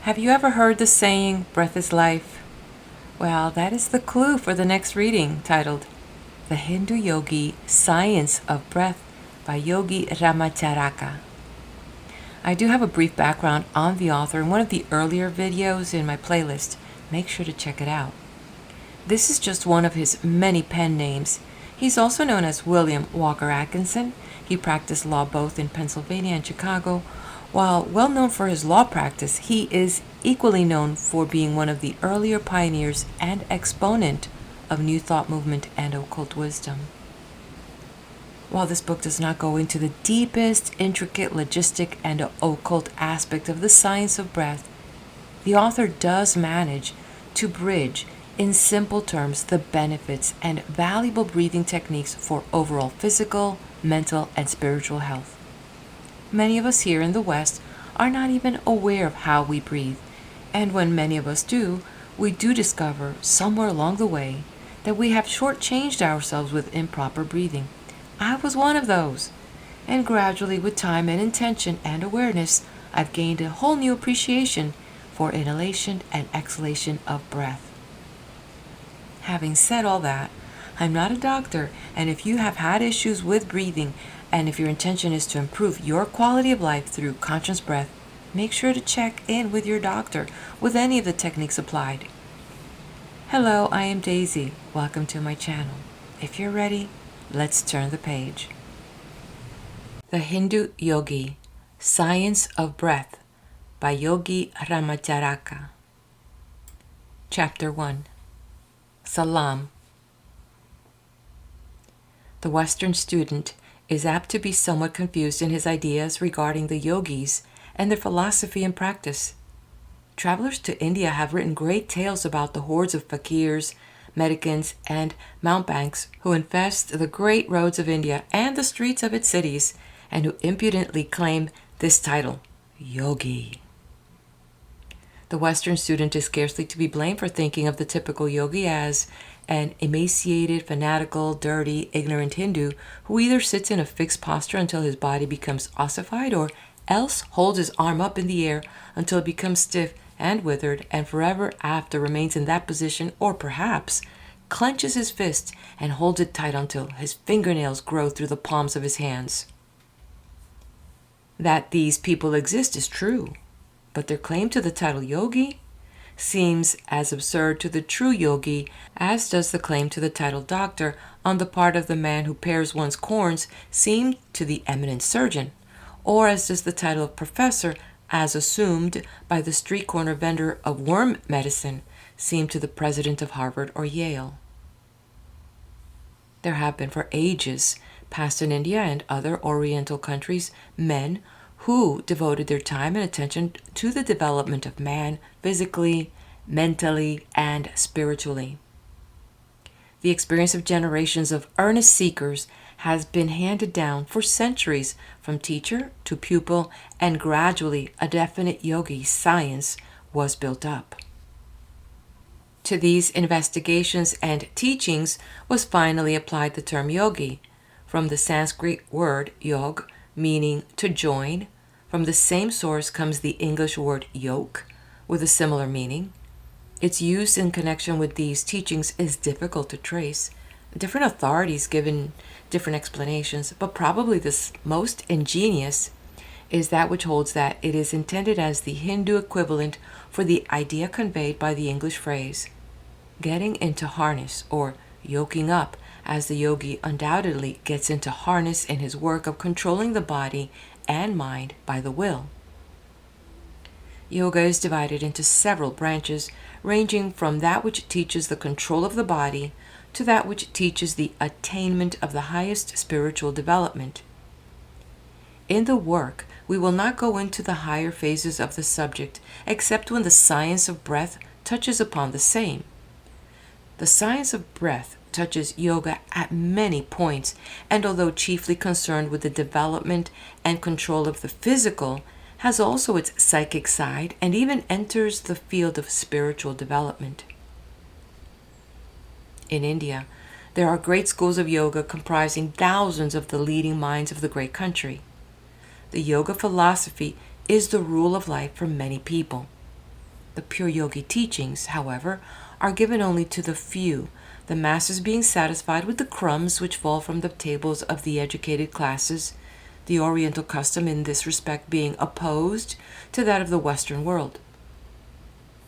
Have you ever heard the saying, breath is life? Well, that is the clue for the next reading, titled The Hindu Yogi Science of Breath by Yogi Ramacharaka. I do have a brief background on the author in one of the earlier videos in my playlist. Make sure to check it out. This is just one of his many pen names. He's also known as William Walker Atkinson. He practiced law both in Pennsylvania and Chicago. While well known for his law practice, he is equally known for being one of the earlier pioneers and exponent of New Thought movement and occult wisdom. While this book does not go into the deepest, intricate, logistic, and occult aspect of the science of breath, the author does manage to bridge, in simple terms, the benefits and valuable breathing techniques for overall physical, mental, and spiritual health. Many of us here in the West are not even aware of how we breathe, and when many of us do, we do discover somewhere along the way that we have shortchanged ourselves with improper breathing. I was one of those, and gradually, with time and intention and awareness, I've gained a whole new appreciation for inhalation and exhalation of breath. Having said all that, I'm not a doctor, and if you have had issues with breathing, and if your intention is to improve your quality of life through conscious breath, make sure to check in with your doctor with any of the techniques applied. Hello, I am Daisy. Welcome to my channel. If you're ready, let's turn the page. The Hindu Yogi, Science of Breath by Yogi Ramacharaka. Chapter 1. Salam. The Western student is apt to be somewhat confused in his ideas regarding the yogis and their philosophy and practice. Travelers to India have written great tales about the hordes of fakirs, mendicants, and mountebanks who infest the great roads of India and the streets of its cities, and who impudently claim this title, yogi. The Western student is scarcely to be blamed for thinking of the typical yogi as an emaciated, fanatical, dirty, ignorant Hindu who either sits in a fixed posture until his body becomes ossified, or else holds his arm up in the air until it becomes stiff and withered, and forever after remains in that position, or perhaps clenches his fist and holds it tight until his fingernails grow through the palms of his hands. That these people exist is true, but their claim to the title yogi seems as absurd to the true yogi as does the claim to the title doctor on the part of the man who pares one's corns seem to the eminent surgeon, or as does the title of professor, as assumed by the street corner vendor of worm medicine, seem to the president of Harvard or Yale. There have been for ages past in India and other Oriental countries men who devoted their time and attention to the development of man physically, mentally, and spiritually. The experience of generations of earnest seekers has been handed down for centuries from teacher to pupil, and gradually a definite yogi science was built up. To these investigations and teachings was finally applied the term yogi, from the Sanskrit word yog, meaning to join. From the same source comes the English word yoke, with a similar meaning. Its use in connection with these teachings is difficult to trace. Different authorities given different explanations, but probably the most ingenious is that which holds that it is intended as the Hindu equivalent for the idea conveyed by the English phrase, getting into harness, or yoking up, as the yogi undoubtedly gets into harness in his work of controlling the body and mind by the will. Yoga is divided into several branches, ranging from that which teaches the control of the body to that which teaches the attainment of the highest spiritual development. In the work, we will not go into the higher phases of the subject, except when the science of breath touches upon the same. The science of breath touches yoga at many points, and although chiefly concerned with the development and control of the physical, has also its psychic side and even enters the field of spiritual development. In India, there are great schools of yoga comprising thousands of the leading minds of the great country. The yoga philosophy is the rule of life for many people. The pure yogi teachings, however, are given only to the few, the masses being satisfied with the crumbs which fall from the tables of the educated classes, the Oriental custom in this respect being opposed to that of the Western world.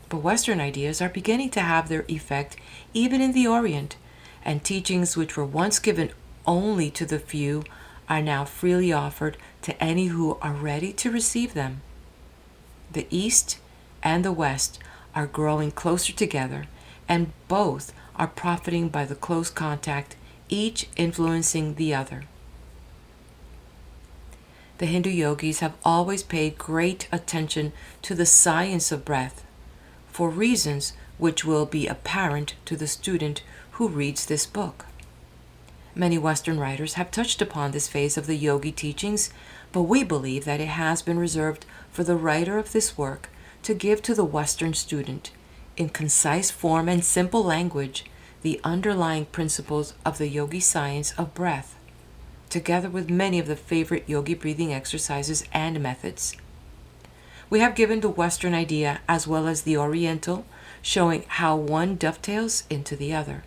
But Western ideas are beginning to have their effect even in the Orient, and teachings which were once given only to the few are now freely offered to any who are ready to receive them. The East and the West are growing closer together, and both are profiting by the close contact, each influencing the other. The Hindu yogis have always paid great attention to the science of breath, for reasons which will be apparent to the student who reads this book. Many Western writers have touched upon this phase of the yogi teachings, but we believe that it has been reserved for the writer of this work to give to the Western student, in concise form and simple language, the underlying principles of the yogi science of breath, together with many of the favorite yogi breathing exercises and methods. We have given the Western idea as well as the Oriental, showing how one dovetails into the other.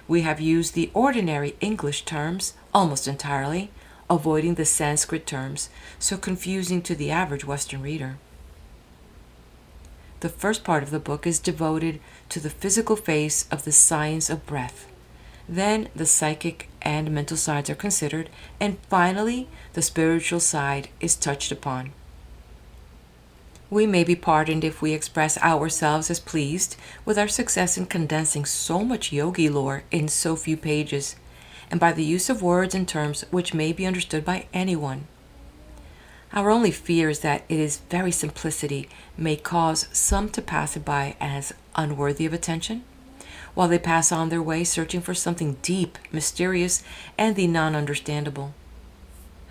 We have used the ordinary English terms almost entirely, avoiding the Sanskrit terms, so confusing to the average Western reader. The first part of the book is devoted to the physical phase of the science of breath. Then the psychic and mental sides are considered, and finally the spiritual side is touched upon. We may be pardoned if we express ourselves as pleased with our success in condensing so much yogi lore in so few pages, and by the use of words and terms which may be understood by anyone. Our only fear is that its very simplicity may cause some to pass it by as unworthy of attention, while they pass on their way searching for something deep, mysterious, and the non-understandable.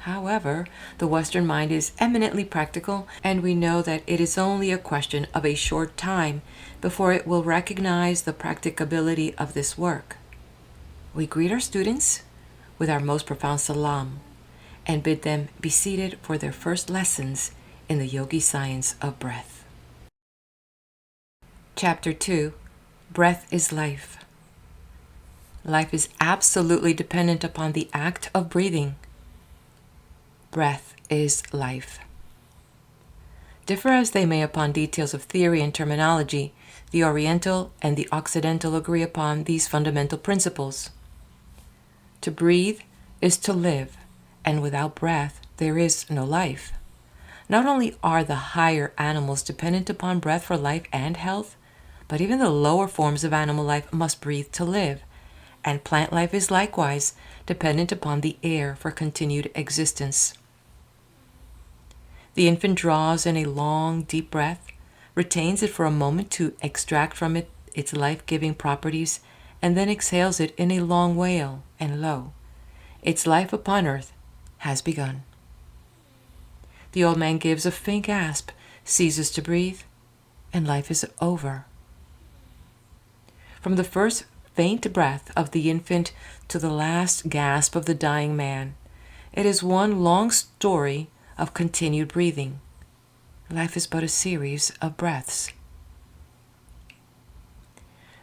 However, the Western mind is eminently practical, and we know that it is only a question of a short time before it will recognize the practicability of this work. We greet our students with our most profound salam and bid them be seated for their first lessons in the yogi science of breath. Chapter 2. Breath is life. Life is absolutely dependent upon the act of breathing. Breath is life. Differ as they may upon details of theory and terminology, the Oriental and the Occidental agree upon these fundamental principles. To breathe is to live, and without breath there is no life. Not only are the higher animals dependent upon breath for life and health, but even the lower forms of animal life must breathe to live, and plant life is likewise dependent upon the air for continued existence. The infant draws in a long, deep breath, retains it for a moment to extract from it its life-giving properties, and then exhales it in a long wail, and lo, its life upon earth has begun. The old man gives a faint gasp, ceases to breathe, and life is over. From the first faint breath of the infant to the last gasp of the dying man, it is one long story of continued breathing. Life is but a series of breaths.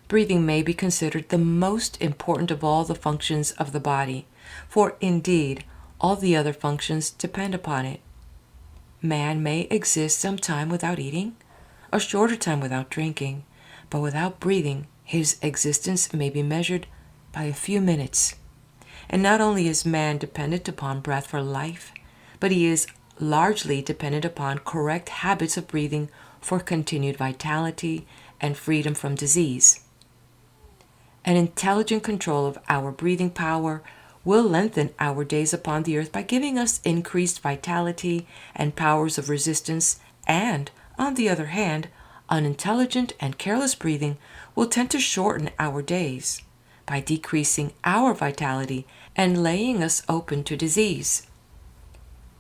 Breathing may be considered the most important of all the functions of the body, for indeed all the other functions depend upon it. Man may exist some time without eating, a shorter time without drinking, but without breathing his existence may be measured by a few minutes. And not only is man dependent upon breath for life, but he is largely dependent upon correct habits of breathing for continued vitality and freedom from disease. An intelligent control of our breathing power will lengthen our days upon the earth by giving us increased vitality and powers of resistance, and, on the other hand, unintelligent and careless breathing will tend to shorten our days by decreasing our vitality and laying us open to disease.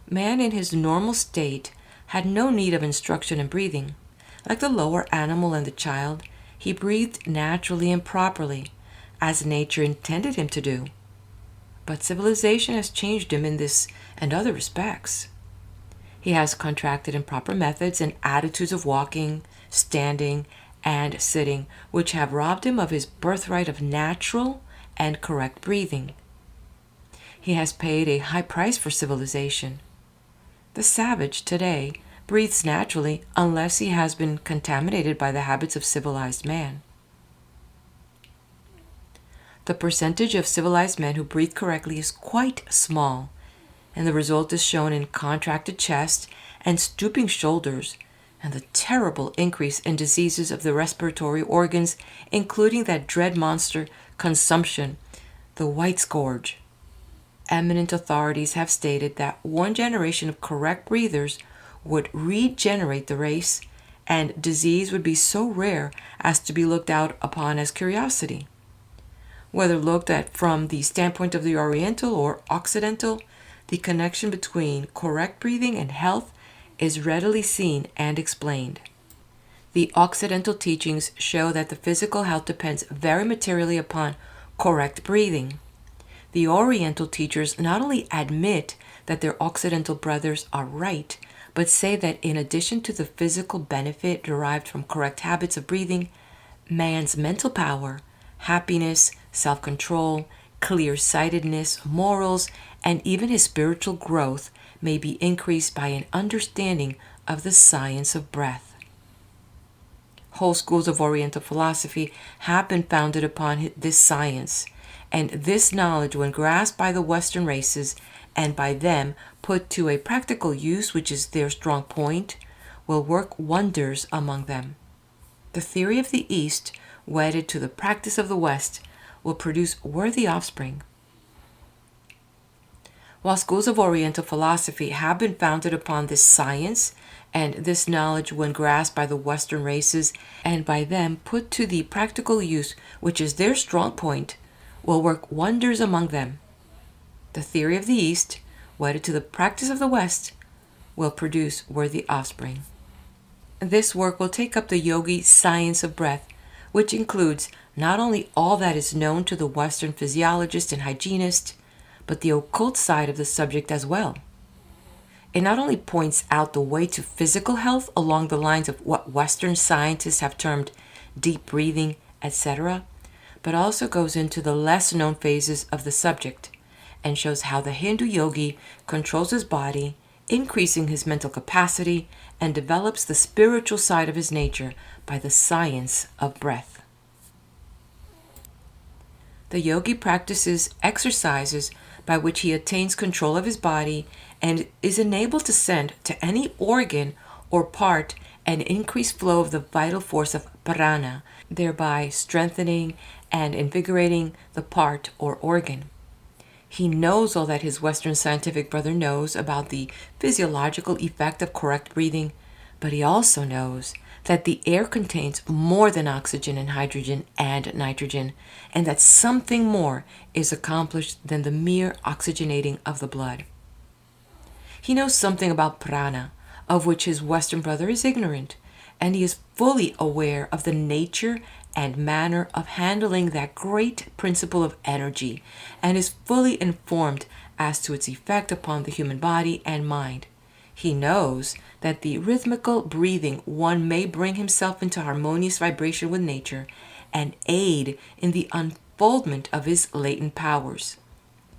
Man in his normal state had no need of instruction in breathing. Like the lower animal and the child, he breathed naturally and properly, as nature intended him to do. But civilization has changed him in this and other respects. He has contracted improper methods and attitudes of walking, standing, and sitting, which have robbed him of his birthright of natural and correct breathing. He has paid a high price for civilization. The savage today breathes naturally unless he has been contaminated by the habits of civilized man. The percentage of civilized men who breathe correctly is quite small, and the result is shown in contracted chest and stooping shoulders, and the terrible increase in diseases of the respiratory organs, including that dread monster, consumption, the white scourge. Eminent authorities have stated that one generation of correct breathers would regenerate the race, and disease would be so rare as to be looked out upon as curiosity. Whether looked at from the standpoint of the Oriental or Occidental, the connection between correct breathing and health is readily seen and explained. The Occidental teachings show that the physical health depends very materially upon correct breathing. The Oriental teachers not only admit that their Occidental brothers are right, but say that in addition to the physical benefit derived from correct habits of breathing, man's mental power, happiness, self-control, clear-sightedness, morals, and even his spiritual growth may be increased by an understanding of the science of breath. Whole schools of Oriental philosophy have been founded upon this science, and this knowledge, when grasped by the Western races and by them put to a practical use, which is their strong point, will work wonders among them. The theory of the East, wedded to the practice of the West, will produce worthy offspring. While schools of Oriental philosophy have been founded upon this science, and this knowledge, when grasped by the Western races and by them put to the practical use, which is their strong point, will work wonders among them. The theory of the East, wedded to the practice of the West, will produce worthy offspring. This work will take up the yogi science of breath, which includes not only all that is known to the Western physiologist and hygienist, but the occult side of the subject as well. It not only points out the way to physical health along the lines of what Western scientists have termed deep breathing, etc., but also goes into the less known phases of the subject and shows how the Hindu yogi controls his body, increasing his mental capacity, and develops the spiritual side of his nature by the science of breath. The yogi practices exercises by which he attains control of his body and is enabled to send to any organ or part an increased flow of the vital force of prana, thereby strengthening and invigorating the part or organ. He knows all that his Western scientific brother knows about the physiological effect of correct breathing, but he also knows that the air contains more than oxygen and hydrogen and nitrogen, and that something more is accomplished than the mere oxygenating of the blood. He knows something about prana, of which his Western brother is ignorant, and he is fully aware of the nature and manner of handling that great principle of energy, and is fully informed as to its effect upon the human body and mind. He knows that the rhythmical breathing one may bring himself into harmonious vibration with nature and aid in the unfoldment of his latent powers.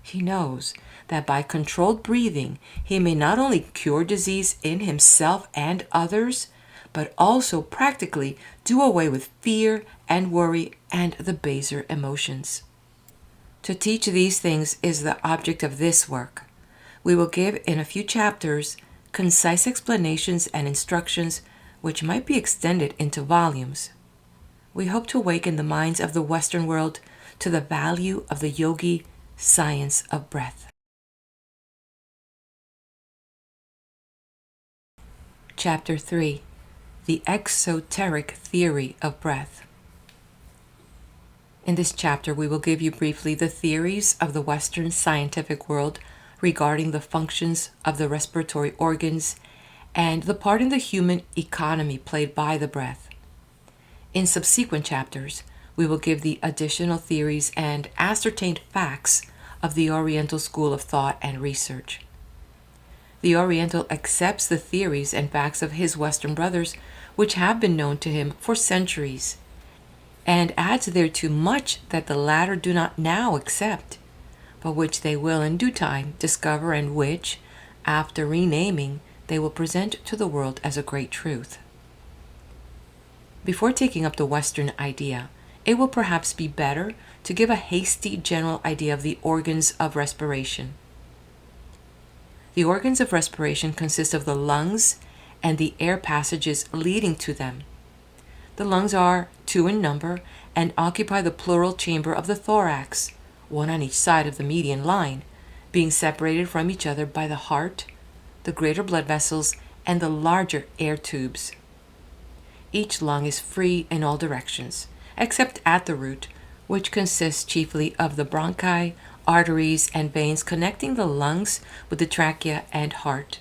He knows that by controlled breathing he may not only cure disease in himself and others, but also practically do away with fear and worry and the baser emotions. To teach these things is the object of this work. We will give in a few chapters concise explanations and instructions which might be extended into volumes. We hope to awaken the minds of the Western world to the value of the yogi science of breath. Chapter 3. The Exoteric Theory of Breath. In this chapter, we will give you briefly the theories of the Western scientific world regarding the functions of the respiratory organs and the part in the human economy played by the breath. In subsequent chapters, we will give the additional theories and ascertained facts of the Oriental school of thought and research. The Oriental accepts the theories and facts of his Western brothers which have been known to him for centuries, and adds thereto much that the latter do not now accept, but which they will in due time discover, and which, after renaming, they will present to the world as a great truth. Before taking up the Western idea, it will perhaps be better to give a hasty general idea of the organs of respiration. The organs of respiration consist of the lungs and the air passages leading to them. The lungs are 2 in number and occupy the pleural chamber of the thorax, one on each side of the median line, being separated from each other by the heart, the greater blood vessels, and the larger air tubes. Each lung is free in all directions, except at the root, which consists chiefly of the bronchi, arteries, and veins connecting the lungs with the trachea and heart.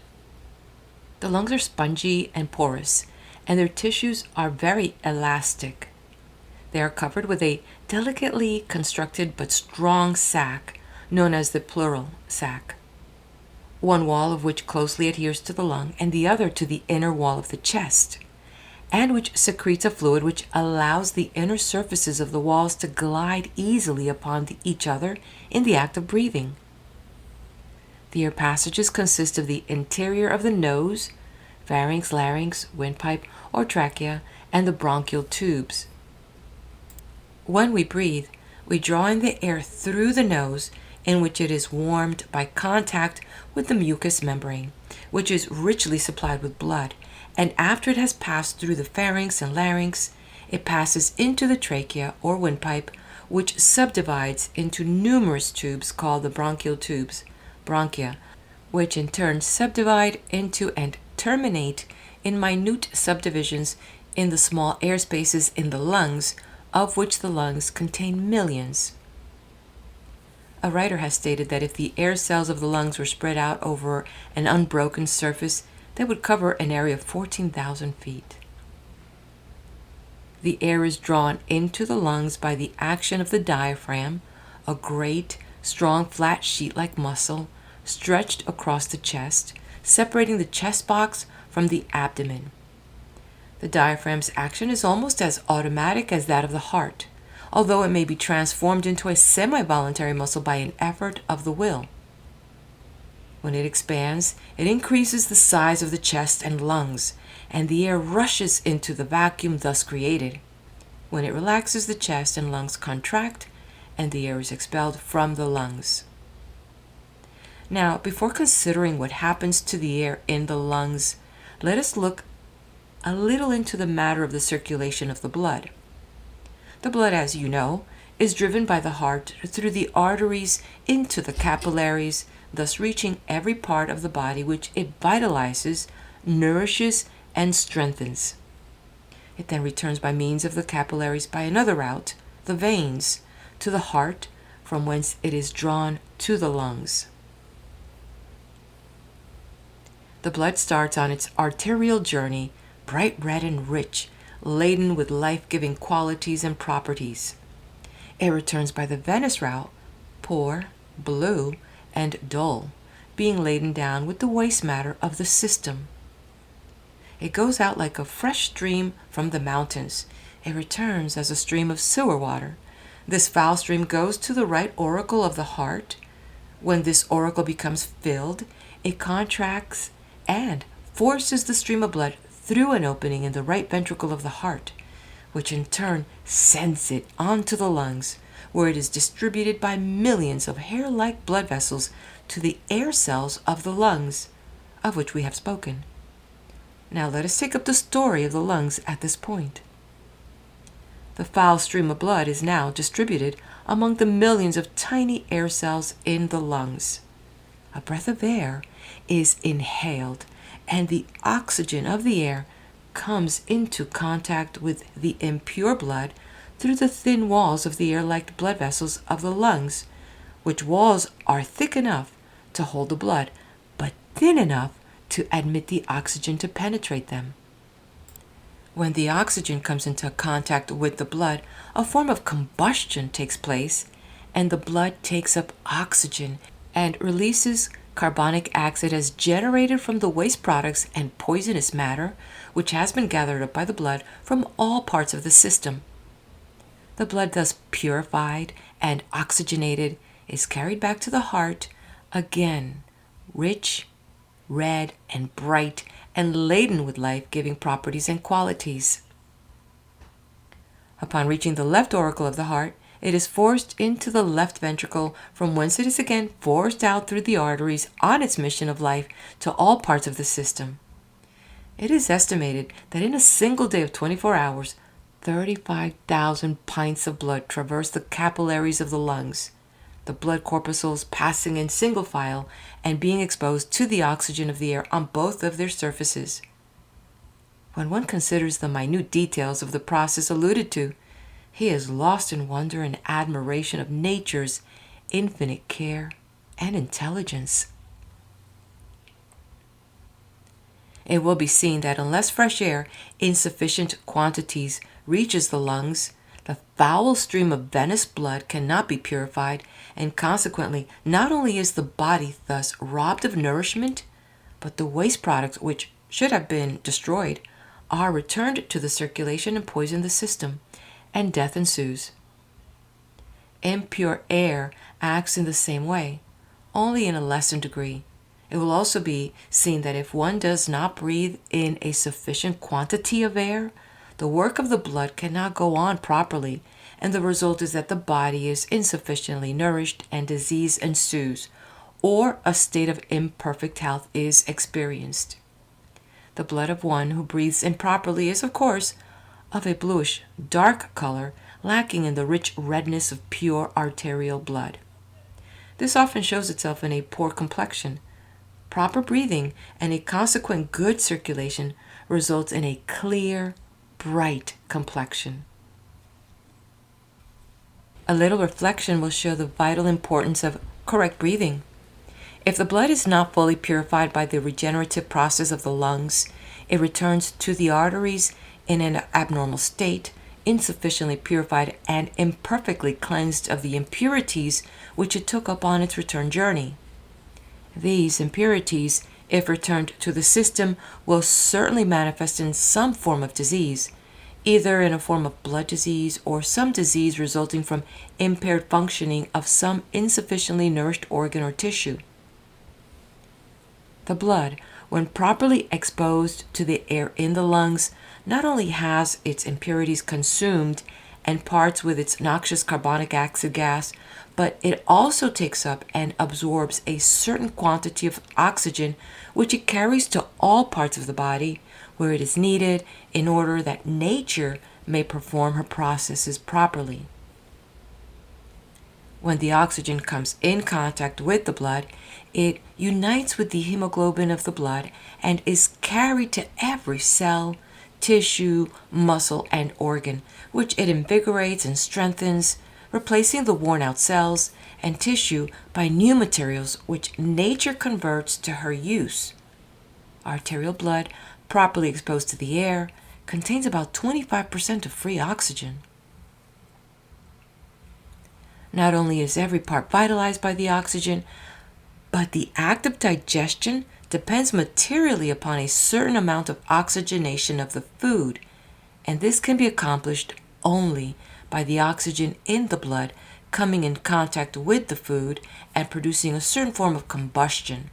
The lungs are spongy and porous, and their tissues are very elastic. They are covered with a delicately constructed but strong sac, known as the pleural sac, one wall of which closely adheres to the lung and the other to the inner wall of the chest, and which secretes a fluid which allows the inner surfaces of the walls to glide easily upon each other in the act of breathing. The air passages consist of the interior of the nose, pharynx, larynx, windpipe, or trachea, and the bronchial tubes. When we breathe, we draw in the air through the nose, in which it is warmed by contact with the mucous membrane, which is richly supplied with blood, and after it has passed through the pharynx and larynx, it passes into the trachea or windpipe, which subdivides into numerous tubes called the bronchial tubes, bronchia, which in turn subdivide into and terminate in minute subdivisions in the small air spaces in the lungs, of which the lungs contain millions. A writer has stated that if the air cells of the lungs were spread out over an unbroken surface, they would cover an area of 14,000 feet. The air is drawn into the lungs by the action of the diaphragm, a great, strong, flat sheet-like muscle stretched across the chest, separating the chest box from the abdomen. The diaphragm's action is almost as automatic as that of the heart, although it may be transformed into a semi-voluntary muscle by an effort of the will. When it expands, it increases the size of the chest and lungs, and the air rushes into the vacuum thus created. When it relaxes, the chest and lungs contract, and the air is expelled from the lungs. Now, before considering what happens to the air in the lungs, let us look a little into the matter of the circulation of the blood. The blood, as you know, is driven by the heart through the arteries into the capillaries, thus reaching every part of the body, which it vitalizes, nourishes, and strengthens. It then returns by means of the capillaries by another route, the veins, to the heart, from whence it is drawn to the lungs. The blood starts on its arterial journey, bright red and rich, laden with life-giving qualities and properties. It returns by the venous route, poor, blue, and dull, being laden down with the waste matter of the system. It goes out like a fresh stream from the mountains. It returns as a stream of sewer water. This foul stream goes to the right auricle of the heart. When this auricle becomes filled, it contracts and forces the stream of blood through an opening in the right ventricle of the heart, which in turn sends it onto the lungs, where it is distributed by millions of hair-like blood vessels to the air cells of the lungs, of which we have spoken. Now let us take up the story of the lungs at this point. The foul stream of blood is now distributed among the millions of tiny air cells in the lungs. A breath of air is inhaled, and the oxygen of the air comes into contact with the impure blood through the thin walls of the air-like blood vessels of the lungs, which walls are thick enough to hold the blood, but thin enough to admit the oxygen to penetrate them. When the oxygen comes into contact with the blood, a form of combustion takes place, and the blood takes up oxygen and releases Carbonic acid is generated from the waste products and poisonous matter, which has been gathered up by the blood from all parts of the system. The blood, thus purified and oxygenated, is carried back to the heart, again, rich, red, and bright, and laden with life-giving properties and qualities. Upon reaching the left auricle of the heart, it is forced into the left ventricle, from whence it is again forced out through the arteries on its mission of life to all parts of the system. It is estimated that in a single day of 24 hours, 35,000 pints of blood traverse the capillaries of the lungs, the blood corpuscles passing in single file and being exposed to the oxygen of the air on both of their surfaces. When one considers the minute details of the process alluded to, he is lost in wonder and admiration of nature's infinite care and intelligence. It will be seen that unless fresh air in sufficient quantities reaches the lungs, the foul stream of venous blood cannot be purified, and consequently not only is the body thus robbed of nourishment, but the waste products which should have been destroyed are returned to the circulation and poison the system, and death ensues. Impure air acts in the same way, only in a lessened degree. It will also be seen that if one does not breathe in a sufficient quantity of air, the work of the blood cannot go on properly, and the result is that the body is insufficiently nourished and disease ensues, or a state of imperfect health is experienced. The blood of one who breathes improperly is, of course, of a bluish, dark color, lacking in the rich redness of pure arterial blood. This often shows itself in a poor complexion. Proper breathing and a consequent good circulation results in a clear, bright complexion. A little reflection will show the vital importance of correct breathing. If the blood is not fully purified by the regenerative process of the lungs, it returns to the arteries in an abnormal state, insufficiently purified and imperfectly cleansed of the impurities which it took up on its return journey. These impurities, if returned to the system, will certainly manifest in some form of disease, either in a form of blood disease or some disease resulting from impaired functioning of some insufficiently nourished organ or tissue. The blood, when properly exposed to the air in the lungs, not only has its impurities consumed and parts with its noxious carbonic acid gas, but it also takes up and absorbs a certain quantity of oxygen which it carries to all parts of the body where it is needed in order that nature may perform her processes properly. When the oxygen comes in contact with the blood, it unites with the hemoglobin of the blood and is carried to every cell, tissue, muscle, and organ, which it invigorates and strengthens, replacing the worn-out cells and tissue by new materials which nature converts to her use. Arterial blood, properly exposed to the air, contains about 25% of free oxygen. Not only is every part vitalized by the oxygen, but the act of digestion depends materially upon a certain amount of oxygenation of the food, and this can be accomplished only by the oxygen in the blood coming in contact with the food and producing a certain form of combustion.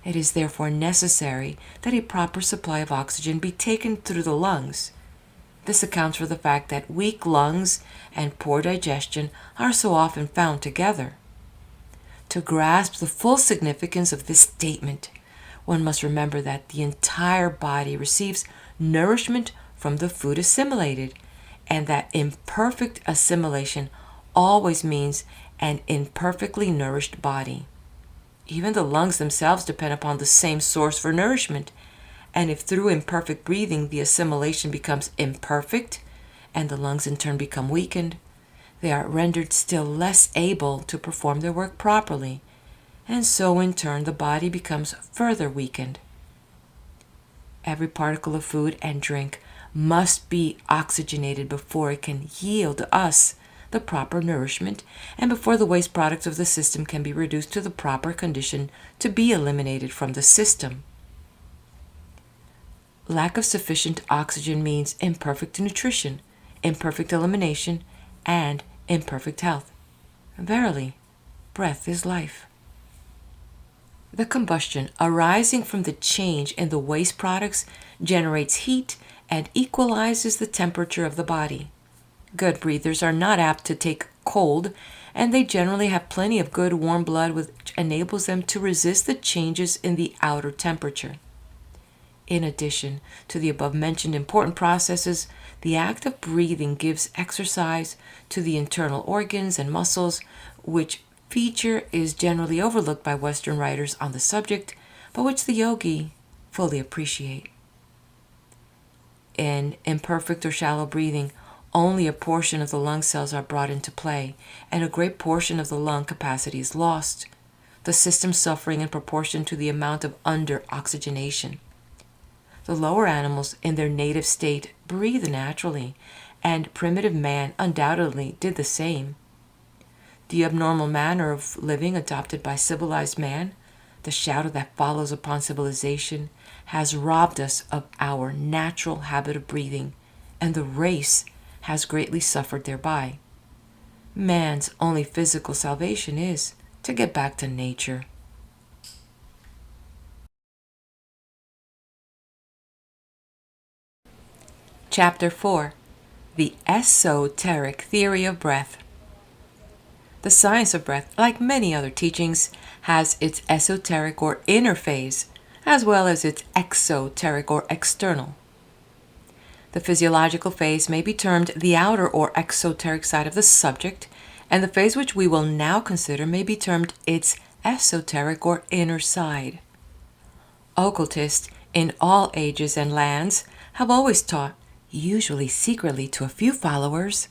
It is therefore necessary that a proper supply of oxygen be taken through the lungs. This accounts for the fact that weak lungs and poor digestion are so often found together. To grasp the full significance of this statement, one must remember that the entire body receives nourishment from the food assimilated, and that imperfect assimilation always means an imperfectly nourished body. Even the lungs themselves depend upon the same source for nourishment, and if through imperfect breathing the assimilation becomes imperfect, and the lungs in turn become weakened, they are rendered still less able to perform their work properly, and so in turn the body becomes further weakened. Every particle of food and drink must be oxygenated before it can yield us the proper nourishment and before the waste products of the system can be reduced to the proper condition to be eliminated from the system. Lack of sufficient oxygen means imperfect nutrition, imperfect elimination, and imperfect health. Verily, breath is life. The combustion arising from the change in the waste products generates heat and equalizes the temperature of the body. Good breathers are not apt to take cold, and they generally have plenty of good warm blood, which enables them to resist the changes in the outer temperature. In addition to the above-mentioned important processes, the act of breathing gives exercise to the internal organs and muscles, which feature is generally overlooked by Western writers on the subject, but which the yogi fully appreciate. In imperfect or shallow breathing, only a portion of the lung cells are brought into play, and a great portion of the lung capacity is lost, the system suffering in proportion to the amount of under-oxygenation. The lower animals in their native state breathe naturally, and primitive man undoubtedly did the same. The abnormal manner of living adopted by civilized man, the shadow that follows upon civilization, has robbed us of our natural habit of breathing, and the race has greatly suffered thereby. Man's only physical salvation is to get back to nature. Chapter 4. The Esoteric Theory of Breath. The science of breath, like many other teachings, has its esoteric or inner phase, as well as its exoteric or external. The physiological phase may be termed the outer or exoteric side of the subject, and the phase which we will now consider may be termed its esoteric or inner side. Occultists in all ages and lands have always taught, usually secretly to a few followers,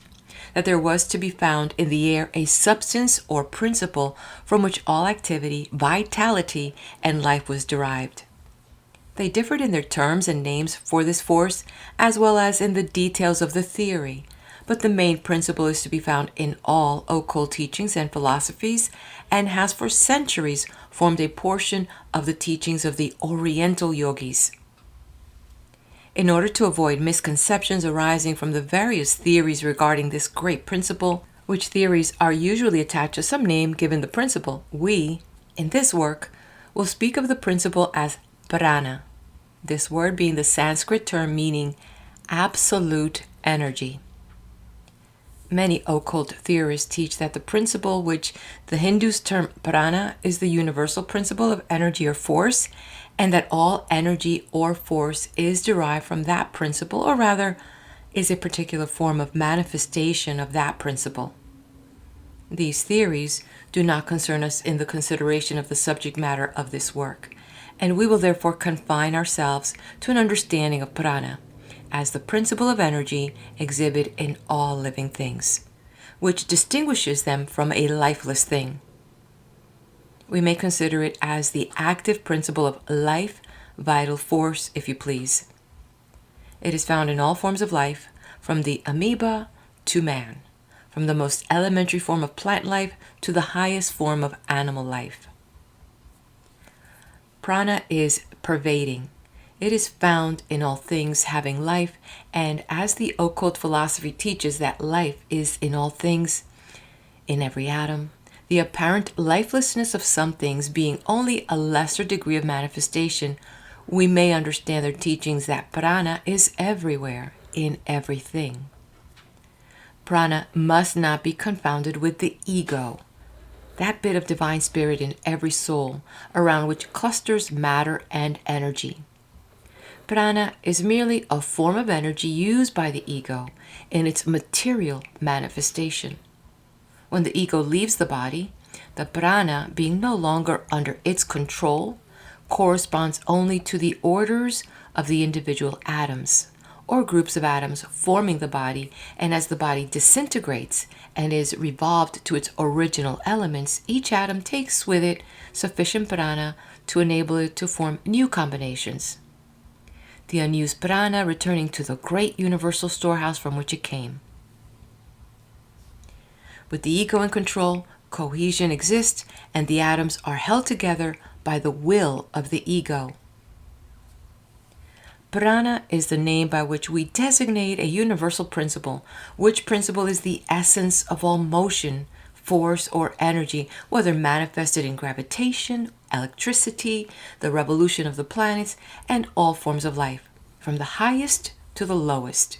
that there was to be found in the air a substance or principle from which all activity, vitality, and life was derived. They differed in their terms and names for this force, as well as in the details of the theory, but the main principle is to be found in all occult teachings and philosophies, and has for centuries formed a portion of the teachings of the Oriental yogis. In order to avoid misconceptions arising from the various theories regarding this great principle, which theories are usually attached to some name given the principle, we, in this work, will speak of the principle as prana, this word being the Sanskrit term meaning absolute energy. Many occult theorists teach that the principle which the Hindus term prana is the universal principle of energy or force, and that all energy or force is derived from that principle, or rather, is a particular form of manifestation of that principle. These theories do not concern us in the consideration of the subject matter of this work, and we will therefore confine ourselves to an understanding of prana as the principle of energy exhibited in all living things, which distinguishes them from a lifeless thing. We may consider it as the active principle of life, vital force, if you please. It is found in all forms of life, from the amoeba to man, from the most elementary form of plant life to the highest form of animal life. Prana is pervading. It is found in all things having life, and as the occult philosophy teaches that life is in all things, in every atom, the apparent lifelessness of some things being only a lesser degree of manifestation, we may understand their teachings that prana is everywhere, in everything. Prana must not be confounded with the ego, that bit of divine spirit in every soul, around which clusters matter and energy. Prana is merely a form of energy used by the ego in its material manifestation. When the ego leaves the body, the prana, being no longer under its control, corresponds only to the orders of the individual atoms, or groups of atoms forming the body, and as the body disintegrates and is revolved to its original elements, each atom takes with it sufficient prana to enable it to form new combinations, the unused prana returning to the great universal storehouse from which it came. With the ego in control, cohesion exists and the atoms are held together by the will of the ego. Prana is the name by which we designate a universal principle, which principle is the essence of all motion, force, or energy, whether manifested in gravitation, electricity, the revolution of the planets, and all forms of life, from the highest to the lowest.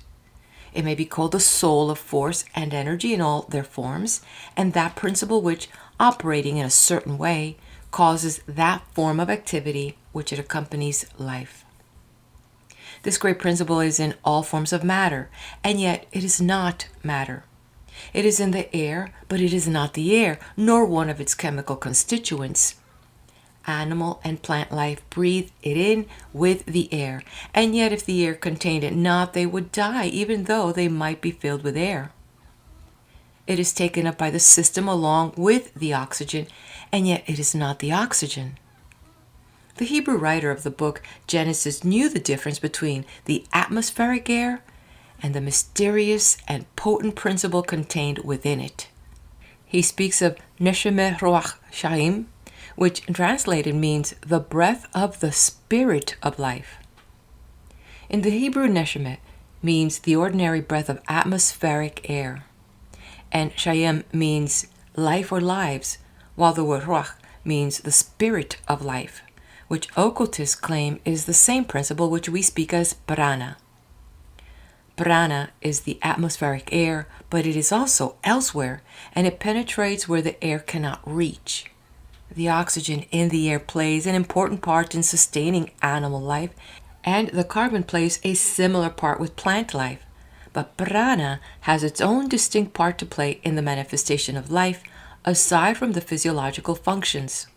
It may be called the soul of force and energy in all their forms, and that principle which, operating in a certain way, causes that form of activity which it accompanies life. This great principle is in all forms of matter, and yet it is not matter. It is in the air, but it is not the air, nor one of its chemical constituents. Animal and plant life breathe it in with the air, and yet if the air contained it not, they would die, even though they might be filled with air. It is taken up by the system along with the oxygen, and yet it is not the oxygen. The Hebrew writer of the book Genesis knew the difference between the atmospheric air and the mysterious and potent principle contained within it. He speaks of Neshama Ruach Shaim, which translated means the breath of the spirit of life. In the Hebrew, Neshama means the ordinary breath of atmospheric air, and Shayim means life or lives, while the word Ruach means the spirit of life, which occultists claim is the same principle which we speak as prana. Prana is the atmospheric air, but it is also elsewhere, and it penetrates where the air cannot reach. The oxygen in the air plays an important part in sustaining animal life, and the carbon plays a similar part with plant life. But prana has its own distinct part to play in the manifestation of life, aside from the physiological functions.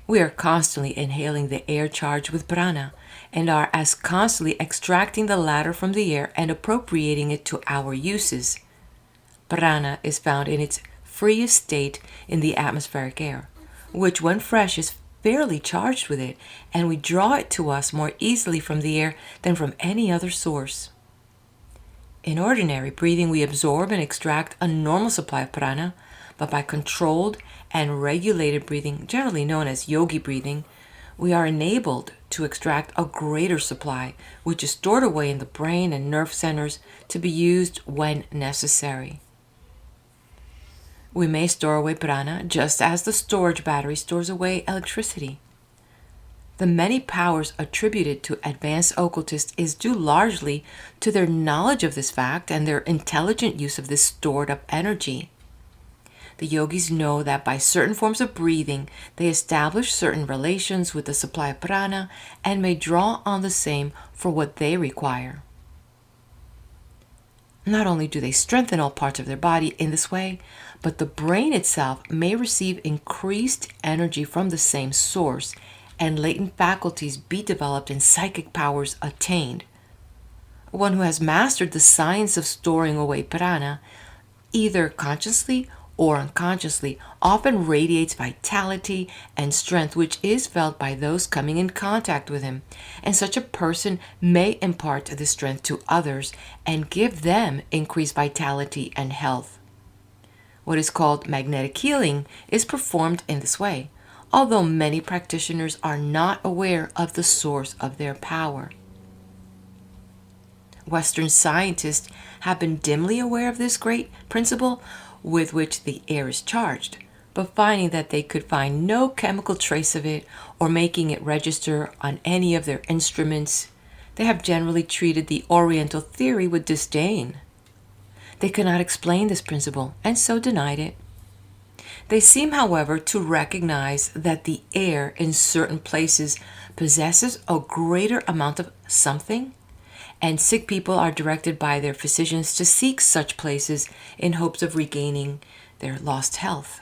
We are constantly inhaling the air charged with prana, and are as constantly extracting the latter from the air and appropriating it to our uses. Prana is found in its freest state in the atmospheric air, which when fresh is fairly charged with it, and we draw it to us more easily from the air than from any other source. In ordinary breathing, we absorb and extract a normal supply of prana, but by controlled and regulated breathing, generally known as yogi breathing, we are enabled to extract a greater supply, which is stored away in the brain and nerve centers to be used when necessary. We may store away prana just as the storage battery stores away electricity. The many powers attributed to advanced occultists is due largely to their knowledge of this fact and their intelligent use of this stored up energy. The yogis know that by certain forms of breathing, they establish certain relations with the supply of prana and may draw on the same for what they require. Not only do they strengthen all parts of their body in this way, but the brain itself may receive increased energy from the same source, and latent faculties be developed and psychic powers attained. One who has mastered the science of storing away prana, either consciously or unconsciously, often radiates vitality and strength which is felt by those coming in contact with him, and such a person may impart this strength to others and give them increased vitality and health. What is called magnetic healing is performed in this way, although many practitioners are not aware of the source of their power. Western scientists have been dimly aware of this great principle with which the air is charged, but finding that they could find no chemical trace of it or making it register on any of their instruments, they have generally treated the Oriental theory with disdain. They could not explain this principle and so denied it. They seem, however, to recognize that the air in certain places possesses a greater amount of something, and sick people are directed by their physicians to seek such places in hopes of regaining their lost health.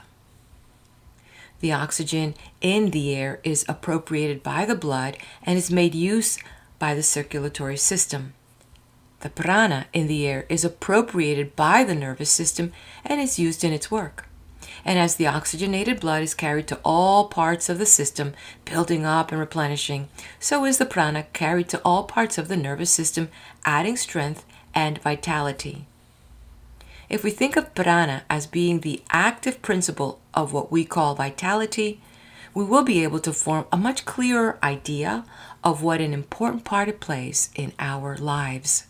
The oxygen in the air is appropriated by the blood and is made use by the circulatory system. The prana in the air is appropriated by the nervous system and is used in its work. And as the oxygenated blood is carried to all parts of the system, building up and replenishing, so is the prana carried to all parts of the nervous system, adding strength and vitality. If we think of prana as being the active principle of what we call vitality, we will be able to form a much clearer idea of what an important part it plays in our lives.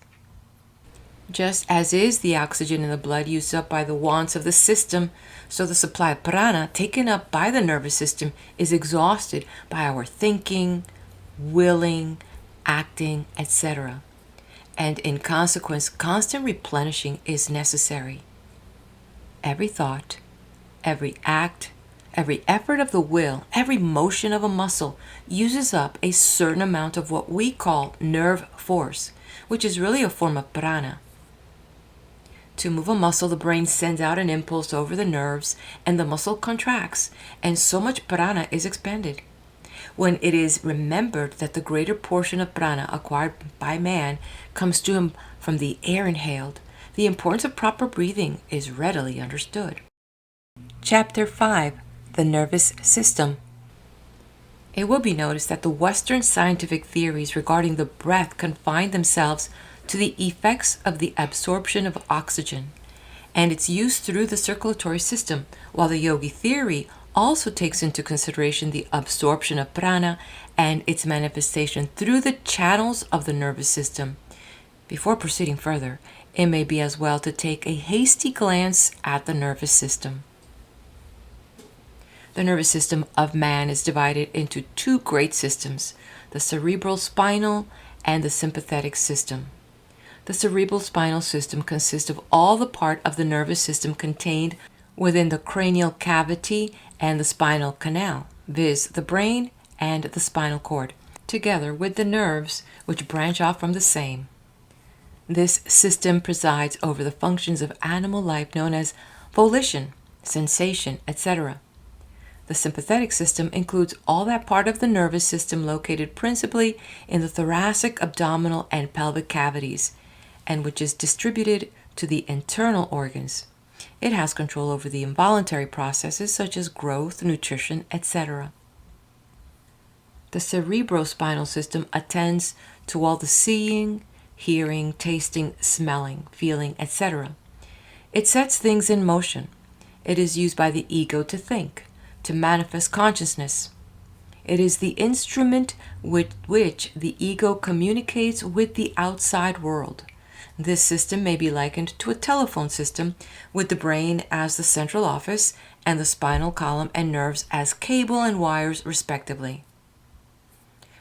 Just as is the oxygen in the blood used up by the wants of the system, so the supply of prana taken up by the nervous system is exhausted by our thinking, willing, acting, etc. And in consequence, constant replenishing is necessary. Every thought, every act, every effort of the will, every motion of a muscle uses up a certain amount of what we call nerve force, which is really a form of prana. To move a muscle, the brain sends out an impulse over the nerves, and the muscle contracts, and so much prana is expended. When it is remembered that the greater portion of prana acquired by man comes to him from the air inhaled, the importance of proper breathing is readily understood. Chapter 5. The Nervous System. It will be noticed that the Western scientific theories regarding the breath confine themselves to the effects of the absorption of oxygen and its use through the circulatory system, while the yogi theory also takes into consideration the absorption of prana and its manifestation through the channels of the nervous system. Before proceeding further, it may be as well to take a hasty glance at the nervous system. The nervous system of man is divided into two great systems, the cerebral spinal and the sympathetic system. The cerebral spinal system consists of all the part of the nervous system contained within the cranial cavity and the spinal canal, viz. The brain and the spinal cord, together with the nerves which branch off from the same. This system presides over the functions of animal life known as volition, sensation, etc. The sympathetic system includes all that part of the nervous system located principally in the thoracic, abdominal, and pelvic cavities, and which is distributed to the internal organs. It has control over the involuntary processes such as growth, nutrition, etc. The cerebrospinal system attends to all the seeing, hearing, tasting, smelling, feeling, etc. It sets things in motion. It is used by the ego to think, to manifest consciousness. It is the instrument with which the ego communicates with the outside world. This system may be likened to a telephone system, with the brain as the central office and the spinal column and nerves as cable and wires respectively.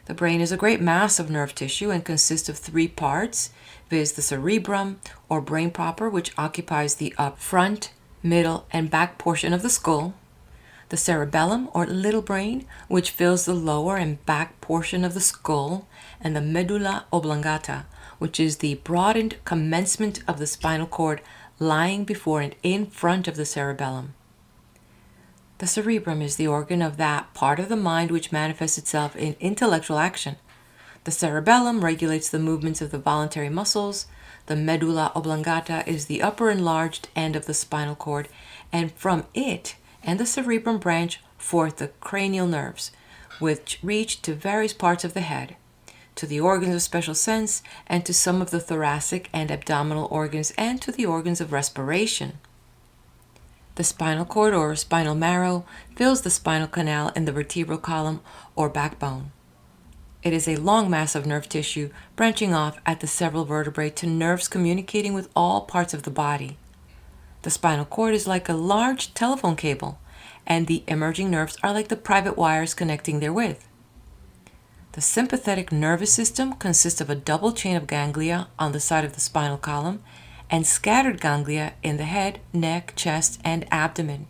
The brain is a great mass of nerve tissue and consists of three parts, viz. The cerebrum, or brain proper, which occupies the up front, middle, and back portion of the skull, the cerebellum, or little brain, which fills the lower and back portion of the skull, and the medulla oblongata, which is the broadened commencement of the spinal cord lying before and in front of the cerebellum. The cerebrum is the organ of that part of the mind which manifests itself in intellectual action. The cerebellum regulates the movements of the voluntary muscles. The medulla oblongata is the upper enlarged end of the spinal cord, and from it and the cerebrum branch forth the cranial nerves, which reach to various parts of the head, to the organs of special sense, and to some of the thoracic and abdominal organs, and to the organs of respiration. The spinal cord or spinal marrow fills the spinal canal in the vertebral column or backbone. It is a long mass of nerve tissue branching off at the several vertebrae to nerves communicating with all parts of the body. The spinal cord is like a large telephone cable, and the emerging nerves are like the private wires connecting therewith. The sympathetic nervous system consists of a double chain of ganglia on the side of the spinal column and scattered ganglia in the head, neck, chest, and abdomen.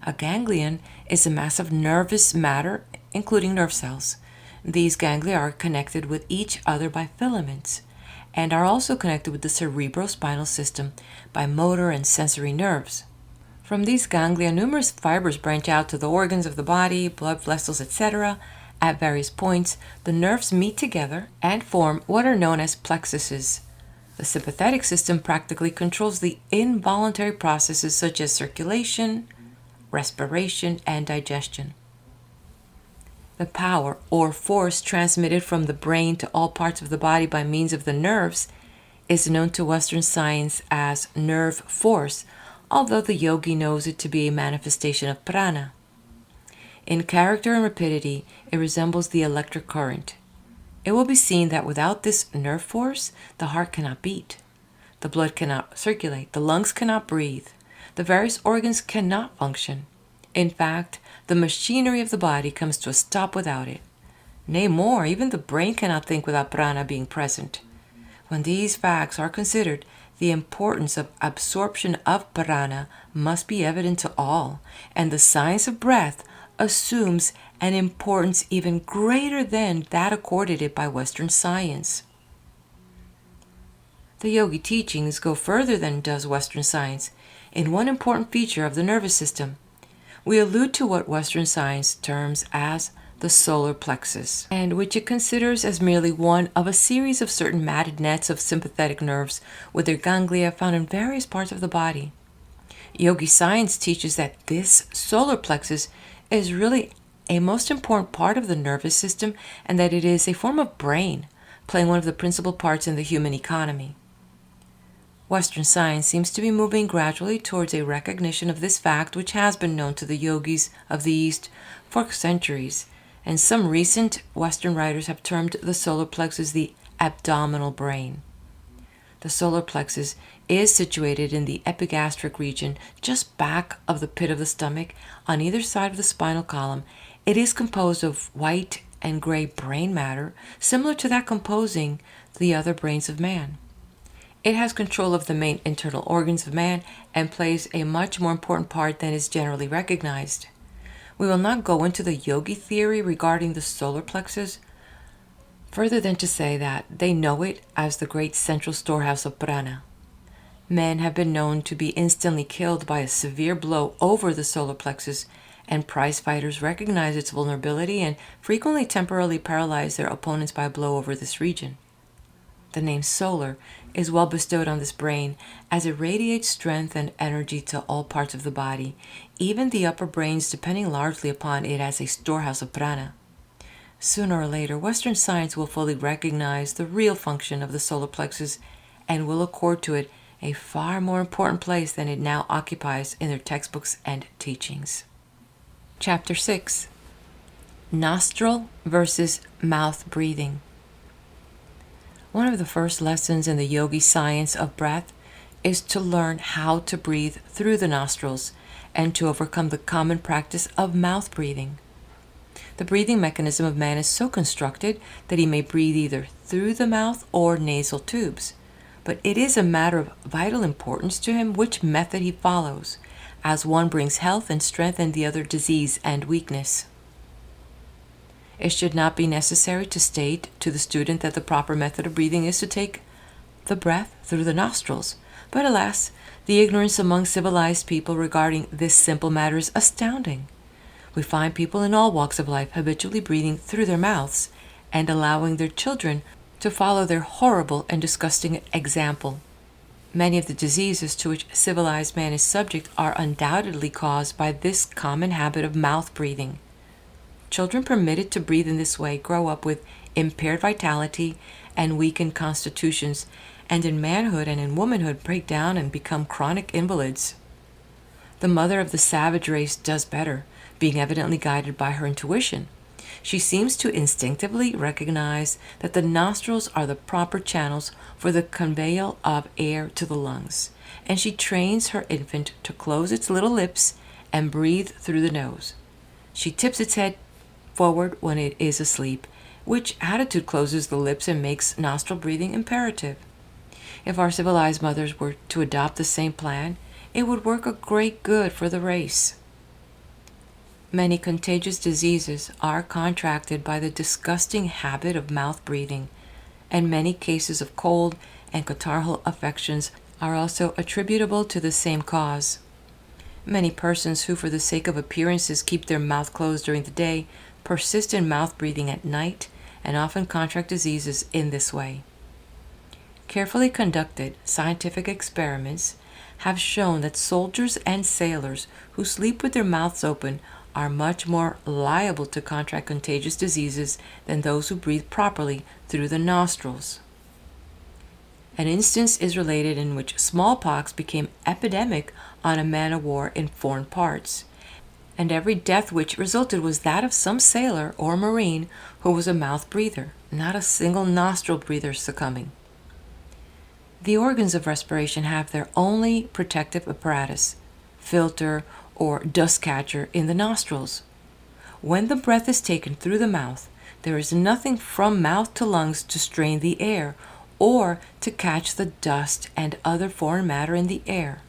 A ganglion is a mass of nervous matter, including nerve cells. These ganglia are connected with each other by filaments and are also connected with the cerebrospinal system by motor and sensory nerves. From these ganglia, numerous fibers branch out to the organs of the body, blood vessels, etc. At various points, the nerves meet together and form what are known as plexuses. The sympathetic system practically controls the involuntary processes such as circulation, respiration, and digestion. The power or force transmitted from the brain to all parts of the body by means of the nerves is known to Western science as nerve force, although the yogi knows it to be a manifestation of prana. In character and rapidity, it resembles the electric current. It will be seen that without this nerve force, the heart cannot beat, the blood cannot circulate, the lungs cannot breathe, the various organs cannot function. In fact, the machinery of the body comes to a stop without it. Nay, more, even the brain cannot think without prana being present. When these facts are considered, the importance of absorption of prana must be evident to all, and the science of breath assumes an importance even greater than that accorded it by Western science. The yogi teachings go further than does Western science in one important feature of the nervous system. We allude to what Western science terms as the solar plexus, and which it considers as merely one of a series of certain matted nets of sympathetic nerves with their ganglia found in various parts of the body. Yogi science teaches that this solar plexus is really a most important part of the nervous system, and that it is a form of brain, playing one of the principal parts in the human economy. Western science seems to be moving gradually towards a recognition of this fact, which has been known to the yogis of the East for centuries, and some recent Western writers have termed the solar plexus the abdominal brain. The solar plexus is situated in the epigastric region, just back of the pit of the stomach, on either side of the spinal column. It is composed of white and gray brain matter, similar to that composing the other brains of man. It has control of the main internal organs of man and plays a much more important part than is generally recognized. We will not go into the yogi theory regarding the solar plexus, further than to say that they know it as the great central storehouse of prana. Men have been known to be instantly killed by a severe blow over the solar plexus, and prize fighters recognize its vulnerability and frequently temporarily paralyze their opponents by a blow over this region. The name solar is well bestowed on this brain, as it radiates strength and energy to all parts of the body, even the upper brains, depending largely upon it as a storehouse of prana. Sooner or later, Western science will fully recognize the real function of the solar plexus and will accord to it a far more important place than it now occupies in their textbooks and teachings. Chapter 6. Nostril versus mouth breathing. One of the first lessons in the yogi science of breath is to learn how to breathe through the nostrils and to overcome the common practice of mouth breathing. The breathing mechanism of man is so constructed that he may breathe either through the mouth or nasal tubes, but it is a matter of vital importance to him which method he follows, as one brings health and strength and the other disease and weakness. It should not be necessary to state to the student that the proper method of breathing is to take the breath through the nostrils, but alas, the ignorance among civilized people regarding this simple matter is astounding. We find people in all walks of life habitually breathing through their mouths and allowing their children to follow their horrible and disgusting example. Many of the diseases to which civilized man is subject are undoubtedly caused by this common habit of mouth breathing. Children permitted to breathe in this way grow up with impaired vitality and weakened constitutions, and in manhood and in womanhood break down and become chronic invalids. The mother of the savage race does better, being evidently guided by her intuition. She seems to instinctively recognize that the nostrils are the proper channels for the conveyal of air to the lungs, and she trains her infant to close its little lips and breathe through the nose. She tips its head forward when it is asleep, which attitude closes the lips and makes nostril breathing imperative. If our civilized mothers were to adopt the same plan, it would work a great good for the race. Many contagious diseases are contracted by the disgusting habit of mouth breathing, and many cases of cold and catarrhal affections are also attributable to the same cause. Many persons who, for the sake of appearances, keep their mouth closed during the day, persist in mouth breathing at night and often contract diseases in this way. Carefully conducted scientific experiments have shown that soldiers and sailors who sleep with their mouths open are much more liable to contract contagious diseases than those who breathe properly through the nostrils. An instance is related in which smallpox became epidemic on a man of war in foreign parts, and every death which resulted was that of some sailor or marine who was a mouth breather, not a single nostril breather succumbing. The organs of respiration have their only protective apparatus, filter or dust catcher, in the nostrils. When the breath is taken through the mouth, there is nothing from mouth to lungs to strain the air or to catch the dust and other foreign matter in the air.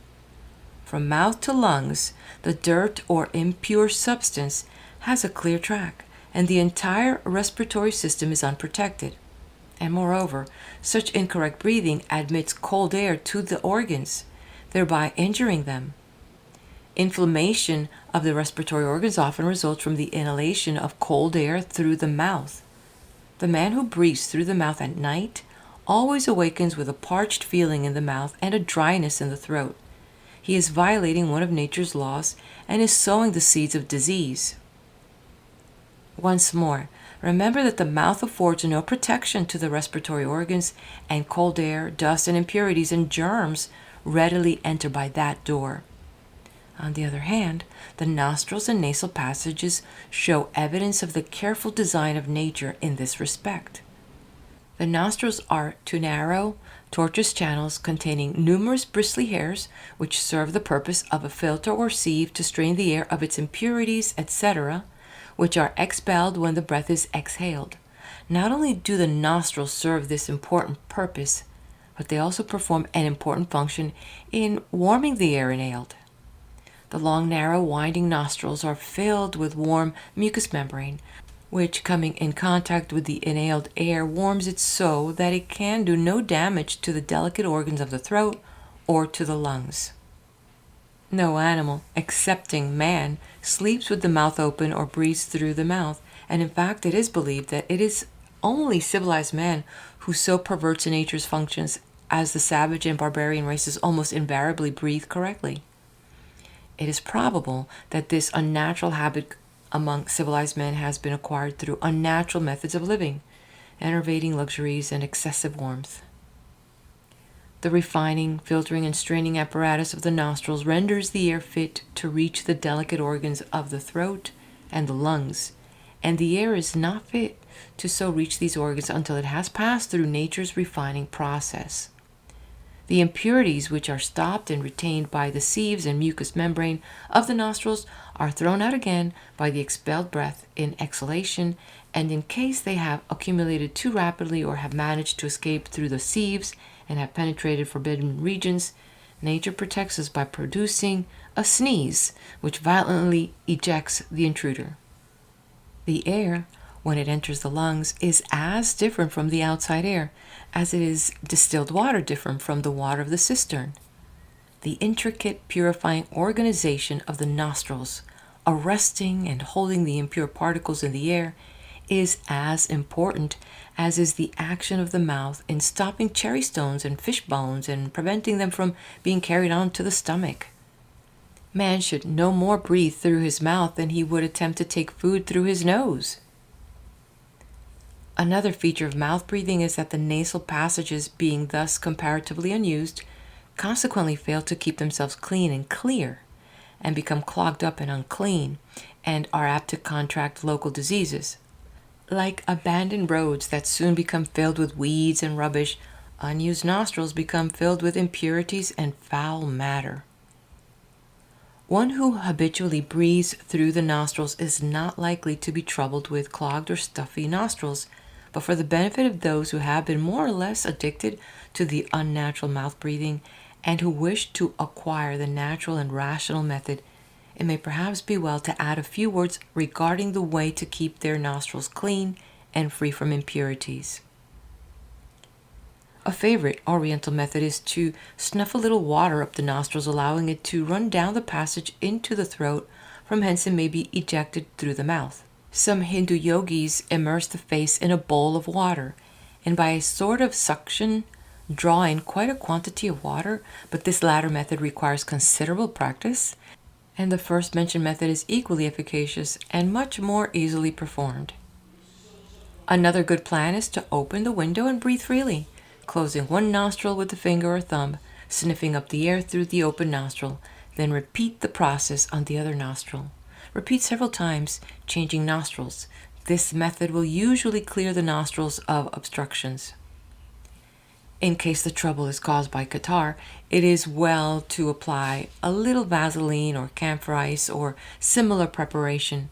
From mouth to lungs, the dirt or impure substance has a clear track, and the entire respiratory system is unprotected. And moreover, such incorrect breathing admits cold air to the organs, thereby injuring them. Inflammation of the respiratory organs often results from the inhalation of cold air through the mouth. The man who breathes through the mouth at night always awakens with a parched feeling in the mouth and a dryness in the throat. He is violating one of nature's laws and is sowing the seeds of disease. Once more, remember that the mouth affords no protection to the respiratory organs, and cold air, dust, and impurities and germs readily enter by that door. On the other hand, the nostrils and nasal passages show evidence of the careful design of nature in this respect. The nostrils are two narrow, tortuous channels containing numerous bristly hairs which serve the purpose of a filter or sieve to strain the air of its impurities, etc., which are expelled when the breath is exhaled. Not only do the nostrils serve this important purpose, but they also perform an important function in warming the air inhaled. The long, narrow, winding nostrils are filled with warm mucous membrane, which, coming in contact with the inhaled air, warms it so that it can do no damage to the delicate organs of the throat or to the lungs. No animal, excepting man, sleeps with the mouth open or breathes through the mouth, and in fact it is believed that it is only civilized man who so perverts nature's functions, as the savage and barbarian races almost invariably breathe correctly. It is probable that this unnatural habit among civilized men has been acquired through unnatural methods of living, enervating luxuries and excessive warmth. The refining, filtering, and straining apparatus of the nostrils renders the air fit to reach the delicate organs of the throat and the lungs, and the air is not fit to so reach these organs until it has passed through nature's refining process. The impurities which are stopped and retained by the sieves and mucous membrane of the nostrils are thrown out again by the expelled breath in exhalation, and in case they have accumulated too rapidly or have managed to escape through the sieves and have penetrated forbidden regions, nature protects us by producing a sneeze which violently ejects the intruder. The air, when it enters the lungs, is as different from the outside air as it is distilled water different from the water of the cistern. The intricate purifying organization of the nostrils, arresting and holding the impure particles in the air, is as important as is the action of the mouth in stopping cherry stones and fish bones and preventing them from being carried on to the stomach. Man should no more breathe through his mouth than he would attempt to take food through his nose. Another feature of mouth breathing is that the nasal passages, being thus comparatively unused, consequently fail to keep themselves clean and clear, and become clogged up and unclean, and are apt to contract local diseases. Like abandoned roads that soon become filled with weeds and rubbish, unused nostrils become filled with impurities and foul matter. One who habitually breathes through the nostrils is not likely to be troubled with clogged or stuffy nostrils, but for the benefit of those who have been more or less addicted to the unnatural mouth breathing and who wish to acquire the natural and rational method, it may perhaps be well to add a few words regarding the way to keep their nostrils clean and free from impurities. A favorite Oriental method is to snuff a little water up the nostrils, allowing it to run down the passage into the throat, from hence it may be ejected through the mouth. Some Hindu yogis immerse the face in a bowl of water, and by a sort of suction draw in quite a quantity of water, but this latter method requires considerable practice, and the first mentioned method is equally efficacious and much more easily performed. Another good plan is to open the window and breathe freely, closing one nostril with the finger or thumb, sniffing up the air through the open nostril, then repeat the process on the other nostril. Repeat several times, changing nostrils. This method will usually clear the nostrils of obstructions. In case the trouble is caused by catarrh, it is well to apply a little Vaseline or camphor ice or similar preparation,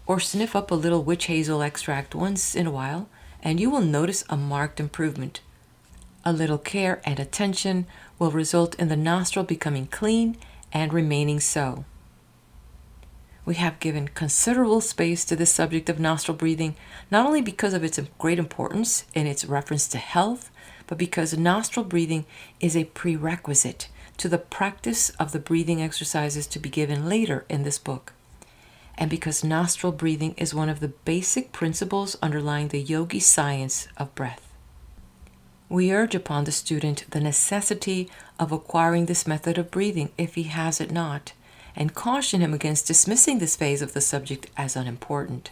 or sniff up a little witch hazel extract once in a while, and you will notice a marked improvement. A little care and attention will result in the nostril becoming clean and remaining so. We have given considerable space to this subject of nostril breathing, not only because of its great importance in its reference to health, but because nostril breathing is a prerequisite to the practice of the breathing exercises to be given later in this book, and because nostril breathing is one of the basic principles underlying the yogi science of breath. We urge upon the student the necessity of acquiring this method of breathing if he has it not, and caution him against dismissing this phase of the subject as unimportant.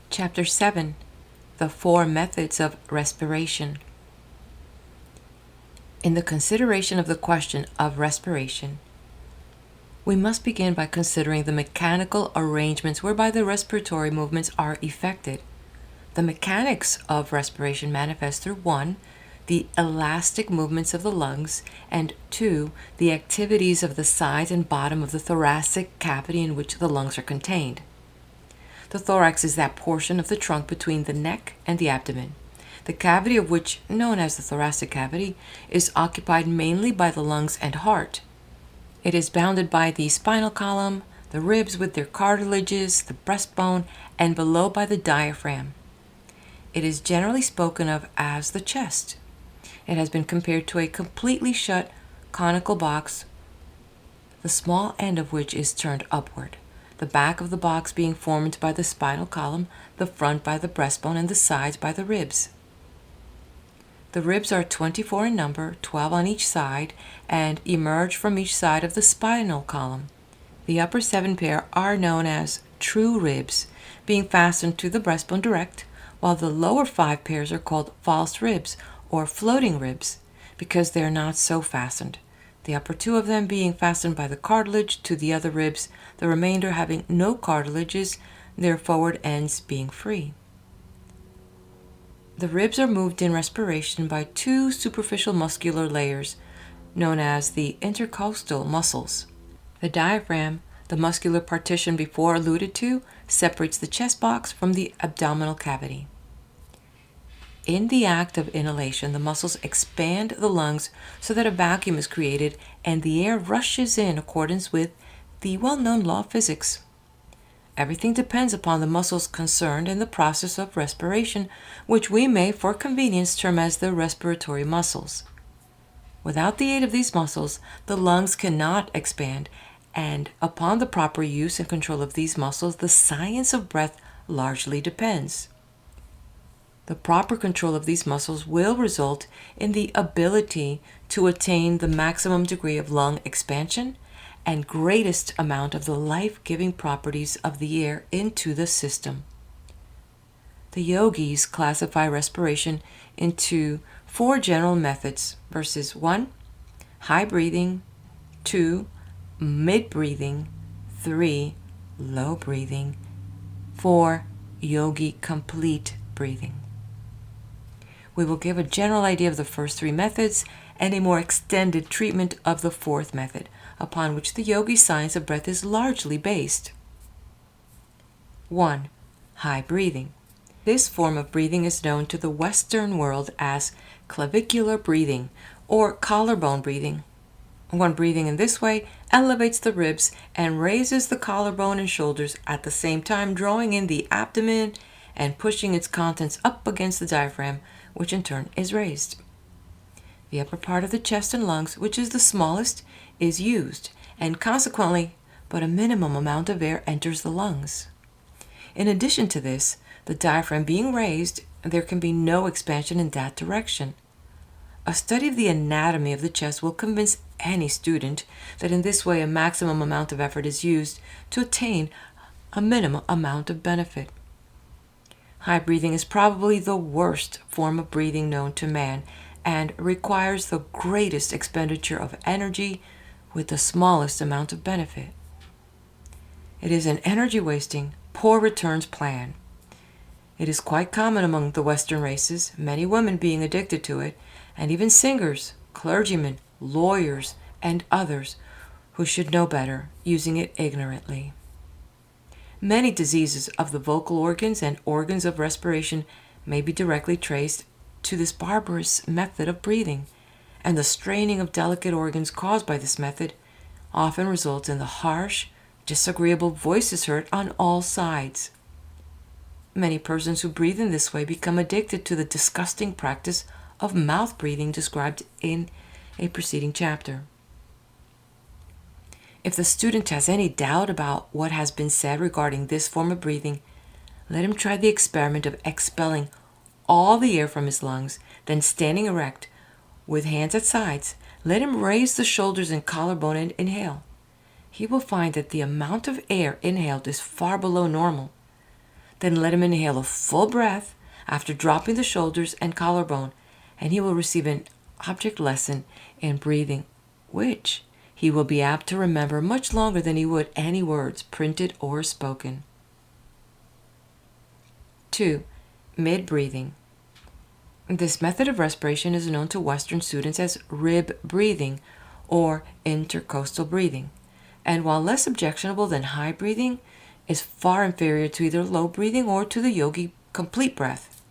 Chapter 7. The 4 methods of respiration. In the consideration of the question of respiration, we must begin by considering the mechanical arrangements whereby the respiratory movements are effected. The mechanics of respiration manifest through 1. The elastic movements of the lungs, and 2. The activities of the sides and bottom of the thoracic cavity in which the lungs are contained. The thorax is that portion of the trunk between the neck and the abdomen, the cavity of which, known as the thoracic cavity, is occupied mainly by the lungs and heart. It is bounded by the spinal column, the ribs with their cartilages, the breastbone, and below by the diaphragm. It is generally spoken of as the chest. It has been compared to a completely shut conical box, the small end of which is turned upward, the back of the box being formed by the spinal column, the front by the breastbone, and the sides by the ribs. The ribs are 24 in number, 12 on each side, and emerge from each side of the spinal column. The upper 7 pair are known as true ribs, being fastened to the breastbone direct, while the lower 5 pairs are called false ribs or floating ribs, because they are not so fastened, the upper 2 of them being fastened by the cartilage to the other ribs, the remainder having no cartilages, their forward ends being free. The ribs are moved in respiration by 2 superficial muscular layers, known as the intercostal muscles. The diaphragm, the muscular partition before alluded to, separates the chest box from the abdominal cavity. In the act of inhalation, the muscles expand the lungs so that a vacuum is created and the air rushes in accordance with the well-known law of physics. Everything depends upon the muscles concerned in the process of respiration, which we may, for convenience, term as the respiratory muscles. Without the aid of these muscles, the lungs cannot expand, and upon the proper use and control of these muscles, the science of breath largely depends. The proper control of these muscles will result in the ability to attain the maximum degree of lung expansion and greatest amount of the life-giving properties of the air into the system. The yogis classify respiration into 4 general methods versus 1. High breathing, 2. Mid breathing, 3. Low breathing, 4. Yogi complete breathing. We will give a general idea of the first 3 methods and a more extended treatment of the 4th method, upon which the yogi science of breath is largely based. 1. High breathing. This form of breathing is known to the Western world as clavicular breathing or collarbone breathing. One breathing in this way elevates the ribs and raises the collarbone and shoulders, at the same time drawing in the abdomen and pushing its contents up against the diaphragm, which in turn is raised. The upper part of the chest and lungs, which is the smallest, is used, and consequently, but a minimum amount of air enters the lungs. In addition to this, the diaphragm being raised, there can be no expansion in that direction. A study of the anatomy of the chest will convince any student that in this way a maximum amount of effort is used to attain a minimum amount of benefit. High breathing is probably the worst form of breathing known to man and requires the greatest expenditure of energy with the smallest amount of benefit. It is an energy-wasting, poor returns plan. It is quite common among the Western races, many women being addicted to it, and even singers, clergymen, lawyers, and others who should know better, using it ignorantly. Many diseases of the vocal organs and organs of respiration may be directly traced to this barbarous method of breathing, and the straining of delicate organs caused by this method often results in the harsh, disagreeable voices heard on all sides. Many persons who breathe in this way become addicted to the disgusting practice of mouth breathing described in a preceding chapter. If the student has any doubt about what has been said regarding this form of breathing, let him try the experiment of expelling all the air from his lungs, then standing erect with hands at sides, let him raise the shoulders and collarbone and inhale. He will find that the amount of air inhaled is far below normal. Then let him inhale a full breath after dropping the shoulders and collarbone, and he will receive an object lesson in breathing, which he will be apt to remember much longer than he would any words, printed or spoken. 2. Mid-breathing. This method of respiration is known to Western students as rib breathing or intercostal breathing, and while less objectionable than high breathing, is far inferior to either low breathing or to the yogi complete breath.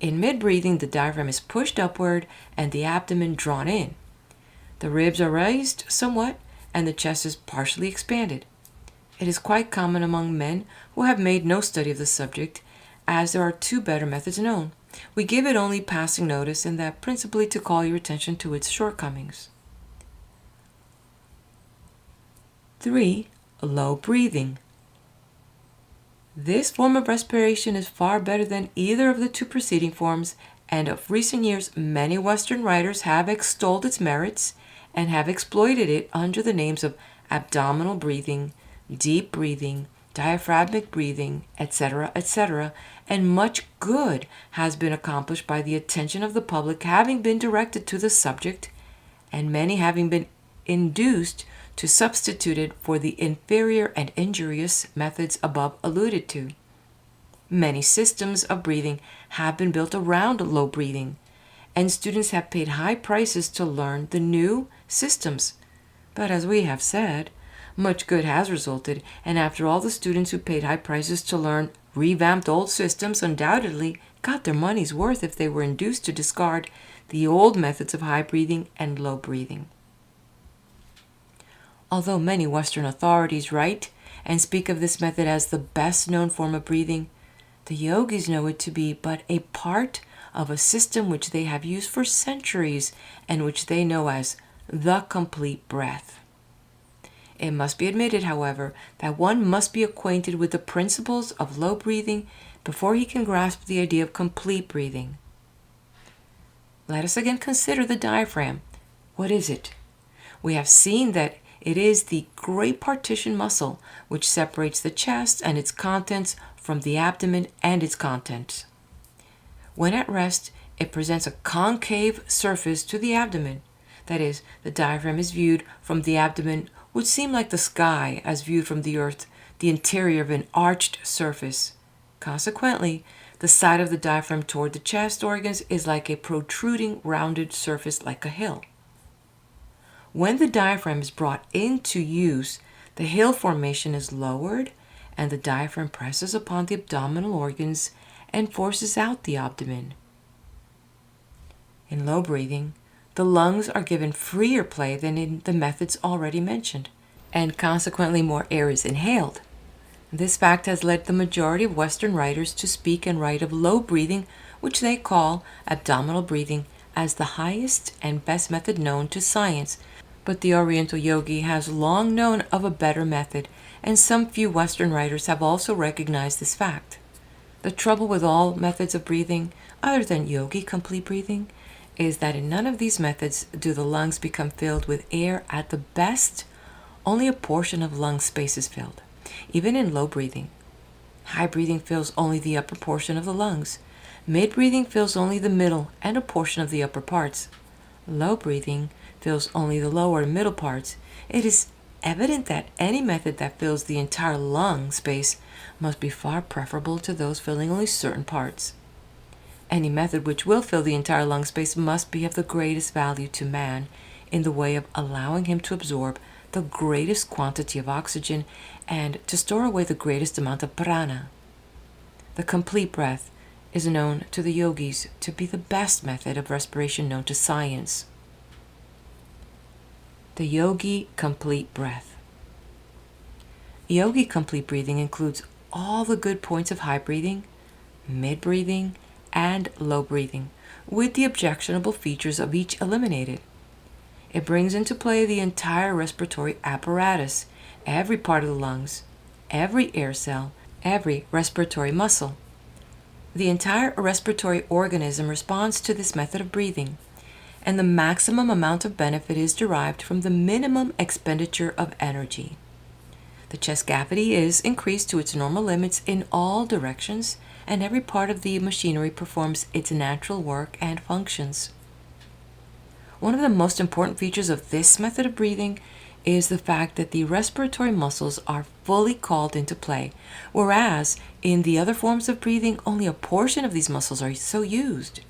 In mid-breathing, the diaphragm is pushed upward and the abdomen drawn in. The ribs are raised somewhat and the chest is partially expanded. It is quite common among men who have made no study of the subject, as there are two better methods known. We give it only passing notice, and that principally to call your attention to its shortcomings. 3. Low breathing. This form of respiration is far better than either of the two preceding forms, and of recent years many Western writers have extolled its merits and have exploited it under the names of abdominal breathing, deep breathing, diaphragmic breathing, etc., etc., and much good has been accomplished by the attention of the public having been directed to the subject, and many having been induced to substitute it for the inferior and injurious methods above alluded to. Many systems of breathing have been built around low breathing, and students have paid high prices to learn the new systems. But as we have said, much good has resulted, and after all, the students who paid high prices to learn revamped old systems undoubtedly got their money's worth if they were induced to discard the old methods of high breathing and low breathing. Although many Western authorities write and speak of this method as the best known form of breathing, the yogis know it to be but a part of a system which they have used for centuries and which they know as the complete breath. It must be admitted, however, that one must be acquainted with the principles of low breathing before he can grasp the idea of complete breathing. Let us again consider the diaphragm. What is it? We have seen that it is the great partition muscle which separates the chest and its contents from the abdomen and its contents. When at rest, it presents a concave surface to the abdomen. That is, the diaphragm is viewed from the abdomen would seem like the sky as viewed from the earth, the interior of an arched surface. Consequently, the side of the diaphragm toward the chest organs is like a protruding rounded surface like a hill. When the diaphragm is brought into use, the hill formation is lowered and the diaphragm presses upon the abdominal organs and forces out the abdomen. In low breathing, the lungs are given freer play than in the methods already mentioned, and consequently more air is inhaled. This fact has led the majority of Western writers to speak and write of low breathing, which they call abdominal breathing, as the highest and best method known to science. But the Oriental yogi has long known of a better method, and some few Western writers have also recognized this fact. The trouble with all methods of breathing, other than yogi complete breathing, is that in none of these methods do the lungs become filled with air. At the best, only a portion of lung space is filled, even in low breathing. High breathing fills only the upper portion of the lungs. Mid breathing fills only the middle and a portion of the upper parts. Low breathing fills only the lower and middle parts. It is evident that any method that fills the entire lung space must be far preferable to those filling only certain parts. Any method which will fill the entire lung space must be of the greatest value to man in the way of allowing him to absorb the greatest quantity of oxygen and to store away the greatest amount of prana. The complete breath is known to the yogis to be the best method of respiration known to science. The Yogi Complete Breath. Yogi Complete Breathing includes all the good points of high breathing, mid breathing, and low breathing, with the objectionable features of each eliminated. It brings into play the entire respiratory apparatus, every part of the lungs, every air cell, every respiratory muscle. The entire respiratory organism responds to this method of breathing, and the maximum amount of benefit is derived from the minimum expenditure of energy. The chest cavity is increased to its normal limits in all directions, and every part of the machinery performs its natural work and functions. One of the most important features of this method of breathing is the fact that the respiratory muscles are fully called into play, whereas in the other forms of breathing, only a portion of these muscles are so used.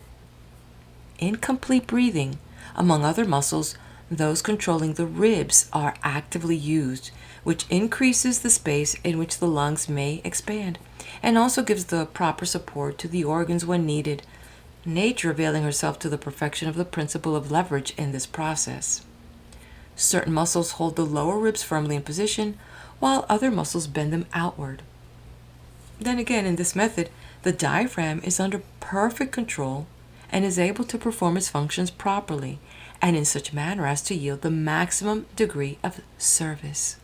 In complete breathing, among other muscles, those controlling the ribs are actively used, which increases the space in which the lungs may expand, and also gives the proper support to the organs when needed, nature availing herself to the perfection of the principle of leverage in this process. Certain muscles hold the lower ribs firmly in position, while other muscles bend them outward. Then again, in this method, the diaphragm is under perfect control and is able to perform its functions properly and in such manner as to yield the maximum degree of service.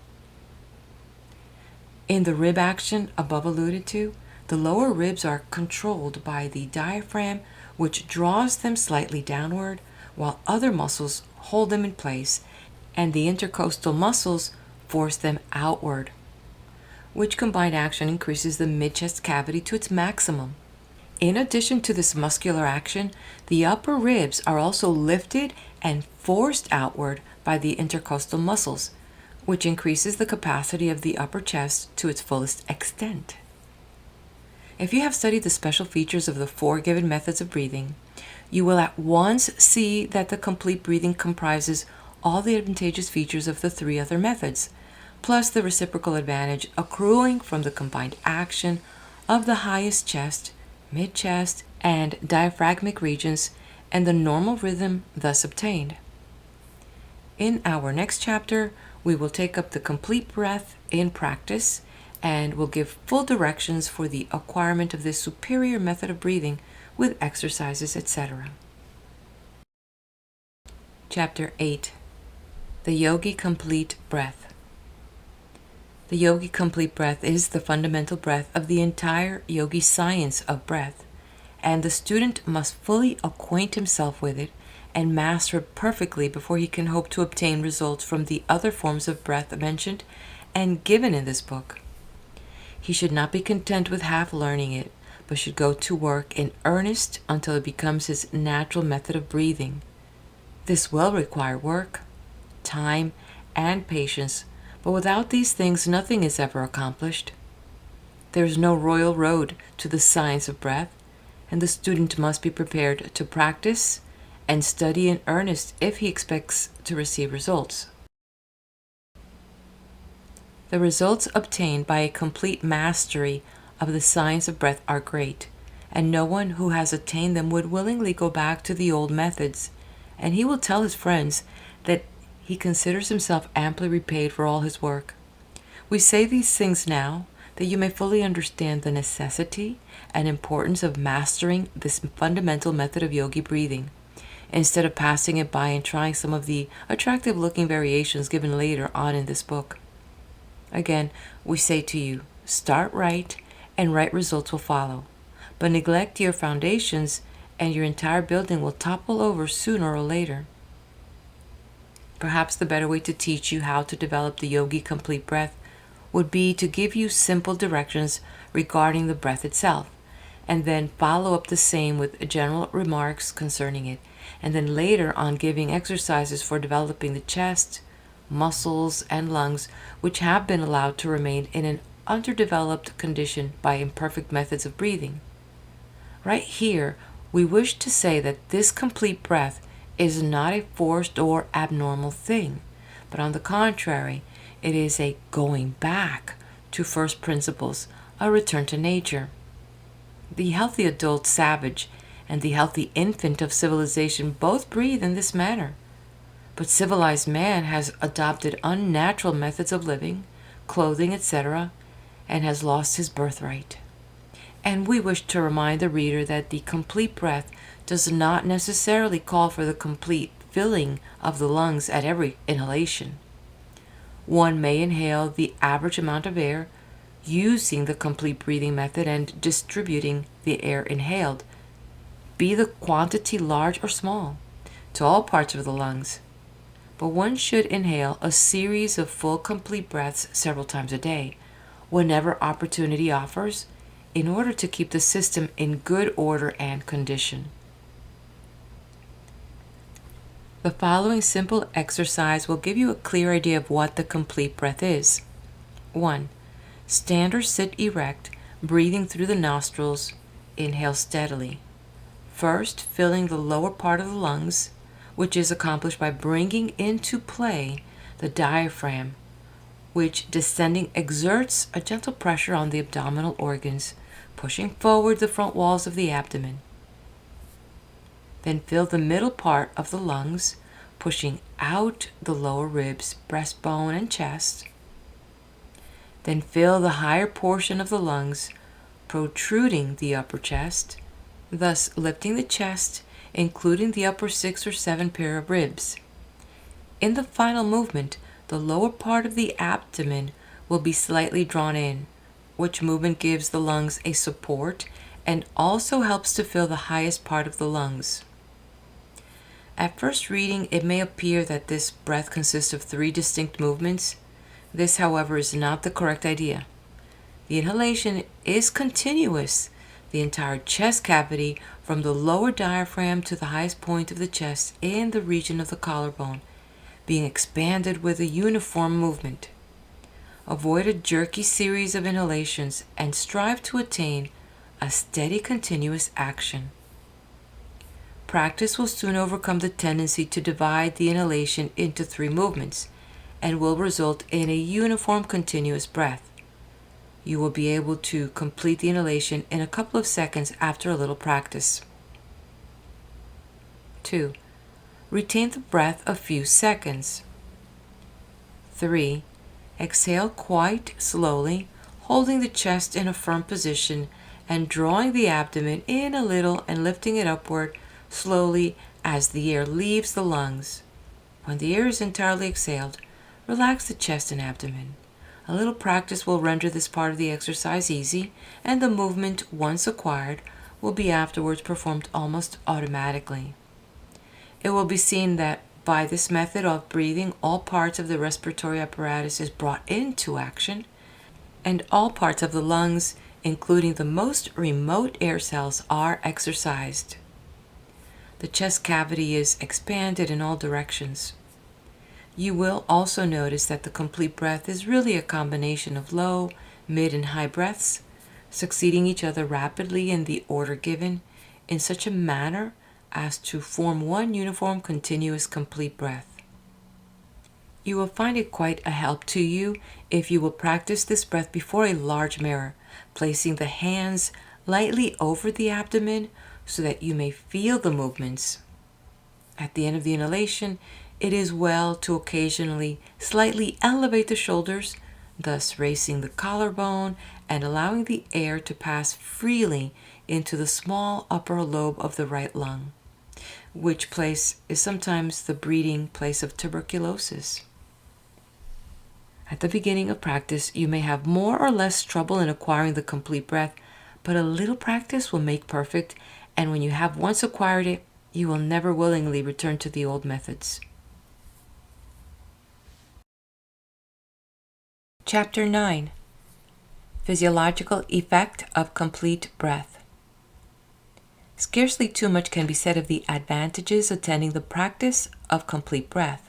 In the rib action above alluded to, the lower ribs are controlled by the diaphragm, which draws them slightly downward, while other muscles hold them in place, and the intercostal muscles force them outward, which combined action increases the mid-chest cavity to its maximum. In addition to this muscular action, the upper ribs are also lifted and forced outward by the intercostal muscles, which increases the capacity of the upper chest to its fullest extent. If you have studied the special features of the four given methods of breathing, you will at once see that the complete breathing comprises all the advantageous features of the three other methods, plus the reciprocal advantage accruing from the combined action of the highest chest, mid-chest, and diaphragmic regions, and the normal rhythm thus obtained. In our next chapter, we will take up the complete breath in practice and will give full directions for the acquirement of this superior method of breathing with exercises, etc. Chapter 8. The Yogi Complete Breath. The Yogi Complete Breath is the fundamental breath of the entire yogi science of breath, and the student must fully acquaint himself with it and master it perfectly before he can hope to obtain results from the other forms of breath mentioned and given in this book. He should not be content with half learning it, but should go to work in earnest until it becomes his natural method of breathing. This will require work, time, and patience, but without these things nothing is ever accomplished. There is no royal road to the science of breath, and the student must be prepared to practice and study in earnest if he expects to receive results. The results obtained by a complete mastery of the science of breath are great, and no one who has attained them would willingly go back to the old methods, and he will tell his friends that he considers himself amply repaid for all his work. We say these things now that you may fully understand the necessity and importance of mastering this fundamental method of yogi breathing, instead of passing it by and trying some of the attractive-looking variations given later on in this book. Again, we say to you, start right, and right results will follow. But neglect your foundations, and your entire building will topple over sooner or later. Perhaps the better way to teach you how to develop the Yogi Complete Breath would be to give you simple directions regarding the breath itself, and then follow up the same with general remarks concerning it, and then later on giving exercises for developing the chest, muscles, and lungs, which have been allowed to remain in an underdeveloped condition by imperfect methods of breathing. Right here, we wish to say that this complete breath is not a forced or abnormal thing, but on the contrary, it is a going back to first principles, a return to nature. The healthy adult savage and the healthy infant of civilization both breathe in this manner. But civilized man has adopted unnatural methods of living, clothing, etc., and has lost his birthright. And we wish to remind the reader that the complete breath does not necessarily call for the complete filling of the lungs at every inhalation. One may inhale the average amount of air using the complete breathing method and distributing the air inhaled, be the quantity large or small, to all parts of the lungs. But one should inhale a series of full complete breaths several times a day, whenever opportunity offers, in order to keep the system in good order and condition. The following simple exercise will give you a clear idea of what the complete breath is. 1. Stand or sit erect, breathing through the nostrils. Inhale steadily. First, filling the lower part of the lungs, which is accomplished by bringing into play the diaphragm, which descending exerts a gentle pressure on the abdominal organs, pushing forward the front walls of the abdomen. Then fill the middle part of the lungs, pushing out the lower ribs, breastbone, and chest. Then fill the higher portion of the lungs, protruding the upper chest, thus lifting the chest, including the upper 6 or 7 pair of ribs. In the final movement, the lower part of the abdomen will be slightly drawn in, which movement gives the lungs a support and also helps to fill the highest part of the lungs. At first reading, it may appear that this breath consists of 3 distinct movements. This, however, is not the correct idea. The inhalation is continuous, the entire chest cavity from the lower diaphragm to the highest point of the chest in the region of the collarbone, being expanded with a uniform movement. Avoid a jerky series of inhalations and strive to attain a steady continuous action. Practice will soon overcome the tendency to divide the inhalation into 3 movements and will result in a uniform continuous breath. You will be able to complete the inhalation in a couple of seconds after a little practice. 2. Retain the breath a few seconds. 3. Exhale quite slowly, holding the chest in a firm position and drawing the abdomen in a little and lifting it upward slowly as the air leaves the lungs. When the air is entirely exhaled, relax the chest and abdomen. A little practice will render this part of the exercise easy, and the movement, once acquired, will be afterwards performed almost automatically. It will be seen that by this method of breathing, all parts of the respiratory apparatus is brought into action, and all parts of the lungs, including the most remote air cells, are exercised. The chest cavity is expanded in all directions. You will also notice that the complete breath is really a combination of low, mid, and high breaths, succeeding each other rapidly in the order given, in such a manner as to form one uniform, continuous, complete breath. You will find it quite a help to you if you will practice this breath before a large mirror, placing the hands lightly over the abdomen so that you may feel the movements. At the end of the inhalation, it is well to occasionally slightly elevate the shoulders, thus raising the collarbone and allowing the air to pass freely into the small upper lobe of the right lung, which place is sometimes the breeding place of tuberculosis. At the beginning of practice, you may have more or less trouble in acquiring the complete breath, but a little practice will make perfect, and when you have once acquired it, you will never willingly return to the old methods. Chapter 9. Physiological Effect of Complete Breath. Scarcely too much can be said of the advantages attending the practice of complete breath,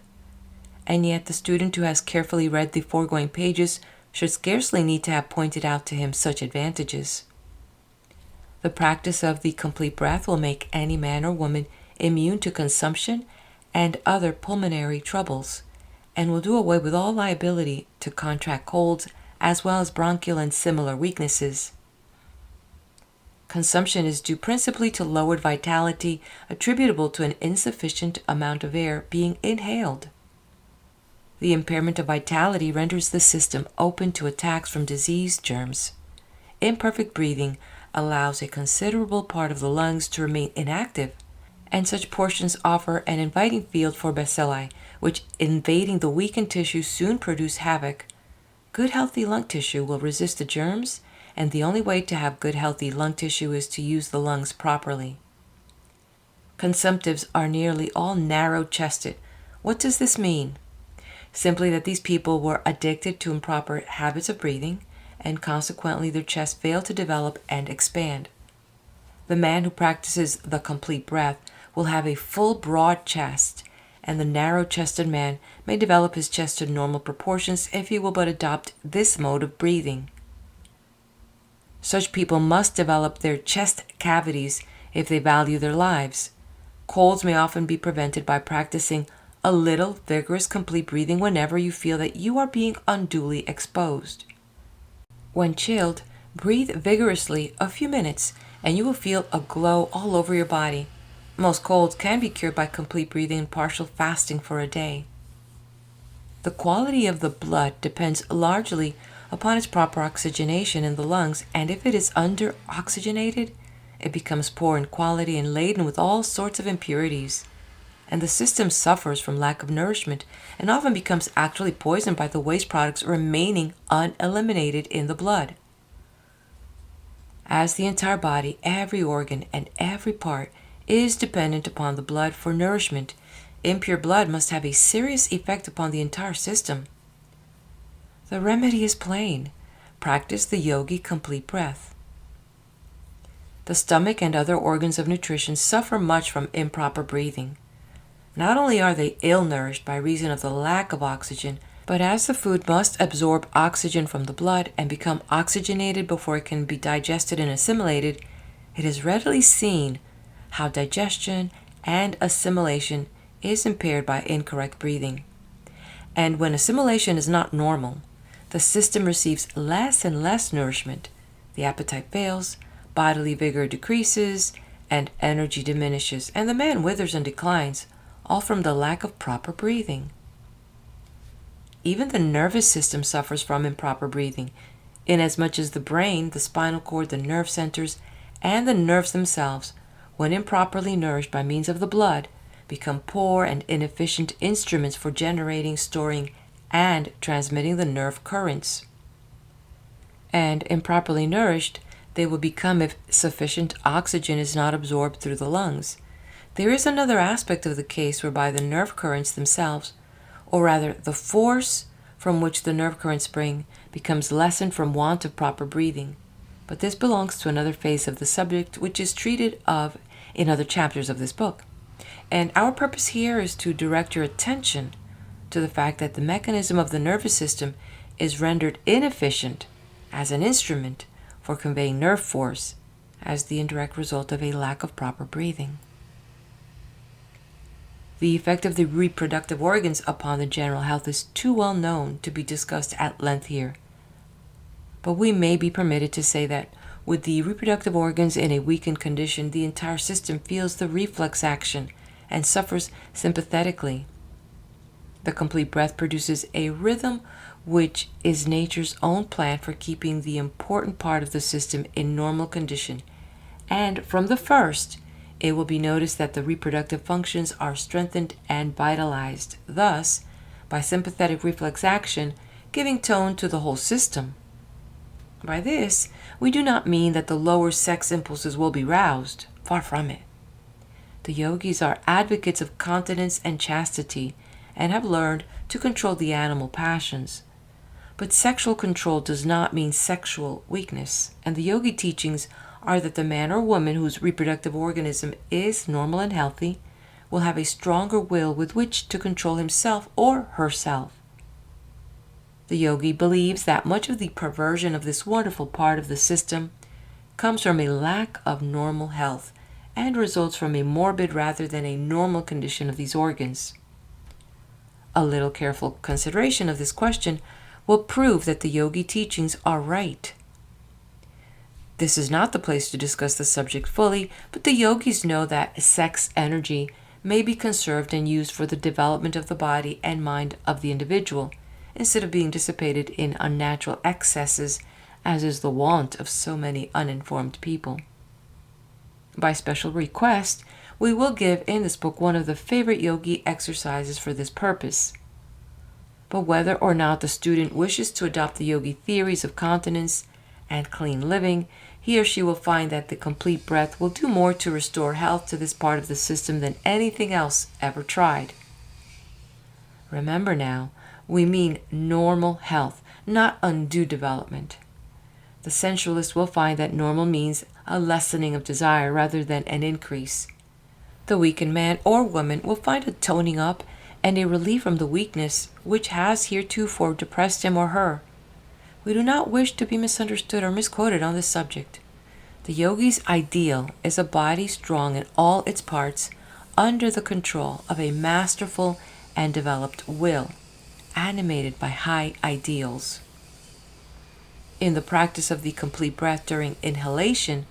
and yet the student who has carefully read the foregoing pages should scarcely need to have pointed out to him such advantages. The practice of the complete breath will make any man or woman immune to consumption and other pulmonary troubles, and will do away with all liability to contract colds as well as bronchial and similar weaknesses. Consumption is due principally to lowered vitality attributable to an insufficient amount of air being inhaled. The impairment of vitality renders the system open to attacks from disease germs. Imperfect breathing allows a considerable part of the lungs to remain inactive, and such portions offer an inviting field for bacilli, which, invading the weakened tissue, soon produce havoc. Good healthy lung tissue will resist the germs, and the only way to have good healthy lung tissue is to use the lungs properly. Consumptives are nearly all narrow-chested. What does this mean? Simply that these people were addicted to improper habits of breathing, and consequently their chest failed to develop and expand. The man who practices the complete breath will have a full, broad chest, and the narrow-chested man may develop his chest to normal proportions if he will but adopt this mode of breathing. Such people must develop their chest cavities if they value their lives. Colds may often be prevented by practicing a little vigorous complete breathing whenever you feel that you are being unduly exposed. When chilled, breathe vigorously a few minutes and you will feel a glow all over your body. Most colds can be cured by complete breathing and partial fasting for a day. The quality of the blood depends largely upon its proper oxygenation in the lungs, and if it is under-oxygenated, it becomes poor in quality and laden with all sorts of impurities, and the system suffers from lack of nourishment and often becomes actually poisoned by the waste products remaining uneliminated in the blood. As the entire body, every organ, and every part is dependent upon the blood for nourishment, impure blood must have a serious effect upon the entire system. The remedy is plain. Practice the yogi complete breath. The stomach and other organs of nutrition suffer much from improper breathing. Not only are they ill-nourished by reason of the lack of oxygen, but as the food must absorb oxygen from the blood and become oxygenated before it can be digested and assimilated, it is readily seen how digestion and assimilation is impaired by incorrect breathing. And when assimilation is not normal, the system receives less and less nourishment, the appetite fails, bodily vigor decreases, and energy diminishes, and the man withers and declines, all from the lack of proper breathing. Even the nervous system suffers from improper breathing, inasmuch as the brain, the spinal cord, the nerve centers, and the nerves themselves, when improperly nourished by means of the blood, become poor and inefficient instruments for generating, storing, and transmitting the nerve currents. And improperly nourished, they will become if sufficient oxygen is not absorbed through the lungs. There is another aspect of the case whereby the nerve currents themselves, or rather the force from which the nerve currents spring, becomes lessened from want of proper breathing. But this belongs to another phase of the subject, which is treated of in other chapters of this book. And our purpose here is to direct your attention to the fact that the mechanism of the nervous system is rendered inefficient as an instrument for conveying nerve force as the indirect result of a lack of proper breathing. The effect of the reproductive organs upon the general health is too well known to be discussed at length here. But we may be permitted to say that with the reproductive organs in a weakened condition, the entire system feels the reflex action and suffers sympathetically. The complete breath produces a rhythm which is nature's own plan for keeping the important part of the system in normal condition, and from the first, it will be noticed that the reproductive functions are strengthened and vitalized, thus, by sympathetic reflex action, giving tone to the whole system. By this, we do not mean that the lower sex impulses will be roused. Far from it. The yogis are advocates of continence and chastity, and have learned to control the animal passions. But sexual control does not mean sexual weakness, and the yogi teachings are that the man or woman whose reproductive organism is normal and healthy will have a stronger will with which to control himself or herself. The yogi believes that much of the perversion of this wonderful part of the system comes from a lack of normal health and results from a morbid rather than a normal condition of these organs. A little careful consideration of this question will prove that the yogi teachings are right. This is not the place to discuss the subject fully, but the yogis know that sex energy may be conserved and used for the development of the body and mind of the individual, instead of being dissipated in unnatural excesses, as is the wont of so many uninformed people. By special request, we will give in this book one of the favorite yogi exercises for this purpose. But whether or not the student wishes to adopt the yogi theories of continence and clean living, he or she will find that the complete breath will do more to restore health to this part of the system than anything else ever tried. Remember now, we mean normal health, not undue development. The sensualist will find that normal means a lessening of desire rather than an increase. The weakened man or woman will find a toning up and a relief from the weakness which has heretofore depressed him or her. We do not wish to be misunderstood or misquoted on this subject. The yogi's ideal is a body strong in all its parts under the control of a masterful and developed will, animated by high ideals. In the practice of the complete breath during inhalation,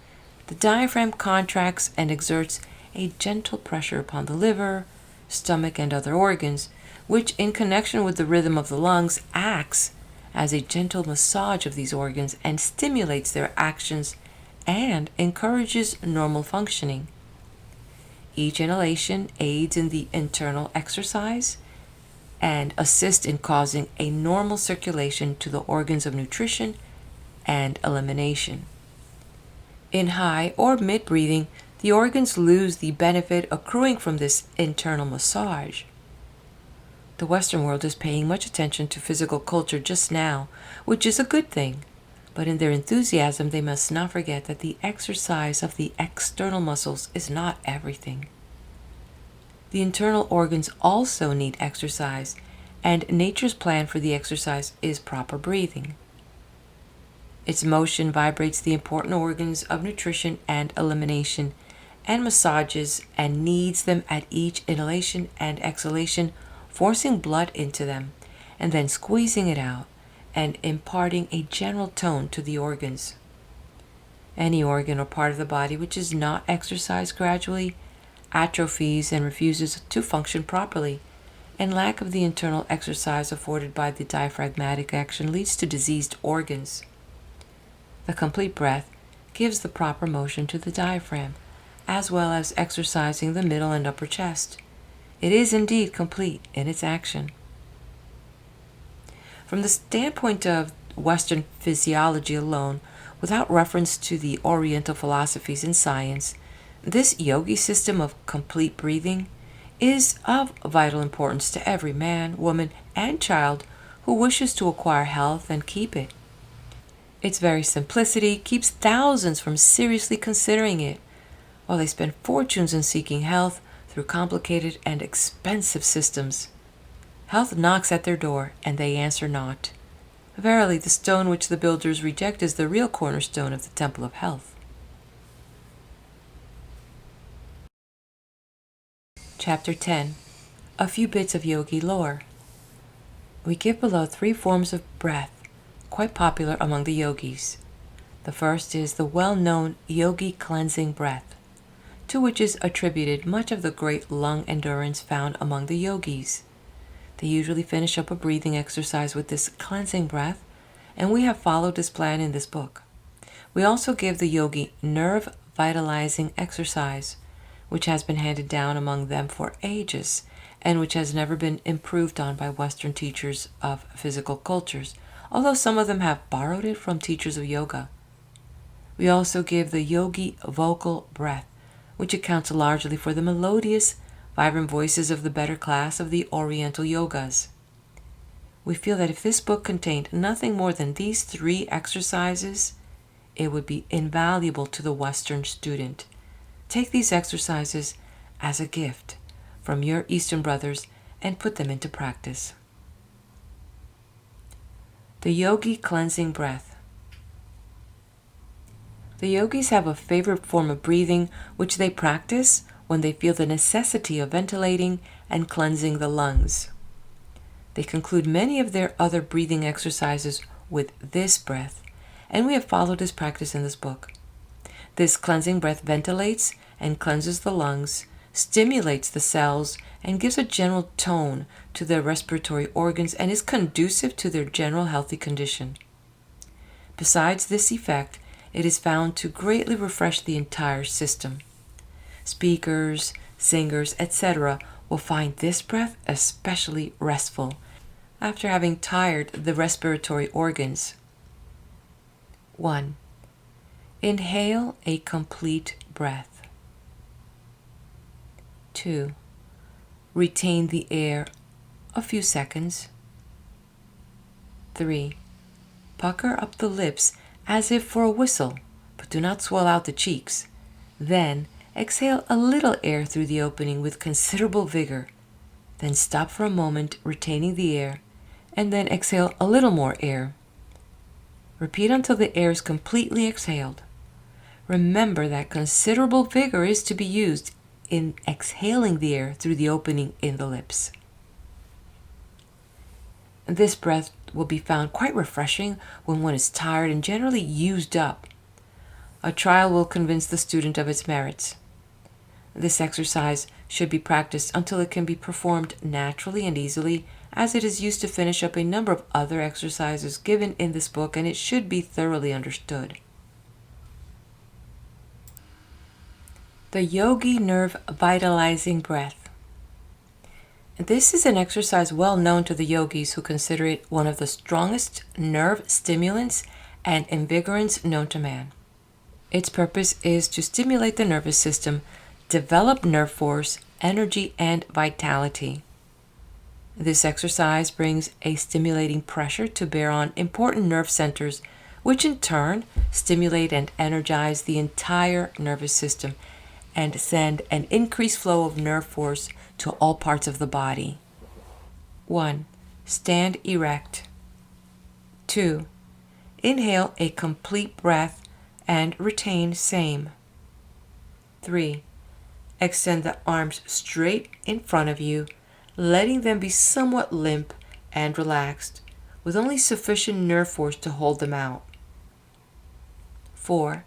the diaphragm contracts and exerts a gentle pressure upon the liver, stomach, and other organs, which in connection with the rhythm of the lungs acts as a gentle massage of these organs and stimulates their actions and encourages normal functioning. Each inhalation aids in the internal exercise and assists in causing a normal circulation to the organs of nutrition and elimination. In high or mid breathing, the organs lose the benefit accruing from this internal massage. The Western world is paying much attention to physical culture just now, which is a good thing, but in their enthusiasm they must not forget that the exercise of the external muscles is not everything. The internal organs also need exercise, and nature's plan for the exercise is proper breathing. Its motion vibrates the important organs of nutrition and elimination, and massages and kneads them at each inhalation and exhalation, forcing blood into them, and then squeezing it out, and imparting a general tone to the organs. Any organ or part of the body which is not exercised gradually atrophies and refuses to function properly, and lack of the internal exercise afforded by the diaphragmatic action leads to diseased organs. The complete breath gives the proper motion to the diaphragm, as well as exercising the middle and upper chest. It is indeed complete in its action. From the standpoint of Western physiology alone, without reference to the Oriental philosophies and science, this yogi system of complete breathing is of vital importance to every man, woman, and child who wishes to acquire health and keep it. Its very simplicity keeps thousands from seriously considering it, while they spend fortunes in seeking health through complicated and expensive systems. Health knocks at their door, and they answer not. Verily, the stone which the builders reject is the real cornerstone of the temple of health. Chapter 10. A few bits of yogi lore. We give below 3 forms of breath, quite popular among the yogis. The first is the well-known yogi cleansing breath, to which is attributed much of the great lung endurance found among the yogis. They usually finish up a breathing exercise with this cleansing breath, and we have followed this plan in this book. We also give the yogi nerve vitalizing exercise, which has been handed down among them for ages, and which has never been improved on by Western teachers of physical cultures, although some of them have borrowed it from teachers of yoga. We also give the yogi vocal breath, which accounts largely for the melodious, vibrant voices of the better class of the Oriental yogas. we feel that if this book contained nothing more than these 3 exercises, it would be invaluable to the Western student. Take these exercises as a gift from your Eastern brothers and put them into practice. The Yogi Cleansing Breath. The yogis have a favorite form of breathing which they practice when they feel the necessity of ventilating and cleansing the lungs. They conclude many of their other breathing exercises with this breath, and we have followed this practice in this book. This cleansing breath ventilates and cleanses the lungs, stimulates the cells, and gives a general tone to their respiratory organs and is conducive to their general healthy condition. Besides this effect, it is found to greatly refresh the entire system. Speakers, singers, etc. will find this breath especially restful after having tired the respiratory organs. 1. Inhale a complete breath. 2. Retain the air a few seconds. 3. Pucker up the lips as if for a whistle, but do not swell out the cheeks. Then exhale a little air through the opening with considerable vigor. Then stop for a moment, retaining the air, and then exhale a little more air. Repeat until the air is completely exhaled. Remember that considerable vigor is to be used in exhaling the air through the opening in the lips. This breath will be found quite refreshing when one is tired and generally used up. A trial will convince the student of its merits. This exercise should be practiced until it can be performed naturally and easily, as it is used to finish up a number of other exercises given in this book, and it should be thoroughly understood. The Yogi Nerve Vitalizing Breath. This is an exercise well known to the yogis, who consider it one of the strongest nerve stimulants and invigorants known to man. Its purpose is to stimulate the nervous system, develop nerve force, energy, and vitality. This exercise brings a stimulating pressure to bear on important nerve centers, which in turn stimulate and energize the entire nervous system and send an increased flow of nerve force to all parts of the body. 1. Stand erect. 2. Inhale a complete breath and retain same. 3. Extend the arms straight in front of you, letting them be somewhat limp and relaxed, with only sufficient nerve force to hold them out. 4.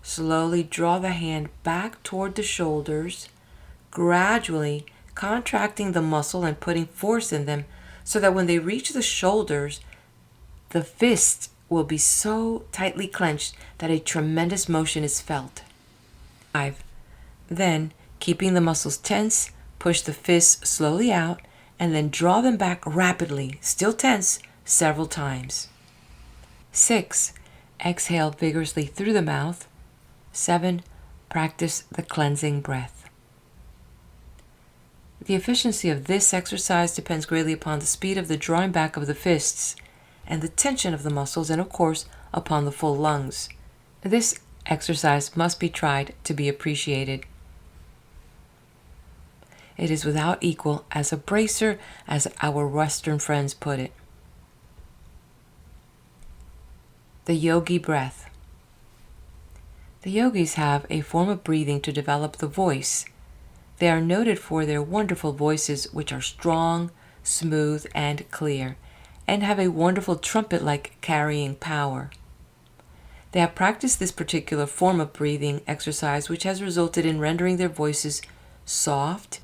Slowly draw the hand back toward the shoulders, gradually contracting the muscle and putting force in them so that when they reach the shoulders, the fist will be so tightly clenched that a tremendous motion is felt. 5. Then, keeping the muscles tense, push the fists slowly out and then draw them back rapidly, still tense, several times. 6. Exhale vigorously through the mouth. 7. Practice the cleansing breath. The efficiency of this exercise depends greatly upon the speed of the drawing back of the fists and the tension of the muscles, and of course upon the full lungs. This exercise must be tried to be appreciated. It is without equal as a bracer, as our Western friends put it. The Yogi Breath. The yogis have a form of breathing to develop the voice. They are noted for their wonderful voices, which are strong, smooth, and clear, and have a wonderful trumpet-like carrying power. They have practiced this particular form of breathing exercise, which has resulted in rendering their voices soft,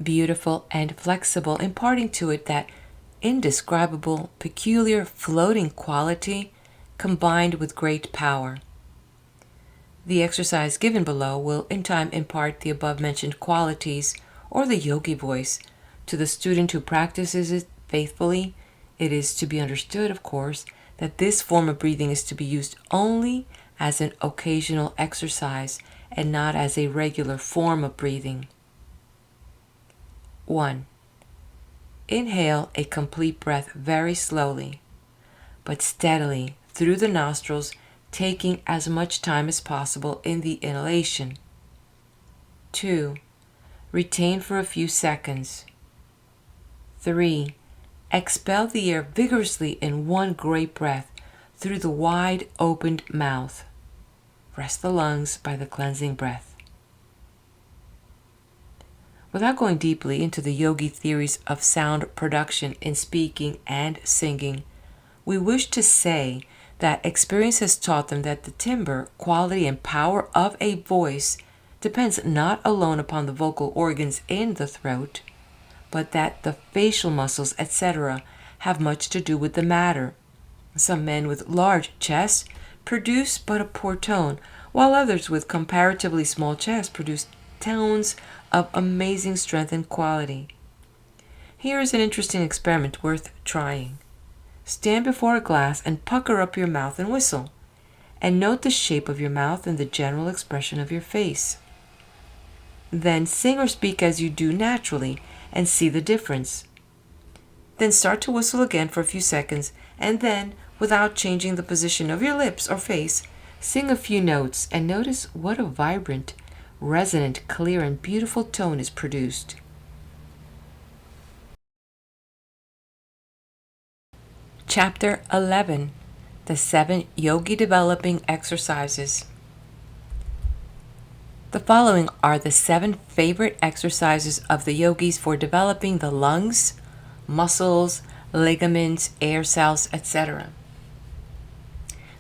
beautiful, and flexible, imparting to it that indescribable, peculiar, floating quality combined with great power. The exercise given below will in time impart the above-mentioned qualities, or the yogi voice, to the student who practices it faithfully. It is to be understood, of course, that this form of breathing is to be used only as an occasional exercise and not as a regular form of breathing. 1. inhale a complete breath very slowly, but steadily through the nostrils, taking as much time as possible in the inhalation. 2. Retain for a few seconds. 3. Expel the air vigorously in one great breath through the wide opened mouth. Rest the lungs by the cleansing breath. Without going deeply into the yogi theories of sound production in speaking and singing, we wish to say that experience has taught them that the timbre, quality, and power of a voice depends not alone upon the vocal organs in the throat, but that the facial muscles, etc., have much to do with the matter. Some men with large chests produce but a poor tone, while others with comparatively small chests produce tones of amazing strength and quality. Here is an interesting experiment worth trying. Stand before a glass and pucker up your mouth and whistle, and note the shape of your mouth and the general expression of your face. Then sing or speak as you do naturally and see the difference. Then start to whistle again for a few seconds, and then, without changing the position of your lips or face, sing a few notes and notice what a vibrant, resonant, clear, and beautiful tone is produced. Chapter 11. The 7 Yogi Developing Exercises. The following are the 7 favorite exercises of the yogis for developing the lungs, muscles, ligaments, air cells, etc.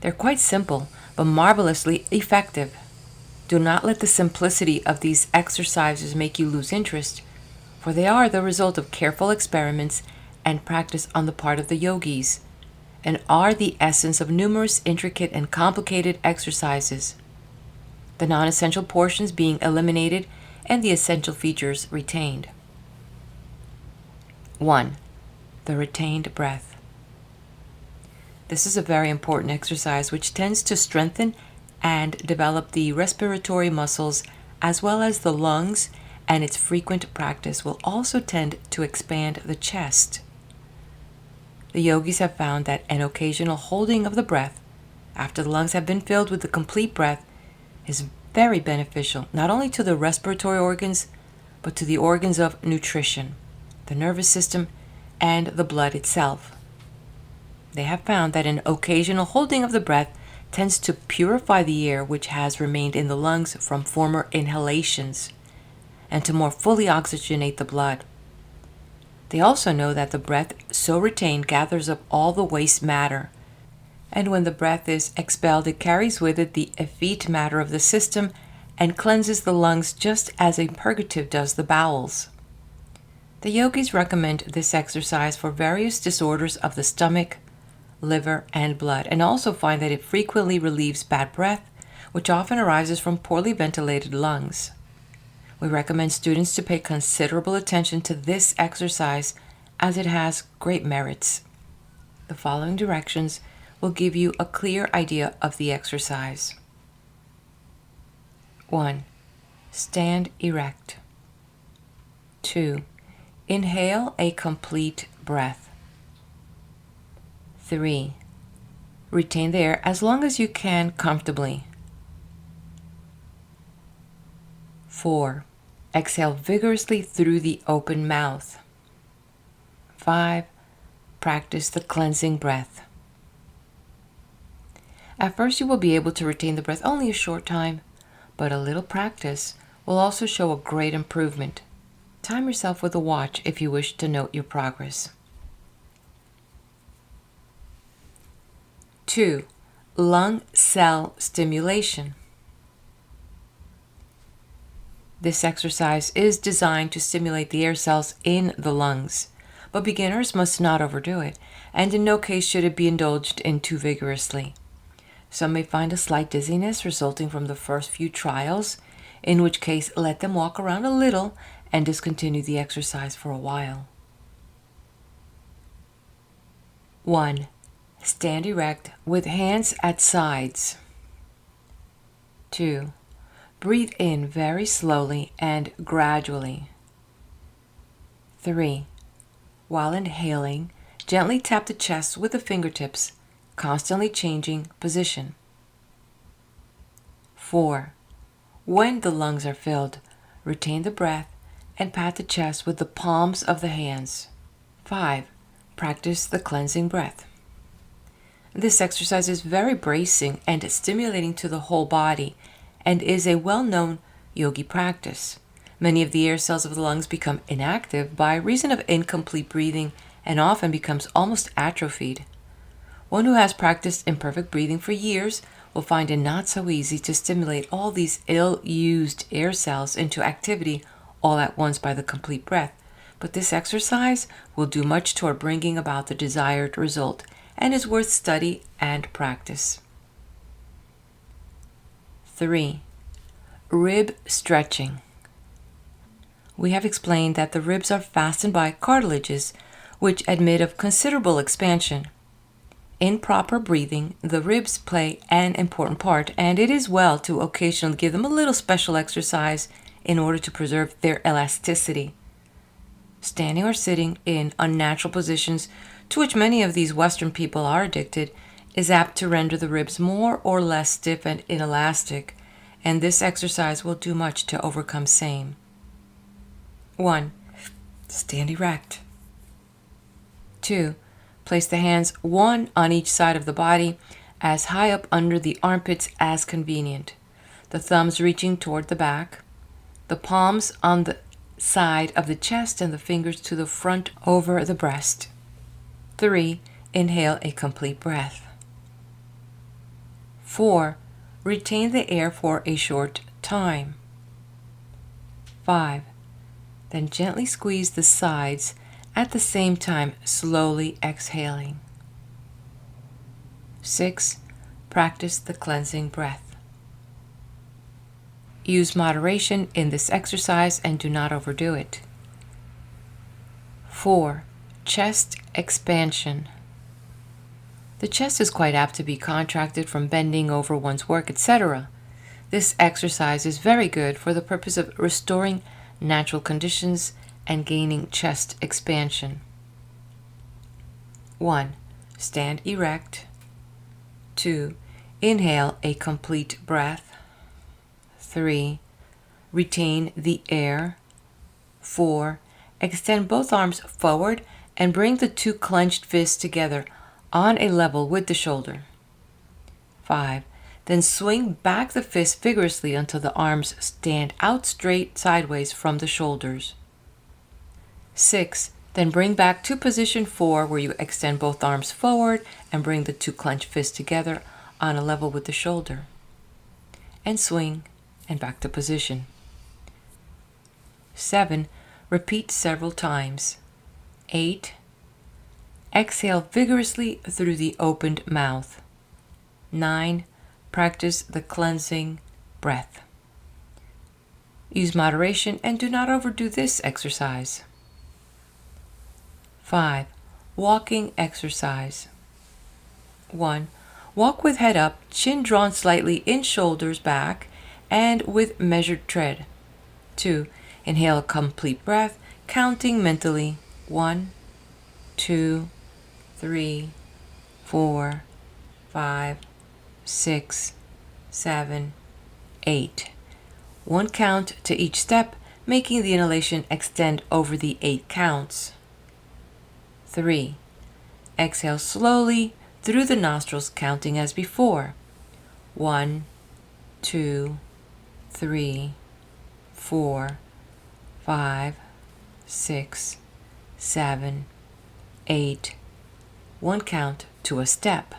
They're quite simple, but marvelously effective. Do not let the simplicity of these exercises make you lose interest, for they are the result of careful experiments and practice on the part of the yogis, and are the essence of numerous intricate and complicated exercises, the non-essential portions being eliminated and the essential features retained. 1. The retained breath. This is a very important exercise which tends to strengthen and develop the respiratory muscles as well as the lungs, and its frequent practice will also tend to expand the chest. The yogis have found that an occasional holding of the breath after the lungs have been filled with the complete breath is very beneficial not only to the respiratory organs, but to the organs of nutrition, the nervous system, and the blood itself. They have found that an occasional holding of the breath tends to purify the air which has remained in the lungs from former inhalations, and to more fully oxygenate the blood. They also know that the breath so retained gathers up all the waste matter, and when the breath is expelled, it carries with it the effete matter of the system and cleanses the lungs just as a purgative does the bowels. The yogis recommend this exercise for various disorders of the stomach, liver, and blood, and also find that it frequently relieves bad breath, which often arises from poorly ventilated lungs. We recommend students to pay considerable attention to this exercise as it has great merits. The following directions will give you a clear idea of the exercise. 1. Stand erect. 2. Inhale a complete breath. 3. Retain the air as long as you can comfortably. 4. Exhale vigorously through the open mouth. 5. Practice the cleansing breath. At first you will be able to retain the breath only a short time, but a little practice will also show a great improvement. Time yourself with a watch if you wish to note your progress. 2. Lung cell stimulation. This exercise is designed to stimulate the air cells in the lungs, but beginners must not overdo it, and in no case should it be indulged in too vigorously. Some may find a slight dizziness resulting from the first few trials, in which case let them walk around a little and discontinue the exercise for a while. 1. Stand erect with hands at sides. 2. Breathe in very slowly and gradually. 3. While inhaling, gently tap the chest with the fingertips, constantly changing position. 4. When the lungs are filled, retain the breath and pat the chest with the palms of the hands. 5. Practice the cleansing breath. This exercise is very bracing and stimulating to the whole body and is a well-known yogi practice. Many of the air cells of the lungs become inactive by reason of incomplete breathing and often becomes almost atrophied. One who has practiced imperfect breathing for years will find it not so easy to stimulate all these ill-used air cells into activity all at once by the complete breath, but this exercise will do much toward bringing about the desired result and is worth study and practice. 3. Rib stretching. We have explained that the ribs are fastened by cartilages, which admit of considerable expansion. In proper breathing, the ribs play an important part, and it is well to occasionally give them a little special exercise in order to preserve their elasticity. Standing or sitting in unnatural positions, to which many of these Western people are addicted, is apt to render the ribs more or less stiff and inelastic, and this exercise will do much to overcome same. 1. Stand erect. 2. Place the hands one on each side of the body, as high up under the armpits as convenient, the thumbs reaching toward the back, the palms on the side of the chest and the fingers to the front over the breast. 3. Inhale a complete breath. 4. Retain the air for a short time. 5. Then gently squeeze the sides, at the same time slowly exhaling. 6. Practice the cleansing breath. Use moderation in this exercise and do not overdo it. 4. Chest expansion. The chest is quite apt to be contracted from bending over one's work, etc. This exercise is very good for the purpose of restoring natural conditions and gaining chest expansion. 1. Stand erect. 2. Inhale a complete breath. 3. Retain the air. 4. Extend both arms forward and bring the two clenched fists together on a level with the shoulder. 5. Then swing back the fist vigorously until the arms stand out straight sideways from the shoulders. 6. Then bring back to position 4, where you extend both arms forward and bring the two clenched fists together on a level with the shoulder. And swing and back to position. 7. Repeat several times. 8. Exhale vigorously through the opened mouth. 9. Practice the cleansing breath. Use moderation and do not overdo this exercise. 5. Walking exercise. 1. Walk with head up, chin drawn slightly in shoulders back, and with measured tread. 2. Inhale a complete breath, counting mentally 1, 2, 3, 4, 5, 6, 7, 8. 1 count to each step, making the inhalation extend over the 8 counts. 3. Exhale slowly through the nostrils, counting as before. 1, 2, 3, 4, 5, 6, 7, 8. 1 count to a step.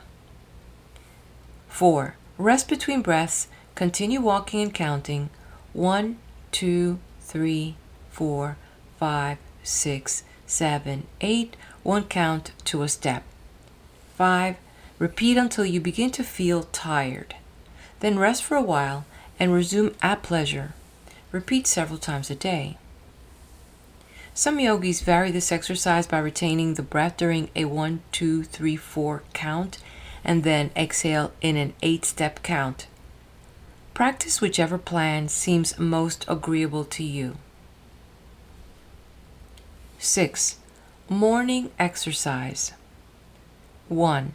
4. Rest between breaths. Continue walking and counting. 1, 2, 3, 4, 5, 6, 7, 8. 1 count to a step. 5. Repeat until you begin to feel tired. Then rest for a while and resume at pleasure. Repeat several times a day. Some yogis vary this exercise by retaining the breath during a 1, 2, 3, 4 count and then exhale in an 8-step count. Practice whichever plan seems most agreeable to you. 6. Morning exercise. 1.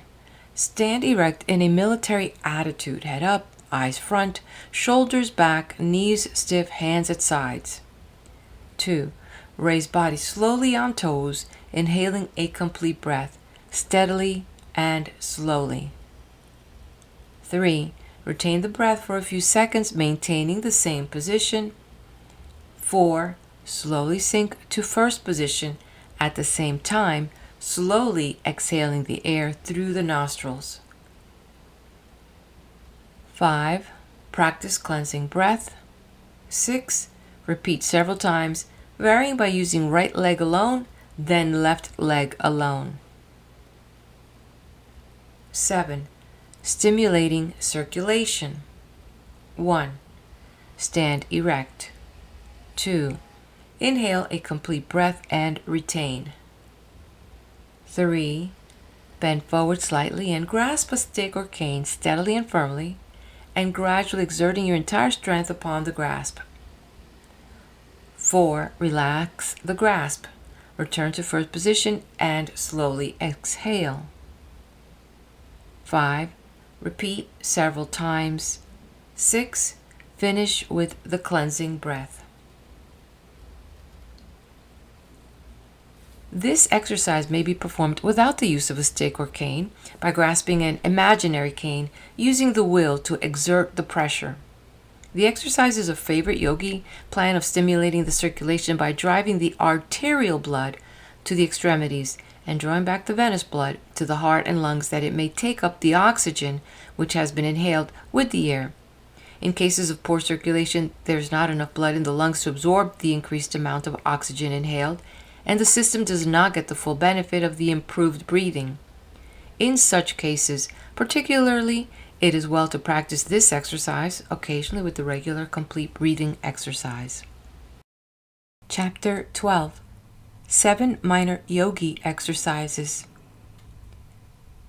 Stand erect in a military attitude, head up, eyes front, shoulders back, knees stiff, hands at sides. 2. Raise body slowly on toes, inhaling a complete breath, steadily and slowly. 3. Retain the breath for a few seconds, maintaining the same position. 4. Slowly sink to first position, at the same time, slowly exhaling the air through the nostrils. 5. Practice cleansing breath. 6. Repeat several times, varying by using right leg alone, then left leg alone. 7. Stimulating circulation. 1. Stand erect. 2. Inhale a complete breath and retain. 3. Bend forward slightly and grasp a stick or cane steadily and firmly, and gradually exerting your entire strength upon the grasp. 4. Relax the grasp. Return to first position and slowly exhale. 5. Repeat several times. 6. Finish with the cleansing breath. This exercise may be performed without the use of a stick or cane, by grasping an imaginary cane, using the will to exert the pressure. The exercise is a favorite yogi plan of stimulating the circulation by driving the arterial blood to the extremities and drawing back the venous blood to the heart and lungs, that it may take up the oxygen which has been inhaled with the air. In cases of poor circulation, there is not enough blood in the lungs to absorb the increased amount of oxygen inhaled, and the system does not get the full benefit of the improved breathing. In such cases, particularly, it is well to practice this exercise occasionally with the regular complete breathing exercise. Chapter 12. 7 Minor Yogi Exercises.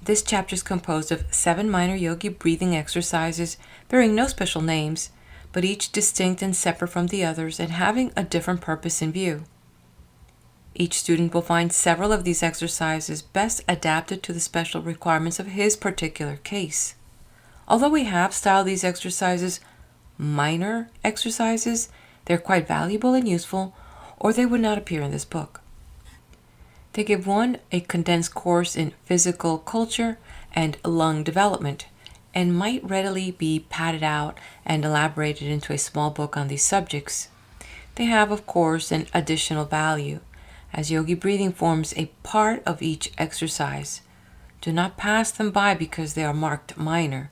This chapter is composed of 7 minor yogi breathing exercises bearing no special names, but each distinct and separate from the others and having a different purpose in view. Each student will find several of these exercises best adapted to the special requirements of his particular case. Although we have styled these exercises minor exercises, they're quite valuable and useful, or they would not appear in this book. They give one a condensed course in physical culture and lung development, and might readily be padded out and elaborated into a small book on these subjects. They have, of course, an additional value, as yogi breathing forms a part of each exercise. Do not pass them by because they are marked minor.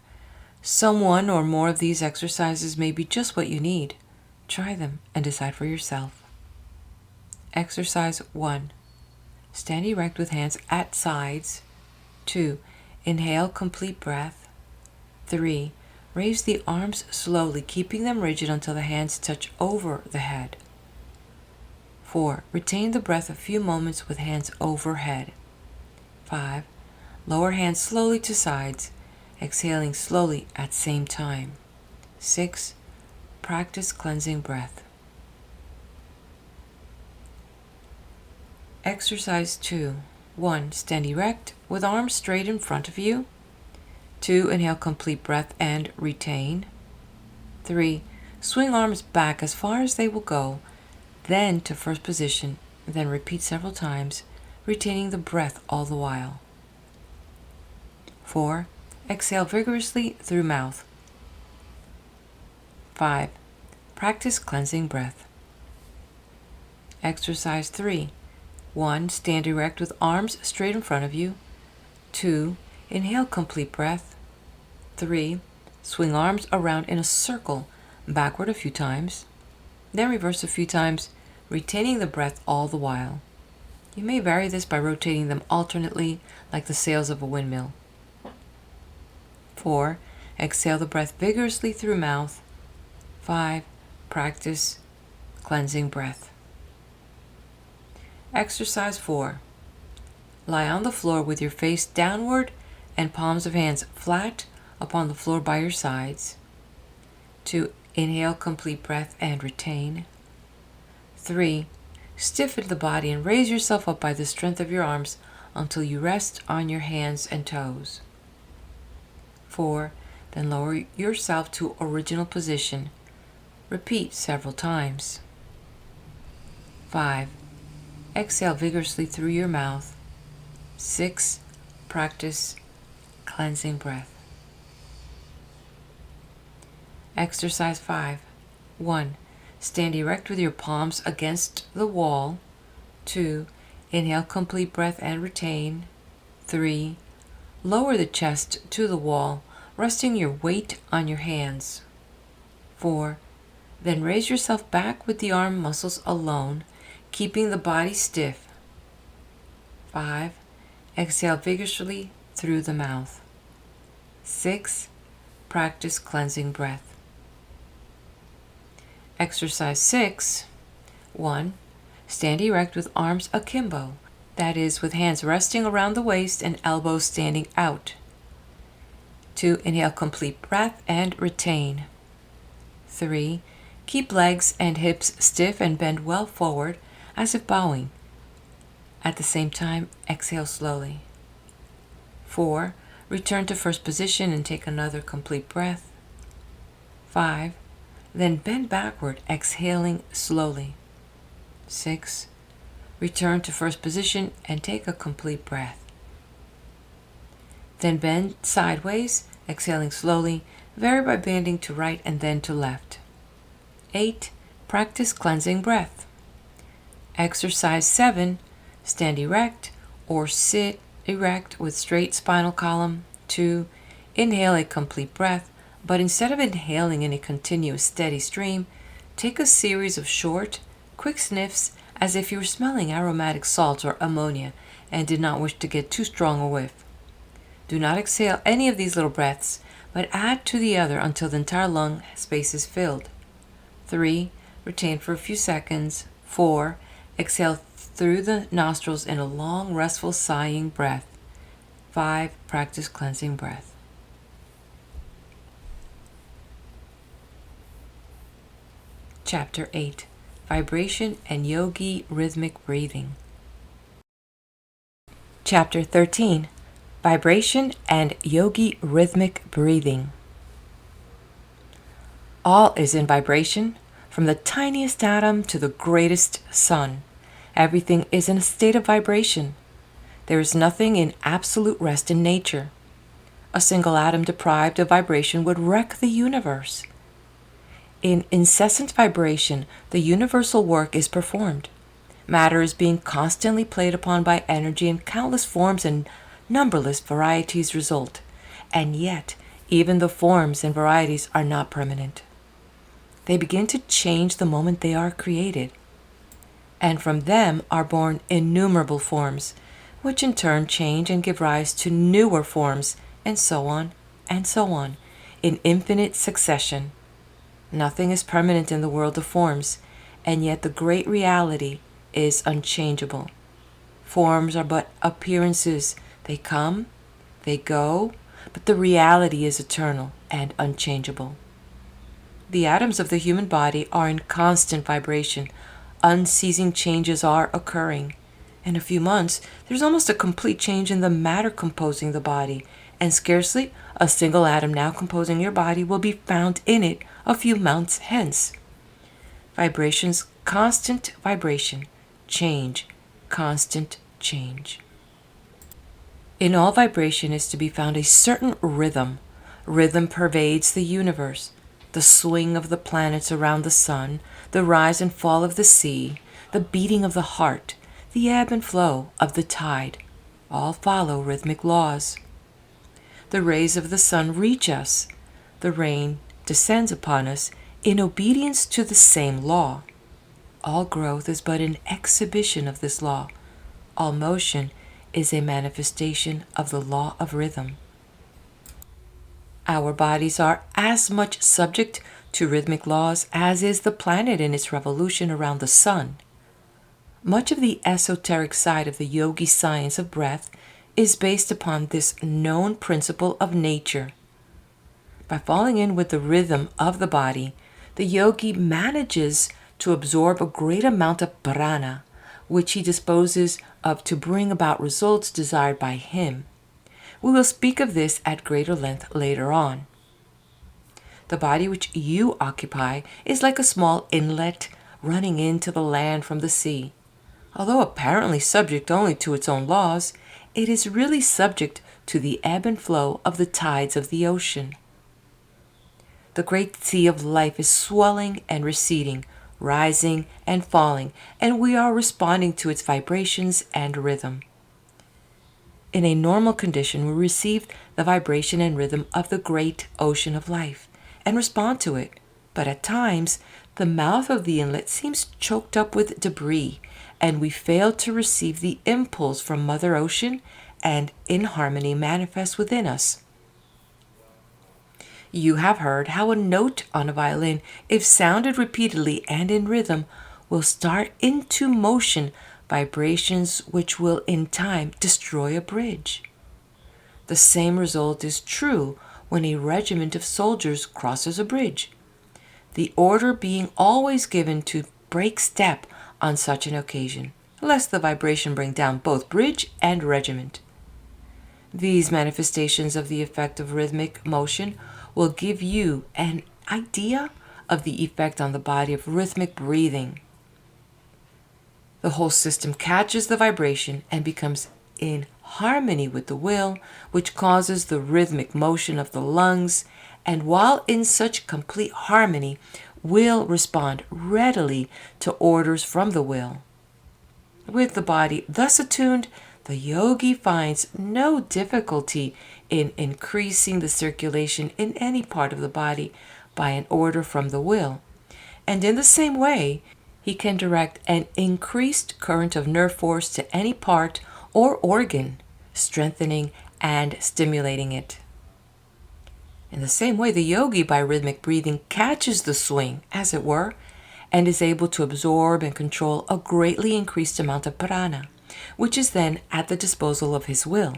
Some one or more of these exercises may be just what you need. Try them and decide for yourself. Exercise 1. Stand erect with hands at sides. 2. Inhale complete breath. 3. Raise the arms slowly, keeping them rigid until the hands touch over the head. 4. Retain the breath a few moments with hands overhead. 5. Lower hands slowly to sides, exhaling slowly at same time. 6. Practice cleansing breath. Exercise 2. 1. Stand erect with arms straight in front of you. 2. Inhale complete breath and retain. 3. Swing arms back as far as they will go, then to first position, then repeat several times, retaining the breath all the while. 4. Exhale vigorously through mouth. 5. Practice cleansing breath. Exercise 3. 1. Stand erect with arms straight in front of you. 2. Inhale complete breath. 3. Swing arms around in a circle, backward a few times, then reverse a few times, retaining the breath all the while. You may vary this by rotating them alternately, like the sails of a windmill. 4. Exhale the breath vigorously through mouth. 5. Practice cleansing breath. Exercise 4. Lie on the floor with your face downward and palms of hands flat upon the floor by your sides. 2. Inhale complete breath and retain. 3. Stiffen the body and raise yourself up by the strength of your arms until you rest on your hands and toes. 4. Then lower yourself to original position. Repeat several times. 5. Exhale vigorously through your mouth. 6. Practice cleansing breath. Exercise 5. 1. Stand erect with your palms against the wall. 2. Inhale complete breath and retain. 3. Lower the chest to the wall, resting your weight on your hands. 4. Then raise yourself back with the arm muscles alone, keeping the body stiff. 5. Exhale vigorously through the mouth. 6. Practice cleansing breath. Exercise 6. 1. Stand erect with arms akimbo, that is, with hands resting around the waist and elbows standing out. 2. Inhale complete breath and retain. 3. Keep legs and hips stiff and bend well forward as if bowing. At the same time, exhale slowly. 4. Return to first position and take another complete breath. 5. Then bend backward, exhaling slowly. 6. Return to first position and take a complete breath. Then bend sideways, exhaling slowly, vary by bending to right and then to left. 8. Practice cleansing breath. Exercise 7. Stand erect or sit erect with straight spinal column. 2. Inhale a complete breath, but instead of inhaling in a continuous steady stream, take a series of short, quick sniffs as if you were smelling aromatic salts or ammonia and did not wish to get too strong a whiff. Do not exhale any of these little breaths, but add to the other until the entire lung space is filled. 3. Retain for a few seconds. 4. Exhale through the nostrils in a long, restful, sighing breath. 5. Practice cleansing breath. Chapter 8. Vibration and Yogi Rhythmic Breathing. Chapter 13. Vibration and Yogi Rhythmic Breathing. All is in vibration, from the tiniest atom to the greatest sun. Everything is in a state of vibration. There is nothing in absolute rest in nature. A single atom deprived of vibration would wreck the universe. In incessant vibration, the universal work is performed. Matter is being constantly played upon by energy in countless forms and numberless varieties result. And yet, even the forms and varieties are not permanent. They begin to change the moment they are created. And from them are born innumerable forms, which in turn change and give rise to newer forms, and so on, in infinite succession. Nothing is permanent in the world of forms, and yet the great reality is unchangeable. Forms are but appearances. They come, they go, but the reality is eternal and unchangeable. The atoms of the human body are in constant vibration. Unceasing changes are occurring. In a few months, there's almost a complete change in the matter composing the body, and scarcely a single atom now composing your body will be found in it a few months hence. Vibrations, constant vibration. Change, constant change. In all vibration is to be found a certain rhythm. Rhythm pervades the universe. The swing of the planets around the sun, the rise and fall of the sea, the beating of the heart, the ebb and flow of the tide, all follow rhythmic laws. The rays of the sun reach us. The rain descends upon us in obedience to the same law. All growth is but an exhibition of this law. All motion is a manifestation of the law of rhythm. Our bodies are as much subject to rhythmic laws as is the planet in its revolution around the sun. Much of the esoteric side of the yogi science of breath is based upon this known principle of nature. By falling in with the rhythm of the body, the yogi manages to absorb a great amount of prana, which he disposes of to bring about results desired by him. We will speak of this at greater length later on. The body which you occupy is like a small inlet running into the land from the sea. Although apparently subject only to its own laws, it is really subject to the ebb and flow of the tides of the ocean. The great sea of life is swelling and receding, rising and falling, and we are responding to its vibrations and rhythm. In a normal condition, we receive the vibration and rhythm of the great ocean of life and respond to it, but at times the mouth of the inlet seems choked up with debris, and we fail to receive the impulse from Mother Ocean and inharmony manifests within us. You have heard how a note on a violin, if sounded repeatedly and in rhythm, will start into motion vibrations which will in time destroy a bridge. The same result is true when a regiment of soldiers crosses a bridge, the order being always given to break step on such an occasion, lest the vibration bring down both bridge and regiment. These manifestations of the effect of rhythmic motion will give you an idea of the effect on the body of rhythmic breathing. The whole system catches the vibration and becomes in harmony with the will, which causes the rhythmic motion of the lungs, and while in such complete harmony, will respond readily to orders from the will. With the body thus attuned, the yogi finds no difficulty in increasing the circulation in any part of the body by an order from the will, and in the same way, he can direct an increased current of nerve force to any part or organ, strengthening and stimulating it. In the same way, the yogi, by rhythmic breathing, catches the swing, as it were, and is able to absorb and control a greatly increased amount of prana, which is then at the disposal of his will.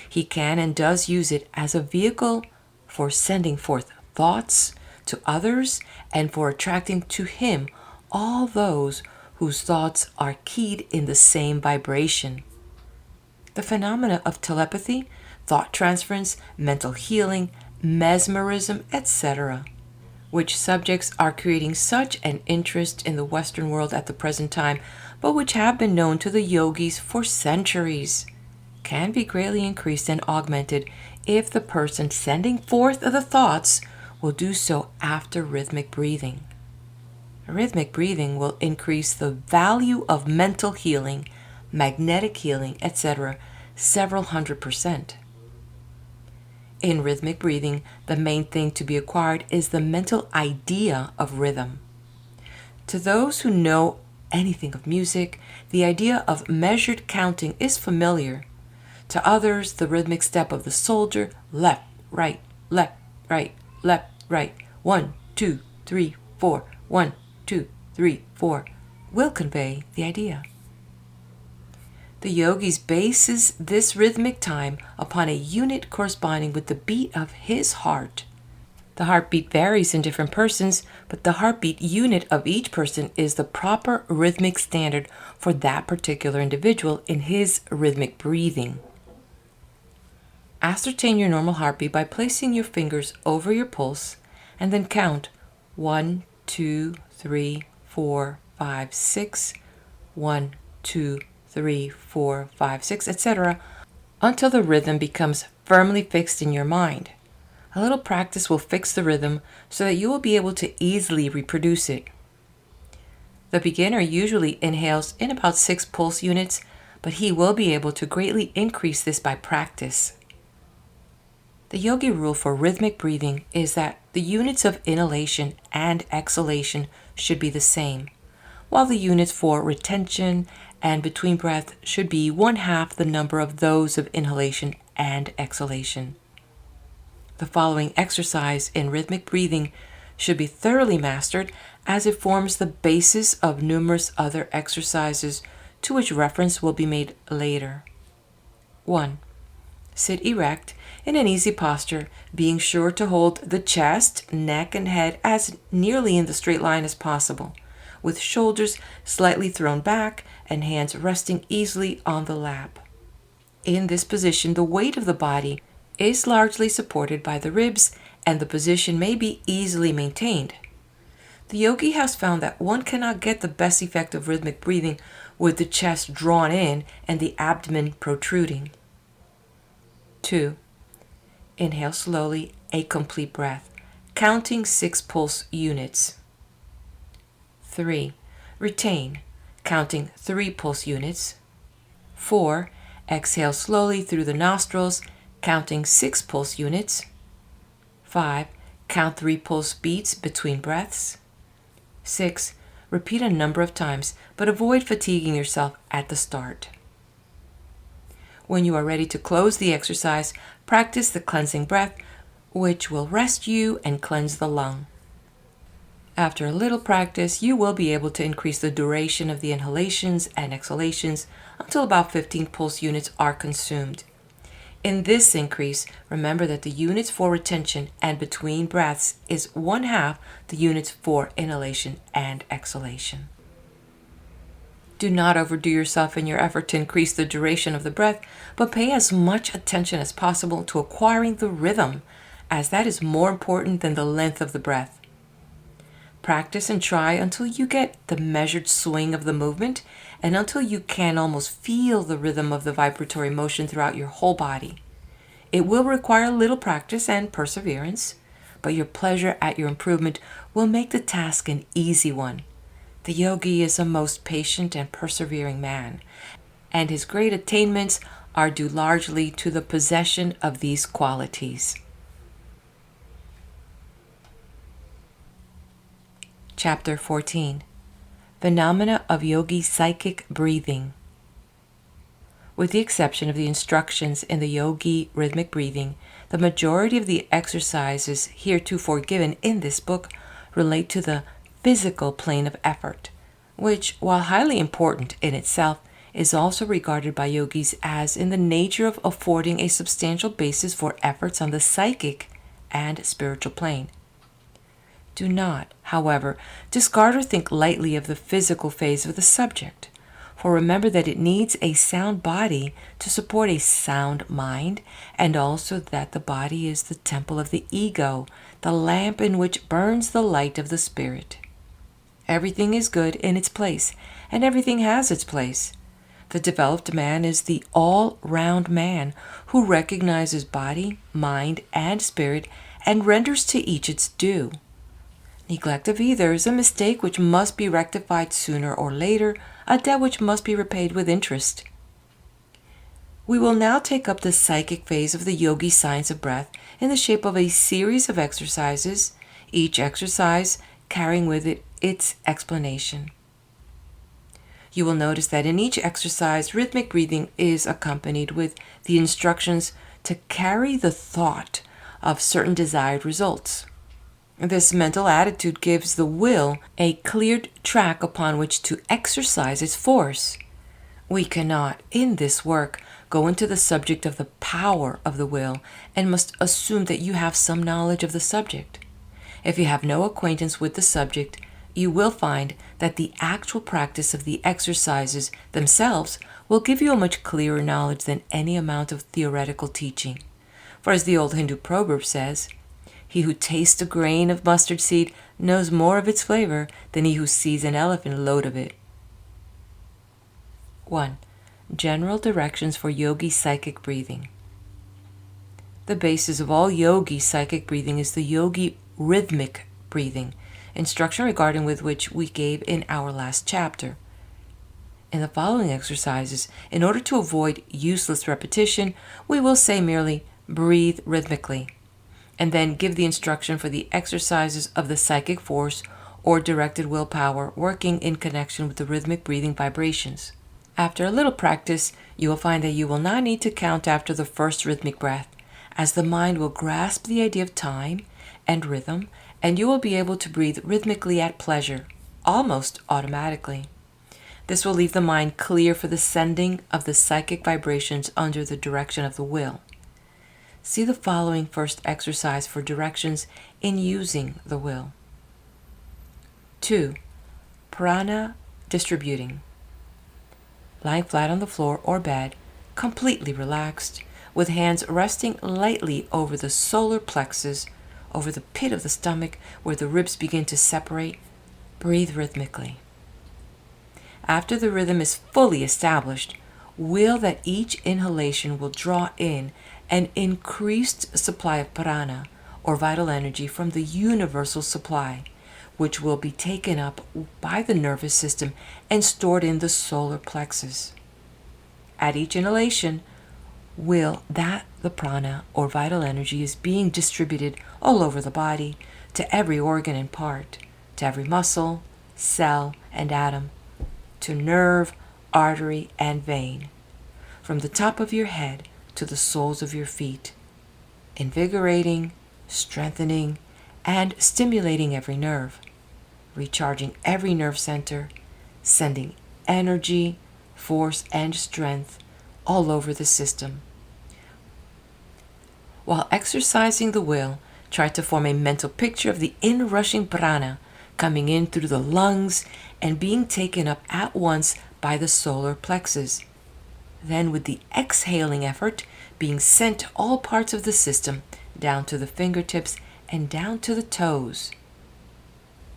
He can and does use it as a vehicle for sending forth thoughts to others and for attracting to him all those whose thoughts are keyed in the same vibration. The phenomena of telepathy, thought transference, mental healing, mesmerism, etc., which subjects are creating such an interest in the Western world at the present time, but which have been known to the yogis for centuries, can be greatly increased and augmented if the person sending forth the thoughts will do so after rhythmic breathing. Rhythmic breathing will increase the value of mental healing, magnetic healing, etc., several 100%. In rhythmic breathing, the main thing to be acquired is the mental idea of rhythm. To those who know anything of music, the idea of measured counting is familiar. To others, the rhythmic step of the soldier, left, right, left, right, left, right, 1, 2, 3, 4, 1, 2, 3, 4, will convey the idea. The yogis bases this rhythmic time upon a unit corresponding with the beat of his heart. The heartbeat varies in different persons, but the heartbeat unit of each person is the proper rhythmic standard for that particular individual in his rhythmic breathing. Ascertain your normal heartbeat by placing your fingers over your pulse and then count 1, 2, 3, 4, 5, 6, 1, 2, 3, 4, 5, 6, etc., until the rhythm becomes firmly fixed in your mind. A little practice will fix the rhythm so that you will be able to easily reproduce it. The beginner usually inhales in about 6 pulse units, but he will be able to greatly increase this by practice. The yogi rule for rhythmic breathing is that the units of inhalation and exhalation should be the same, while the units for retention and between breath should be 1/2 the number of those of inhalation and exhalation. The following exercise in rhythmic breathing should be thoroughly mastered, as it forms the basis of numerous other exercises to which reference will be made later. 1. Sit erect in an easy posture, being sure to hold the chest, neck, and head as nearly in the straight line as possible, with shoulders slightly thrown back and hands resting easily on the lap. In this position, the weight of the body is largely supported by the ribs, and the position may be easily maintained. The yogi has found that one cannot get the best effect of rhythmic breathing with the chest drawn in and the abdomen protruding. 2. Inhale slowly, a complete breath, counting 6 pulse units. 3. Retain, counting 3 pulse units. 4. Exhale slowly through the nostrils, counting 6 pulse units. 5. Count 3 pulse beats between breaths. 6. Repeat a number of times, but avoid fatiguing yourself at the start. When you are ready to close the exercise, practice the cleansing breath, which will rest you and cleanse the lung. After a little practice, you will be able to increase the duration of the inhalations and exhalations until about 15 pulse units are consumed. In this increase, remember that the units for retention and between breaths is 1/2 the units for inhalation and exhalation. Do not overdo yourself in your effort to increase the duration of the breath, but pay as much attention as possible to acquiring the rhythm, as that is more important than the length of the breath. Practice and try until you get the measured swing of the movement and until you can almost feel the rhythm of the vibratory motion throughout your whole body. It will require a little practice and perseverance, but your pleasure at your improvement will make the task an easy one. The yogi is a most patient and persevering man, and his great attainments are due largely to the possession of these qualities. Chapter 14. Phenomena of Yogi Psychic Breathing. With the exception of the instructions in the Yogi Rhythmic Breathing, the majority of the exercises heretofore given in this book relate to the physical plane of effort, which, while highly important in itself, is also regarded by yogis as in the nature of affording a substantial basis for efforts on the psychic and spiritual plane. Do not, however, discard or think lightly of the physical phase of the subject, for remember that it needs a sound body to support a sound mind, and also that the body is the temple of the ego, the lamp in which burns the light of the spirit. Everything is good in its place, and everything has its place. The developed man is the all-round man who recognizes body, mind, and spirit and renders to each its due. Neglect of either is a mistake which must be rectified sooner or later, a debt which must be repaid with interest. We will now take up the psychic phase of the yogi science of breath in the shape of a series of exercises, each exercise carrying with it its explanation. You will notice that in each exercise, rhythmic breathing is accompanied with the instructions to carry the thought of certain desired results. This mental attitude gives the will a cleared track upon which to exercise its force. We cannot, in this work, go into the subject of the power of the will and must assume that you have some knowledge of the subject. If you have no acquaintance with the subject, you will find that the actual practice of the exercises themselves will give you a much clearer knowledge than any amount of theoretical teaching. For as the old Hindu proverb says, "He who tastes a grain of mustard seed knows more of its flavor than he who sees an elephant load of it." 1. General directions for yogi psychic breathing. The basis of all yogi psychic breathing is the yogi rhythmic breathing, instruction regarding with which we gave in our last chapter. In the following exercises, in order to avoid useless repetition, we will say merely, breathe rhythmically, and then give the instruction for the exercises of the psychic force or directed willpower working in connection with the rhythmic breathing vibrations. After a little practice, you will find that you will not need to count after the first rhythmic breath, as the mind will grasp the idea of time and rhythm, and you will be able to breathe rhythmically at pleasure, almost automatically. This will leave the mind clear for the sending of the psychic vibrations under the direction of the will. See the following first exercise for directions in using the will. 2. prana distributing. Lying flat on the floor or bed, completely relaxed, with hands resting lightly over the solar plexus, over the pit of the stomach where the ribs begin to separate, breathe rhythmically. After the rhythm is fully established, will that each inhalation will draw in an increased supply of prana, or vital energy from the universal supply, which will be taken up by the nervous system and stored in the solar plexus. At each inhalation, will that the prana, or vital energy, is being distributed all over the body, to every organ and part, to every muscle, cell, and atom, to nerve, artery, and vein, from the top of your head to the soles of your feet, invigorating, strengthening, and stimulating every nerve, recharging every nerve center, sending energy, force, and strength all over the system. While exercising the will, try to form a mental picture of the inrushing prana coming in through the lungs and being taken up at once by the solar plexus. Then, with the exhaling effort, being sent to all parts of the system, down to the fingertips and down to the toes.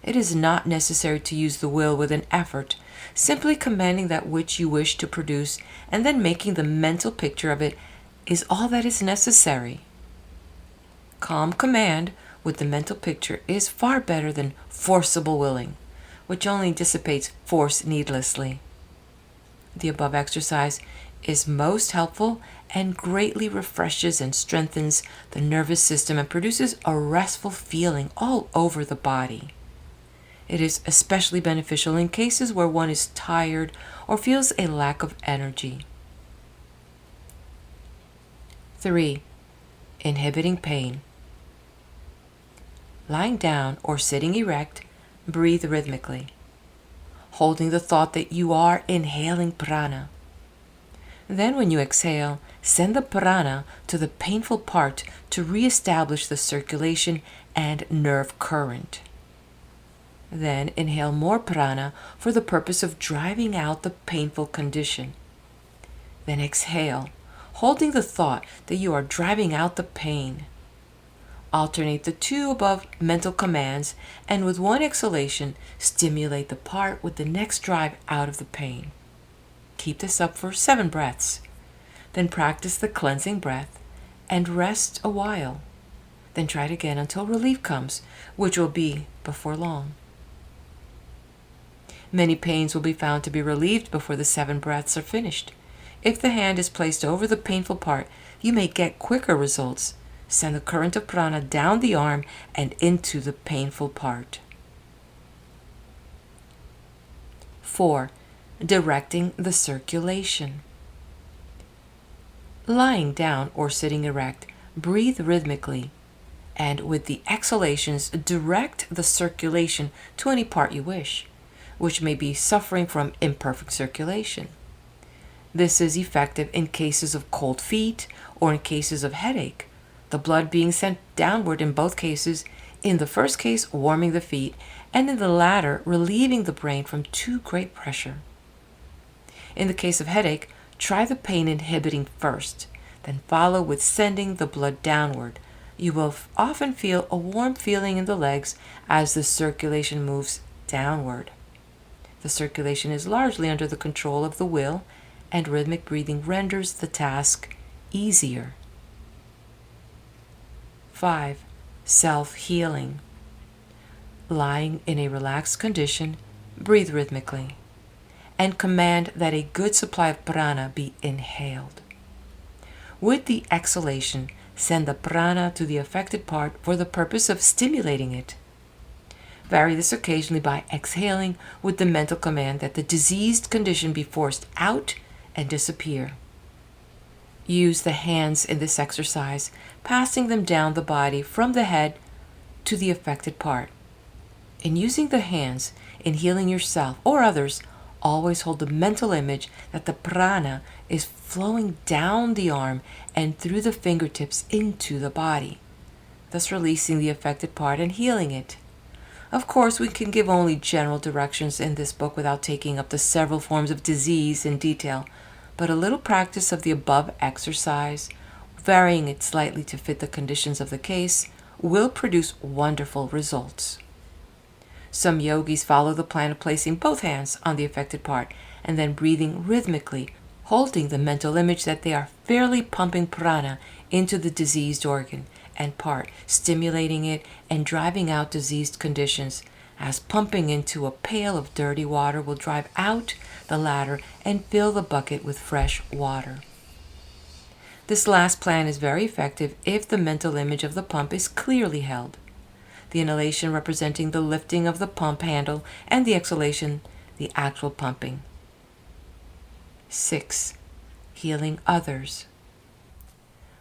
It is not necessary to use the will with an effort, simply commanding that which you wish to produce and then making the mental picture of it is all that is necessary. Calm command with the mental picture is far better than forcible willing, which only dissipates force needlessly. The above exercise is most helpful and greatly refreshes and strengthens the nervous system and produces a restful feeling all over the body. It is especially beneficial in cases where one is tired or feels a lack of energy. 3. Inhibiting pain. Lying down or sitting erect, breathe rhythmically, holding the thought that you are inhaling prana. Then when you exhale, send the prana to the painful part to re-establish the circulation and nerve current. Then inhale more prana for the purpose of driving out the painful condition. Then exhale, holding the thought that you are driving out the pain. Alternate the two above mental commands, and with one exhalation, stimulate the part with the next drive out of the pain. Keep this up for 7 breaths. Then practice the cleansing breath and rest a while. Then try it again until relief comes, which will be before long. Many pains will be found to be relieved before the 7 breaths are finished. If the hand is placed over the painful part, you may get quicker results. Send the current of prana down the arm and into the painful part. 4. Directing the circulation. Lying down or sitting erect, breathe rhythmically, and with the exhalations, direct the circulation to any part you wish, which may be suffering from imperfect circulation. This is effective in cases of cold feet or in cases of headache, the blood being sent downward in both cases, in the first case warming the feet, and in the latter relieving the brain from too great pressure. In the case of headache, try the pain inhibiting first, then follow with sending the blood downward. You will often feel a warm feeling in the legs as the circulation moves downward. The circulation is largely under the control of the will, and rhythmic breathing renders the task easier. 5. Self-healing. Lying in a relaxed condition, breathe rhythmically, and command that a good supply of prana be inhaled. With the exhalation, send the prana to the affected part for the purpose of stimulating it. Vary this occasionally by exhaling with the mental command that the diseased condition be forced out and disappear. Use the hands in this exercise, passing them down the body from the head to the affected part. In using the hands, in healing yourself or others, always hold the mental image that the prana is flowing down the arm and through the fingertips into the body, thus releasing the affected part and healing it. Of course, we can give only general directions in this book without taking up the several forms of disease in detail, but a little practice of the above exercise, varying it slightly to fit the conditions of the case, will produce wonderful results. Some yogis follow the plan of placing both hands on the affected part and then breathing rhythmically, holding the mental image that they are fairly pumping prana into the diseased organ and part, stimulating it and driving out diseased conditions, as pumping into a pail of dirty water will drive out the latter and fill the bucket with fresh water. This last plan is very effective if the mental image of the pump is clearly held, the inhalation representing the lifting of the pump handle and the exhalation the actual pumping. 6. Healing others.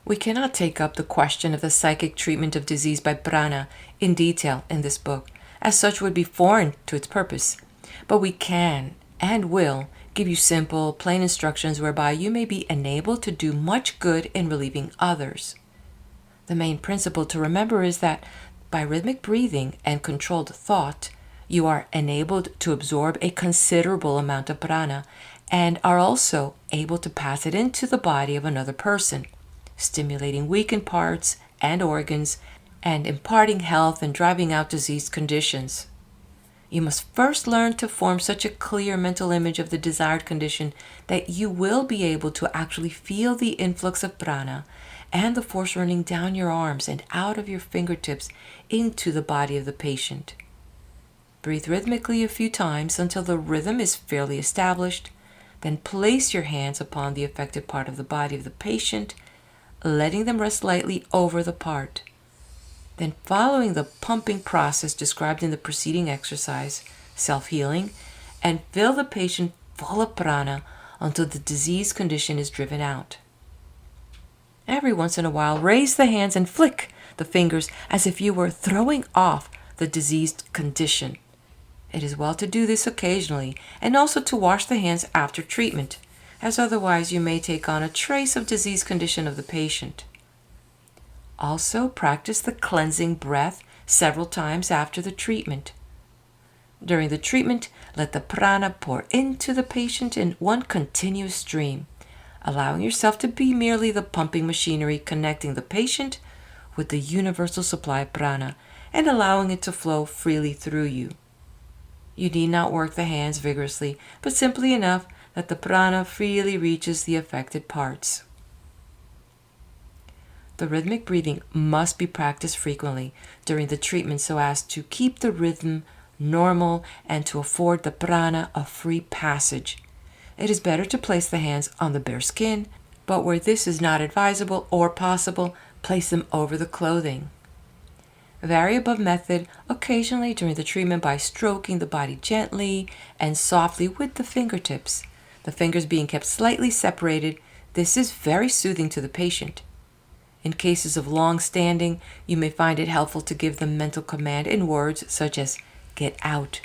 We cannot take up the question of the psychic treatment of disease by prana in detail in this book, as such would be foreign to its purpose, but we can and will give you simple, plain instructions whereby you may be enabled to do much good in relieving others. The main principle to remember is that by rhythmic breathing and controlled thought, you are enabled to absorb a considerable amount of prana and are also able to pass it into the body of another person, stimulating weakened parts and organs and imparting health and driving out diseased conditions. You must first learn to form such a clear mental image of the desired condition that you will be able to actually feel the influx of prana and the force running down your arms and out of your fingertips into the body of the patient. Breathe rhythmically a few times until the rhythm is fairly established. Then place your hands upon the affected part of the body of the patient, letting them rest lightly over the part. Then, following the pumping process described in the preceding exercise, self-healing, and fill the patient full of prana until the disease condition is driven out. Every once in a while, raise the hands and flick the fingers as if you were throwing off the diseased condition. It is well to do this occasionally, and also to wash the hands after treatment, as otherwise you may take on a trace of disease condition of the patient. Also, practice the cleansing breath several times after the treatment. During the treatment, let the prana pour into the patient in one continuous stream, allowing yourself to be merely the pumping machinery connecting the patient with the universal supply of prana and allowing it to flow freely through you. You need not work the hands vigorously, but simply enough that the prana freely reaches the affected parts. The rhythmic breathing must be practiced frequently during the treatment so as to keep the rhythm normal and to afford the prana a free passage. It is better to place the hands on the bare skin, but where this is not advisable or possible, place them over the clothing. Vary above method occasionally during the treatment by stroking the body gently and softly with the fingertips, the fingers being kept slightly separated. This is very soothing to the patient. In cases of long standing, you may find it helpful to give them mental command in words such as get out,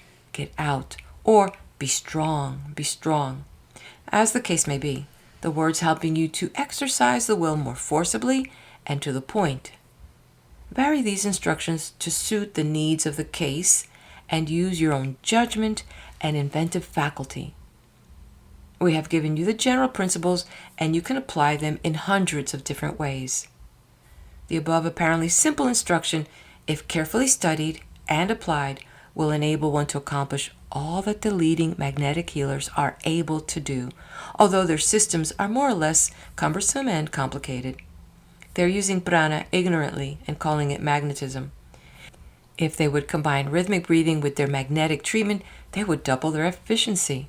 or be strong, be strong. As the case may be, the words helping you to exercise the will more forcibly and to the point. Vary these instructions to suit the needs of the case and use your own judgment and inventive faculty. We have given you the general principles and you can apply them in hundreds of different ways. The above apparently simple instruction, if carefully studied and applied, will enable one to accomplish all that the leading magnetic healers are able to do, although their systems are more or less cumbersome and complicated. They're using prana ignorantly and calling it magnetism. If they would combine rhythmic breathing with their magnetic treatment, they would double their efficiency.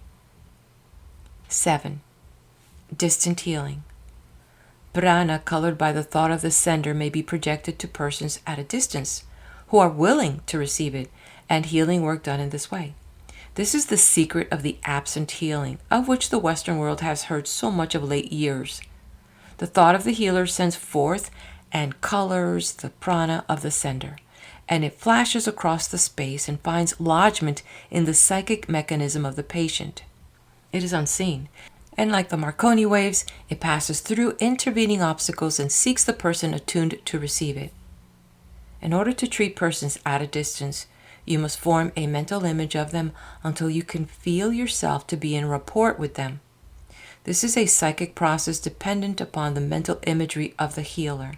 7. Distant healing. Prana colored by the thought of the sender may be projected to persons at a distance who are willing to receive it, and healing work done in this way. This is the secret of the absent healing, of which the Western world has heard so much of late years. The thought of the healer sends forth and colors the prana of the sender, and it flashes across the space and finds lodgment in the psychic mechanism of the patient. It is unseen, and like the Marconi waves, it passes through intervening obstacles and seeks the person attuned to receive it. In order to treat persons at a distance, You must form a mental image of them until you can feel yourself to be in rapport with them. This is a psychic process dependent upon the mental imagery of the healer.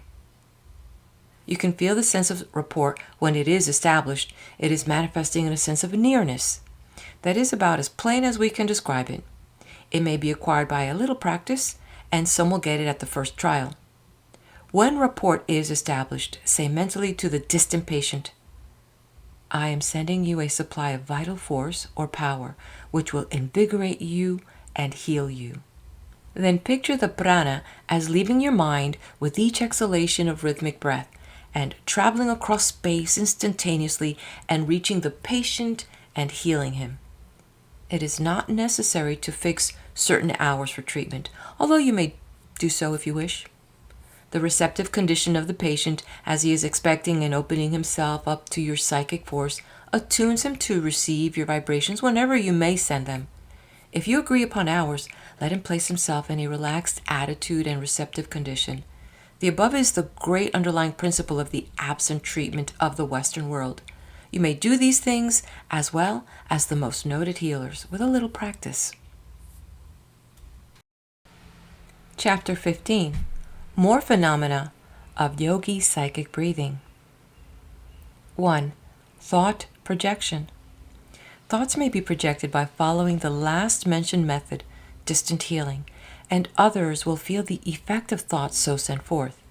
You can feel the sense of rapport when it is established. It is manifesting in a sense of nearness. That is about as plain as we can describe it. It may be acquired by a little practice, and some will get it at the first trial. When rapport is established, say mentally to the distant patient, I am sending you a supply of vital force or power which will invigorate you and heal you. Then picture the prana as leaving your mind with each exhalation of rhythmic breath and traveling across space instantaneously and reaching the patient and healing him. It is not necessary to fix certain hours for treatment, although you may do so if you wish. The receptive condition of the patient, as he is expecting and opening himself up to your psychic force, attunes him to receive your vibrations whenever you may send them. If you agree upon hours, let him place himself in a relaxed attitude and receptive condition. The above is the great underlying principle of the absent treatment of the Western world. You may do these things as well as the most noted healers with a little practice. Chapter 15. More phenomena of yogi psychic breathing. 1. Thought projection. Thoughts may be projected by following the last mentioned method, distant healing, and others will feel the effect of thoughts so sent forth.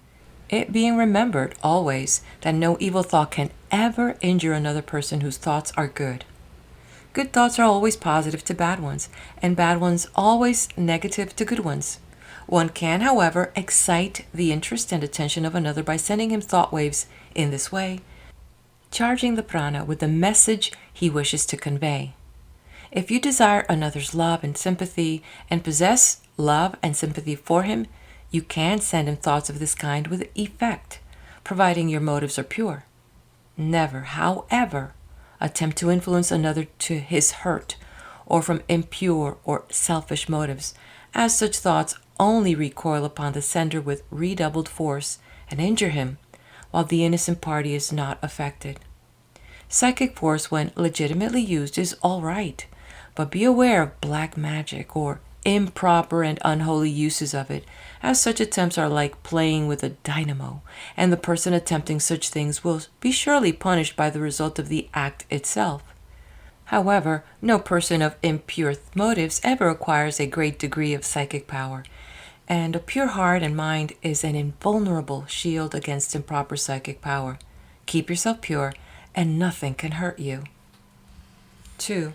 It being remembered always that no evil thought can ever injure another person whose thoughts are good. Good thoughts are always positive to bad ones, and bad ones always negative to good ones. One can, however, excite the interest and attention of another by sending him thought waves in this way, charging the prana with the message he wishes to convey. If you desire another's love and sympathy and possess love and sympathy for him, you can send him thoughts of this kind with effect, providing your motives are pure. Never, however, attempt to influence another to his hurt or from impure or selfish motives, as such thoughts only recoil upon the sender with redoubled force and injure him, while the innocent party is not affected. Psychic force, when legitimately used, is all right, but be aware of black magic or improper and unholy uses of it, as such attempts are like playing with a dynamo, and the person attempting such things will be surely punished by the result of the act itself. However, no person of impure motives ever acquires a great degree of psychic power, and a pure heart and mind is an invulnerable shield against improper psychic power. Keep yourself pure, and nothing can hurt you. 2.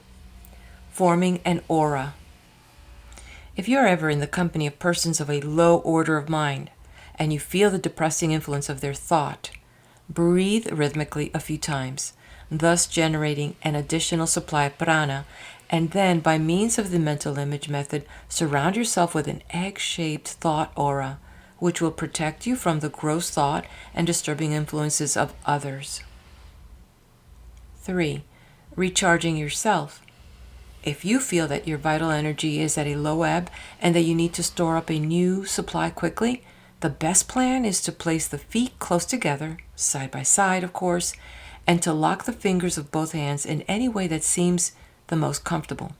Forming an aura. If you are ever in the company of persons of a low order of mind, and you feel the depressing influence of their thought, breathe rhythmically a few times, thus generating an additional supply of prana, and then, by means of the mental image method, surround yourself with an egg-shaped thought aura, which will protect you from the gross thought and disturbing influences of others. 3. Recharging yourself. If you feel that your vital energy is at a low ebb and that you need to store up a new supply quickly, the best plan is to place the feet close together, side by side, of course, and to lock the fingers of both hands in any way that seems the most comfortable.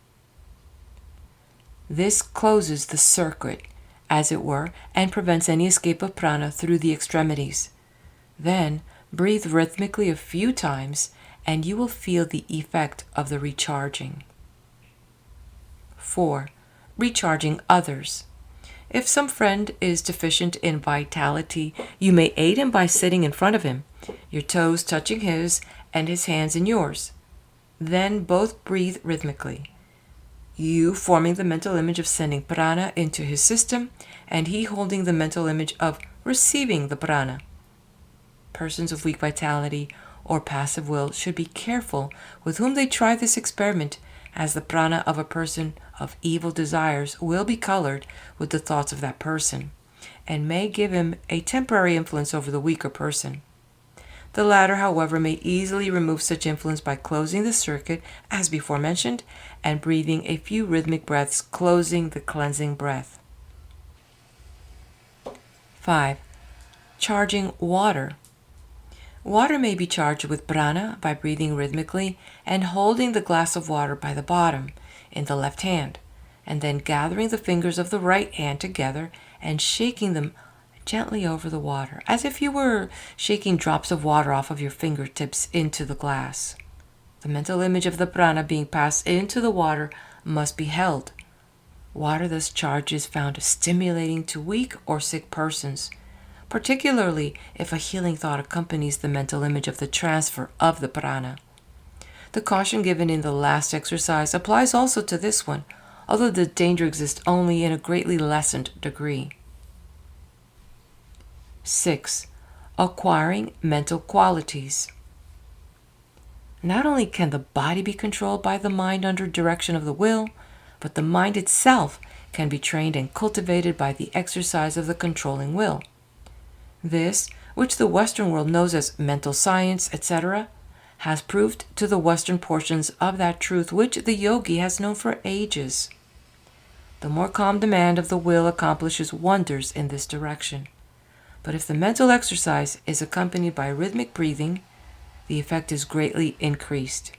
This closes the circuit, as it were, and prevents any escape of prana through the extremities. Then breathe rhythmically a few times, and you will feel the effect of the recharging. 4. Recharging others. If some friend is deficient in vitality, you may aid him by sitting in front of him, your toes touching his and his hands in yours. Then both breathe rhythmically, you forming the mental image of sending prana into his system, and he holding the mental image of receiving the prana. Persons of weak vitality or passive will should be careful with whom they try this experiment, as the prana of a person of evil desires will be colored with the thoughts of that person, and may give him a temporary influence over the weaker person. The latter, however, may easily remove such influence by closing the circuit, as before mentioned, and breathing a few rhythmic breaths, closing the cleansing breath. 5. Charging water. Water may be charged with prana by breathing rhythmically and holding the glass of water by the bottom in the left hand, and then gathering the fingers of the right hand together and shaking them gently over the water, as if you were shaking drops of water off of your fingertips into the glass. The mental image of the prana being passed into the water must be held. Water thus charged is found stimulating to weak or sick persons, particularly if a healing thought accompanies the mental image of the transfer of the prana. The caution given in the last exercise applies also to this one, although the danger exists only in a greatly lessened degree. 6. Acquiring mental qualities. Not only can the body be controlled by the mind under direction of the will, but the mind itself can be trained and cultivated by the exercise of the controlling will. This, which the Western world knows as mental science, etc., has proved to the Western portions of that truth which the yogi has known for ages. The more calm demand of the will accomplishes wonders in this direction. But if the mental exercise is accompanied by rhythmic breathing, the effect is greatly increased.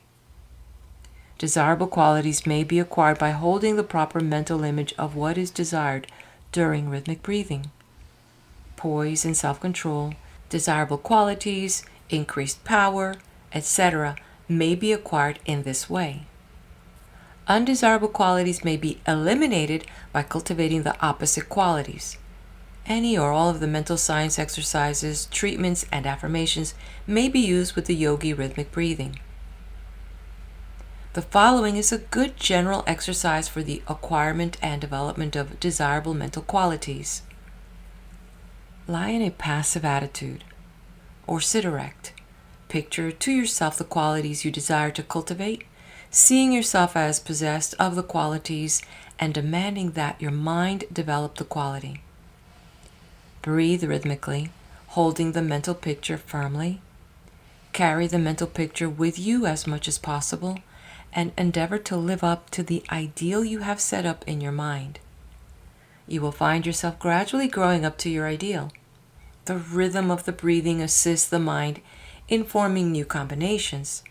Desirable qualities may be acquired by holding the proper mental image of what is desired during rhythmic breathing. Poise and self-control, desirable qualities, increased power, etc., may be acquired in this way. Undesirable qualities may be eliminated by cultivating the opposite qualities. Any or all of the mental science exercises, treatments, and affirmations may be used with the yogi rhythmic breathing. The following is a good general exercise for the acquirement and development of desirable mental qualities. Lie in a passive attitude, or sit erect. Picture to yourself the qualities you desire to cultivate, seeing yourself as possessed of the qualities and demanding that your mind develop the quality. Breathe rhythmically, holding the mental picture firmly. Carry the mental picture with you as much as possible and endeavor to live up to the ideal you have set up in your mind. You will find yourself gradually growing up to your ideal. The rhythm of the breathing assists the mind in forming new combinations,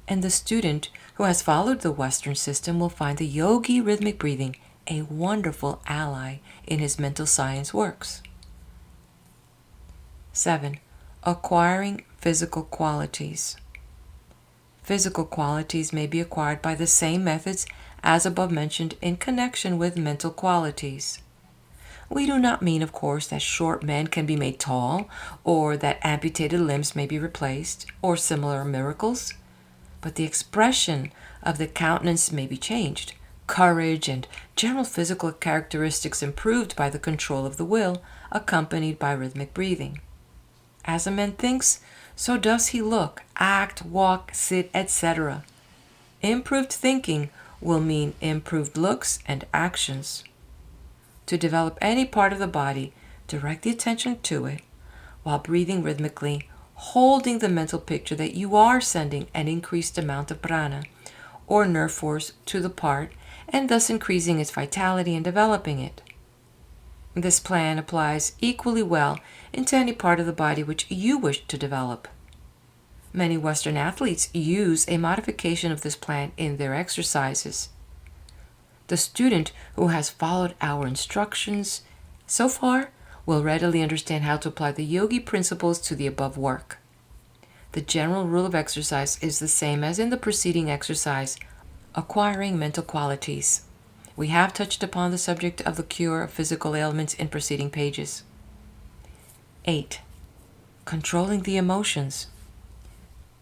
and the student who has followed the Western system will find the yogi rhythmic breathing a wonderful ally in his mental science works. 7. Acquiring physical qualities. Physical qualities may be acquired by the same methods as above mentioned in connection with mental qualities. We do not mean, of course, that short men can be made tall, or that amputated limbs may be replaced, or similar miracles, but the expression of the countenance may be changed, courage and general physical characteristics improved by the control of the will, accompanied by rhythmic breathing. As a man thinks, so does he look, act, walk, sit, etc. Improved thinking will mean improved looks and actions. To develop any part of the body, direct the attention to it, while breathing rhythmically, holding the mental picture that you are sending an increased amount of prana, or nerve force, to the part, and thus increasing its vitality and developing it. This plan applies equally well into any part of the body which you wish to develop. Many Western athletes use a modification of this plan in their exercises. The student who has followed our instructions so far will readily understand how to apply the yogi principles to the above work. The general rule of exercise is the same as in the preceding exercise, acquiring mental qualities. We have touched upon the subject of the cure of physical ailments in preceding pages. 8. Controlling the emotions.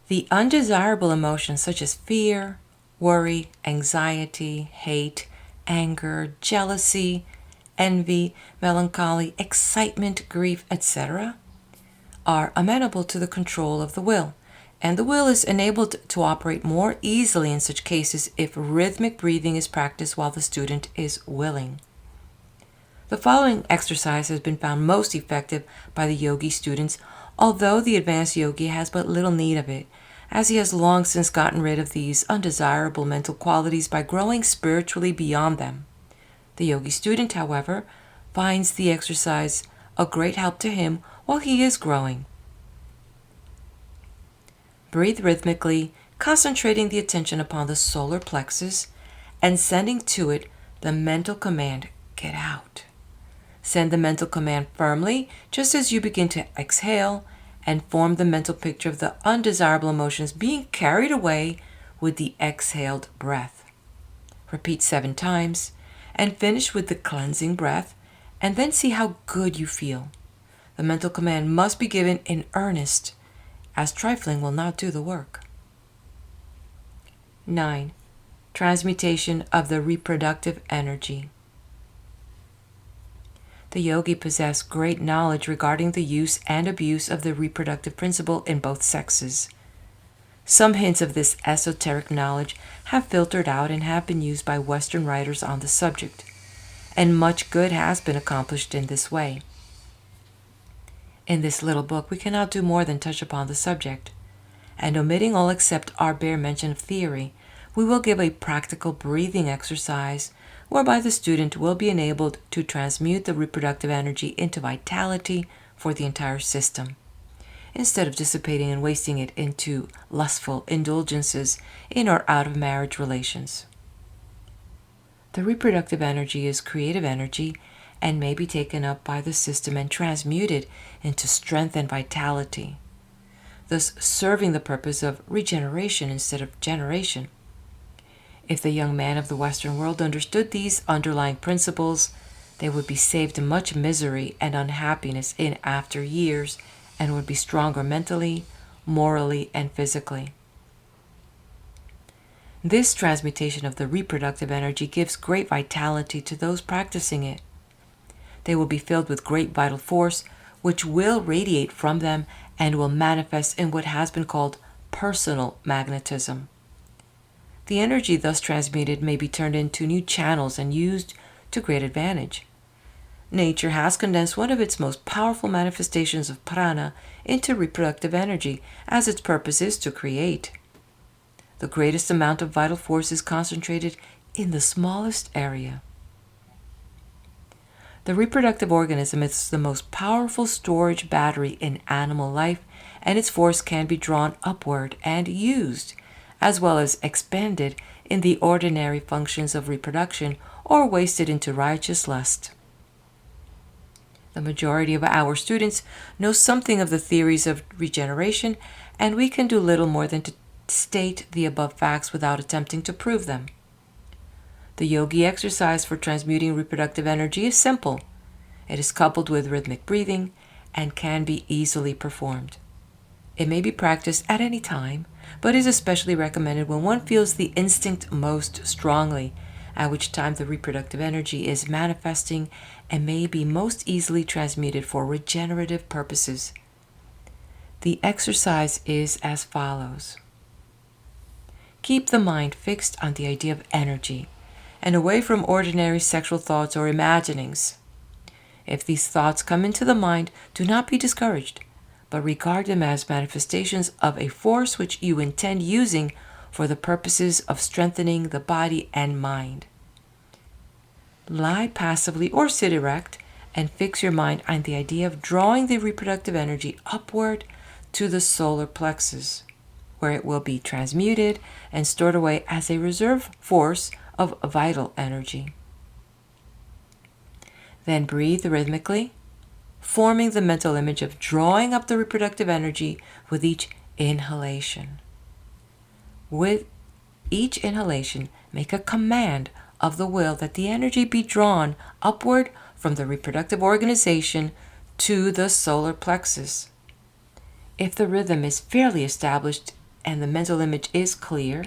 The undesirable emotions such as fear, worry, anxiety, hate, anger, jealousy, envy, melancholy, excitement, grief, etc., are amenable to the control of the will, and the will is enabled to operate more easily in such cases if rhythmic breathing is practiced while the student is willing. The following exercise has been found most effective by the yogi students, although the advanced yogi has but little need of it, as he has long since gotten rid of these undesirable mental qualities by growing spiritually beyond them. The yogi student, however, finds the exercise a great help to him while he is growing. Breathe rhythmically, concentrating the attention upon the solar plexus and sending to it the mental command, get out. Send the mental command firmly just as you begin to exhale and form the mental picture of the undesirable emotions being carried away with the exhaled breath. Repeat 7 times and finish with the cleansing breath, and then see how good you feel. The mental command must be given in earnest, as trifling will not do the work. 9. Transmutation of the reproductive energy. The yogi possessed great knowledge regarding the use and abuse of the reproductive principle in both sexes. Some hints of this esoteric knowledge have filtered out and have been used by Western writers on the subject, and much good has been accomplished in this way. In this little book, we cannot do more than touch upon the subject, and omitting all except our bare mention of theory, we will give a practical breathing exercise whereby the student will be enabled to transmute the reproductive energy into vitality for the entire system, instead of dissipating and wasting it into lustful indulgences in or out of marriage relations. The reproductive energy is creative energy and may be taken up by the system and transmuted into strength and vitality, thus serving the purpose of regeneration instead of generation. If the young man of the Western world understood these underlying principles, they would be saved much misery and unhappiness in after years and would be stronger mentally, morally, and physically. This transmutation of the reproductive energy gives great vitality to those practicing it. They will be filled with great vital force, which will radiate from them and will manifest in what has been called personal magnetism. The energy thus transmuted may be turned into new channels and used to great advantage. Nature has condensed one of its most powerful manifestations of prana into reproductive energy, as its purpose is to create. The greatest amount of vital force is concentrated in the smallest area. The reproductive organism is the most powerful storage battery in animal life, and its force can be drawn upward and used, as well as expended in the ordinary functions of reproduction or wasted into righteous lust. The majority of our students know something of the theories of regeneration, and we can do little more than to state the above facts without attempting to prove them. The yogi exercise for transmuting reproductive energy is simple. It is coupled with rhythmic breathing and can be easily performed. It may be practiced at any time, but is especially recommended when one feels the instinct most strongly, at which time the reproductive energy is manifesting and may be most easily transmuted for regenerative purposes. The exercise is as follows. Keep the mind fixed on the idea of energy and away from ordinary sexual thoughts or imaginings. If these thoughts come into the mind, do not be discouraged, but regard them as manifestations of a force which you intend using for the purposes of strengthening the body and mind. Lie passively or sit erect and fix your mind on the idea of drawing the reproductive energy upward to the solar plexus, where it will be transmuted and stored away as a reserve force of vital energy. Then breathe rhythmically, forming the mental image of drawing up the reproductive energy with each inhalation. With each inhalation, make a command of the will that the energy be drawn upward from the reproductive organization to the solar plexus. If the rhythm is fairly established and the mental image is clear,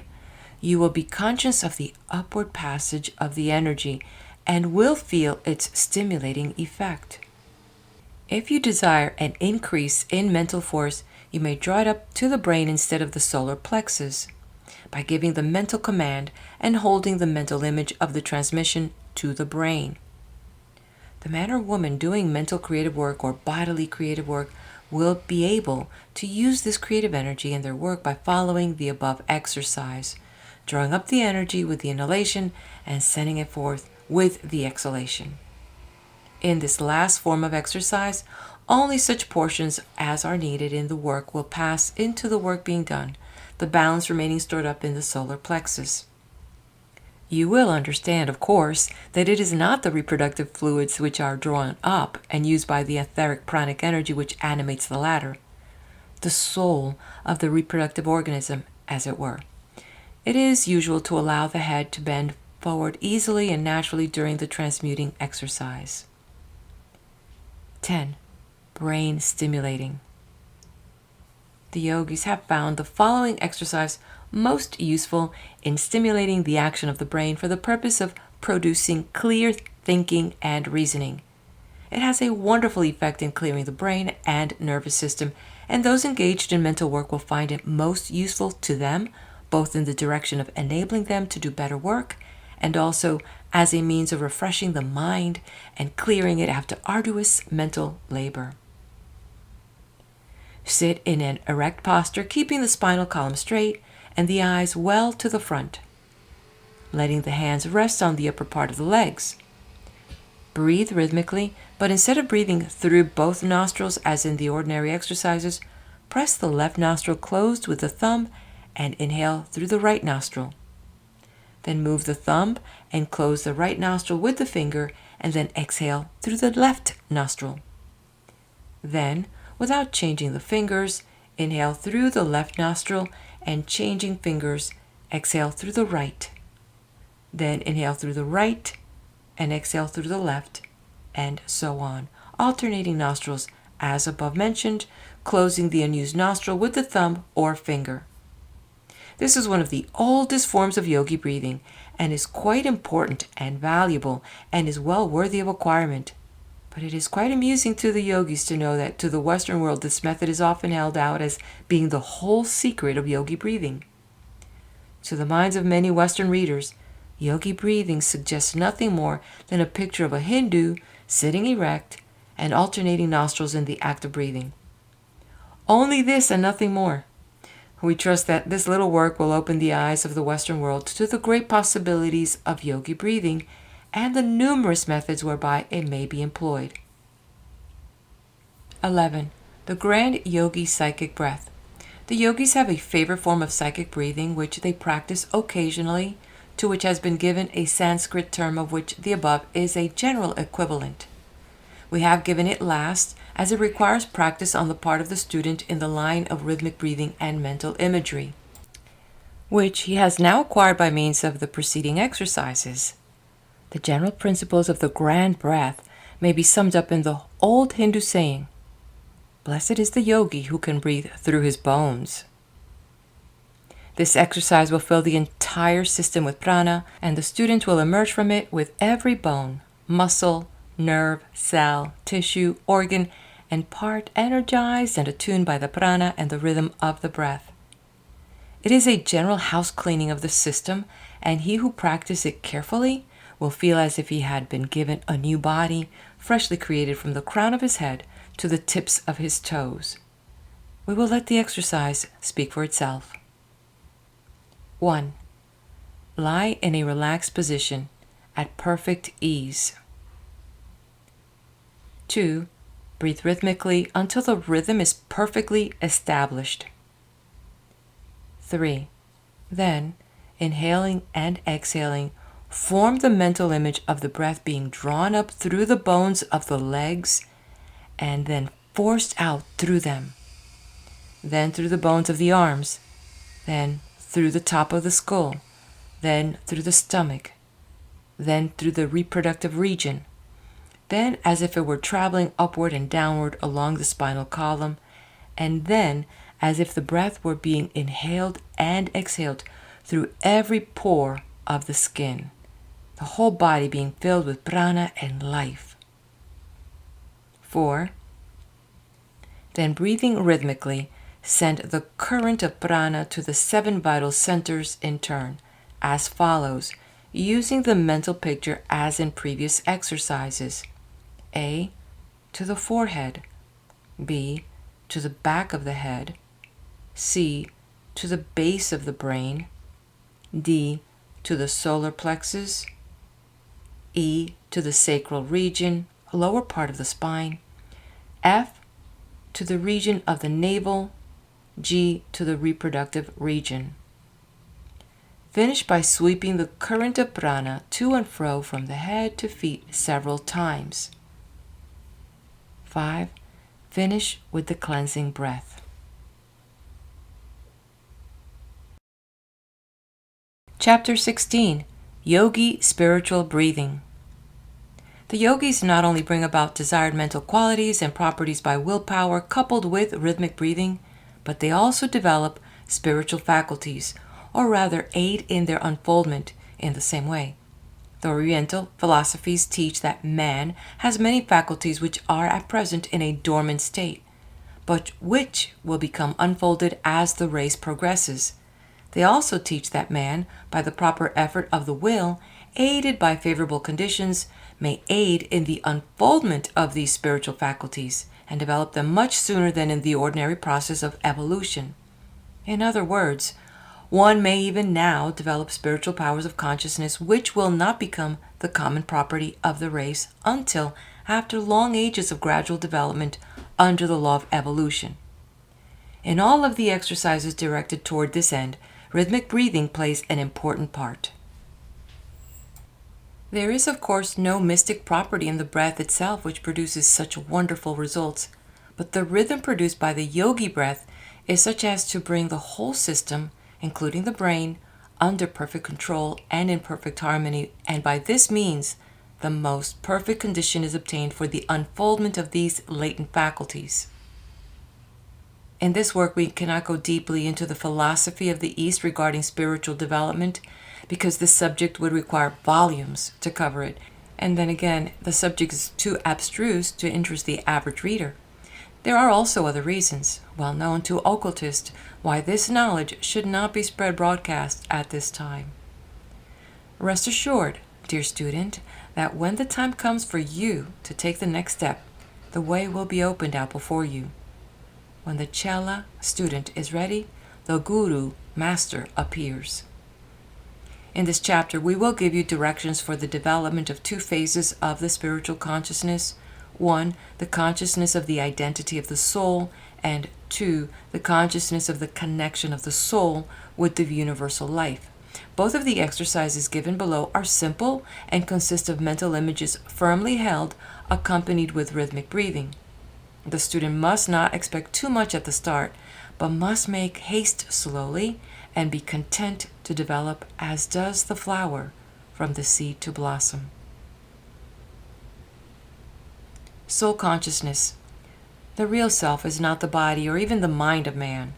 you will be conscious of the upward passage of the energy and will feel its stimulating effect. If you desire an increase in mental force, you may draw it up to the brain instead of the solar plexus by giving the mental command and holding the mental image of the transmission to the brain. The man or woman doing mental creative work or bodily creative work will be able to use this creative energy in their work by following the above exercise, drawing up the energy with the inhalation and sending it forth with the exhalation. In this last form of exercise, Only such portions as are needed in the work will pass into the work being done, the balance remaining stored up in the solar plexus. You will understand, of course, that it is not the reproductive fluids which are drawn up and used by the etheric pranic energy which animates the latter, the soul of the reproductive organism, as it were. It is usual to allow the head to bend forward easily and naturally during the transmuting exercise. 10. Brain stimulating. The yogis have found the following exercise most useful in stimulating the action of the brain for the purpose of producing clear thinking and reasoning. It has a wonderful effect in clearing the brain and nervous system, and those engaged in mental work will find it most useful to them, both in the direction of enabling them to do better work, and also as a means of refreshing the mind and clearing it after arduous mental labor. Sit in an erect posture, keeping the spinal column straight and the eyes well to the front, letting the hands rest on the upper part of the legs. Breathe rhythmically, but instead of breathing through both nostrils as in the ordinary exercises, press the left nostril closed with the thumb and inhale through the right nostril. Then move the thumb and close the right nostril with the finger and then exhale through the left nostril. Then, without changing the fingers, inhale through the left nostril and changing fingers, exhale through the right. Then inhale through the right and exhale through the left, and so on, alternating nostrils as above mentioned, closing the unused nostril with the thumb or finger. This is one of the oldest forms of yogi breathing and is quite important and valuable and is well worthy of acquirement. But it is quite amusing to the yogis to know that to the Western world this method is often held out as being the whole secret of yogi breathing. To the minds of many Western readers, yogi breathing suggests nothing more than a picture of a Hindu sitting erect and alternating nostrils in the act of breathing. Only this and nothing more. We trust that this little work will open the eyes of the Western world to the great possibilities of yogi breathing and the numerous methods whereby it may be employed. 11. The Grand Yogi Psychic Breath. The yogis have a favorite form of psychic breathing which they practice occasionally, to which has been given a Sanskrit term of which the above is a general equivalent. We have given it last, as it requires practice on the part of the student in the line of rhythmic breathing and mental imagery, which he has now acquired by means of the preceding exercises. The general principles of the grand breath may be summed up in the old Hindu saying, "Blessed is the yogi who can breathe through his bones." This exercise will fill the entire system with prana, and the student will emerge from it with every bone, muscle, nerve, cell, tissue, organ, and part energized and attuned by the prana and the rhythm of the breath. It is a general house cleaning of the system, and he who practices it carefully will feel as if he had been given a new body, freshly created from the crown of his head to the tips of his toes. We will let the exercise speak for itself. 1. Lie in a relaxed position at perfect ease. 2. Breathe rhythmically until the rhythm is perfectly established. 3. Then, inhaling and exhaling, form the mental image of the breath being drawn up through the bones of the legs and then forced out through them, then through the bones of the arms, then through the top of the skull, then through the stomach, then through the reproductive region, then as if it were traveling upward and downward along the spinal column, and then as if the breath were being inhaled and exhaled through every pore of the skin, the whole body being filled with prana and life. 4. Then breathing rhythmically, send the current of prana to the 7 vital centers in turn, as follows, using the mental picture as in previous exercises. A. To the forehead. B. To the back of the head. C. To the base of the brain. D. To the solar plexus. E. To the sacral region, lower part of the spine. F to the region of the navel, G to the reproductive region. Finish by sweeping the current of prana to and fro from the head to feet several times. 5. Finish with the cleansing breath. Chapter 16. Yogi Spiritual Breathing. The yogis not only bring about desired mental qualities and properties by willpower coupled with rhythmic breathing, but they also develop spiritual faculties, or rather aid in their unfoldment in the same way. The Oriental philosophies teach that man has many faculties which are at present in a dormant state, but which will become unfolded as the race progresses. They also teach that man, by the proper effort of the will, aided by favorable conditions, may aid in the unfoldment of these spiritual faculties and develop them much sooner than in the ordinary process of evolution. In other words, one may even now develop spiritual powers of consciousness which will not become the common property of the race until after long ages of gradual development under the law of evolution. In all of the exercises directed toward this end, rhythmic breathing plays an important part. There is, of course, no mystic property in the breath itself which produces such wonderful results, but the rhythm produced by the yogi breath is such as to bring the whole system, including the brain, under perfect control and in perfect harmony, and by this means the most perfect condition is obtained for the unfoldment of these latent faculties. In this work, we cannot go deeply into the philosophy of the East regarding spiritual development, because this subject would require volumes to cover it, and then again, the subject is too abstruse to interest the average reader. There are also other reasons, well known to occultists, why this knowledge should not be spread broadcast at this time. Rest assured, dear student, that when the time comes for you to take the next step, the way will be opened out before you. When the Chela student is ready, the Guru, Master, appears. In this chapter, we will give you directions for the development of two phases of the spiritual consciousness. 1. The consciousness of the identity of the soul, and 2. The consciousness of the connection of the soul with the universal life. Both of the exercises given below are simple and consist of mental images firmly held, accompanied with rhythmic breathing. The student must not expect too much at the start, but must make haste slowly and be content to develop as does the flower from the seed to blossom. Soul consciousness. The real self is not the body or even the mind of man.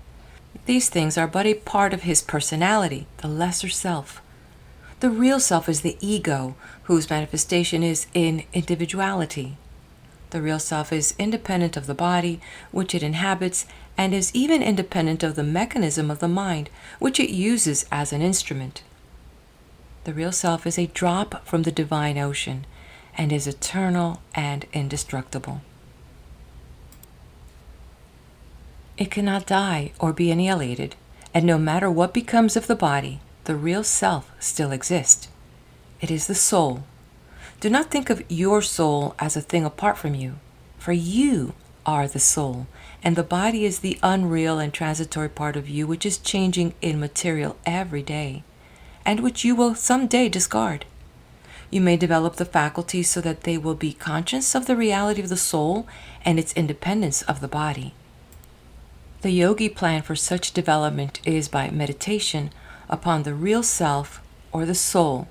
These things are but a part of his personality, the lesser self. The real self is the ego, whose manifestation is in individuality. The real self is independent of the body, which it inhabits, and is even independent of the mechanism of the mind, which it uses as an instrument. The real self is a drop from the divine ocean, and is eternal and indestructible. It cannot die or be annihilated, and no matter what becomes of the body, the real self still exists. It is the soul. Do not think of your soul as a thing apart from you, for you are the soul, and the body is the unreal and transitory part of you which is changing in material every day, and which you will some day discard. You may develop the faculties so that they will be conscious of the reality of the soul and its independence of the body. The yogi plan for such development is by meditation upon the real self or the soul,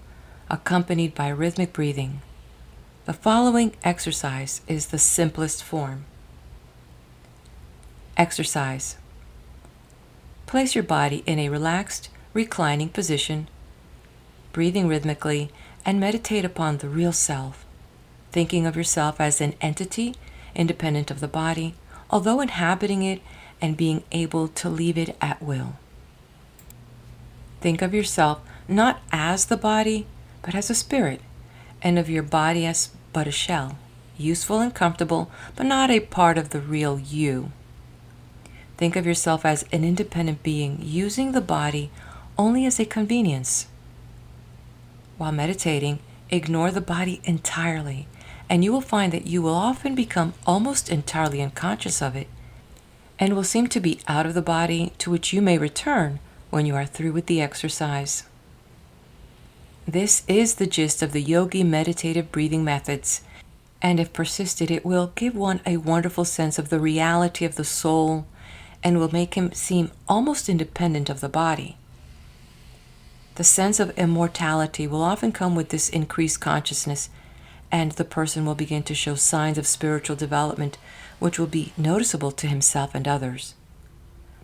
accompanied by rhythmic breathing. The following exercise is the simplest form. Exercise. Place your body in a relaxed, reclining position, breathing rhythmically, and meditate upon the real self, thinking of yourself as an entity independent of the body, although inhabiting it and being able to leave it at will. Think of yourself not as the body, but as a spirit, and of your body as but a shell, useful and comfortable, but not a part of the real you. Think of yourself as an independent being, using the body only as a convenience. While meditating, ignore the body entirely and you will find that you will often become almost entirely unconscious of it and will seem to be out of the body, to which you may return when you are through with the exercise. This is the gist of the yogi meditative breathing methods, and if persisted, it will give one a wonderful sense of the reality of the soul and will make him seem almost independent of the body. The sense of immortality will often come with this increased consciousness, and the person will begin to show signs of spiritual development which will be noticeable to himself and others.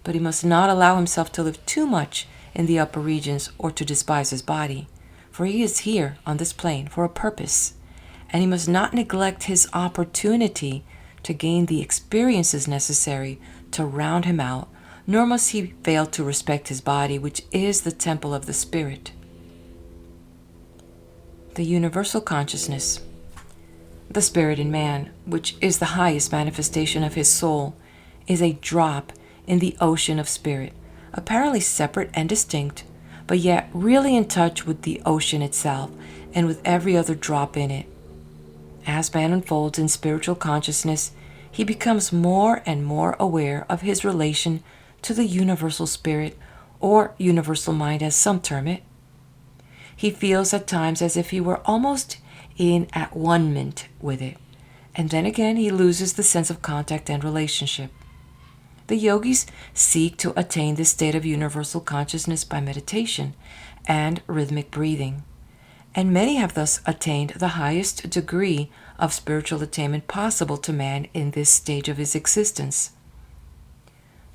But he must not allow himself to live too much in the upper regions or to despise his body, for he is here on this plane for a purpose, and he must not neglect his opportunity to gain the experiences necessary to round him out, nor must he fail to respect his body, which is the temple of the spirit. The universal consciousness. The spirit in man, which is the highest manifestation of his soul, is a drop in the ocean of spirit, apparently separate and distinct, but yet really in touch with the ocean itself and with every other drop in it. As man unfolds in spiritual consciousness, he becomes more and more aware of his relation to the universal spirit, or universal mind as some term it. He feels at times as if he were almost in at one-ment with it, and then again he loses the sense of contact and relationship. The yogis seek to attain this state of universal consciousness by meditation and rhythmic breathing, and many have thus attained the highest degree of spiritual attainment possible to man in this stage of his existence.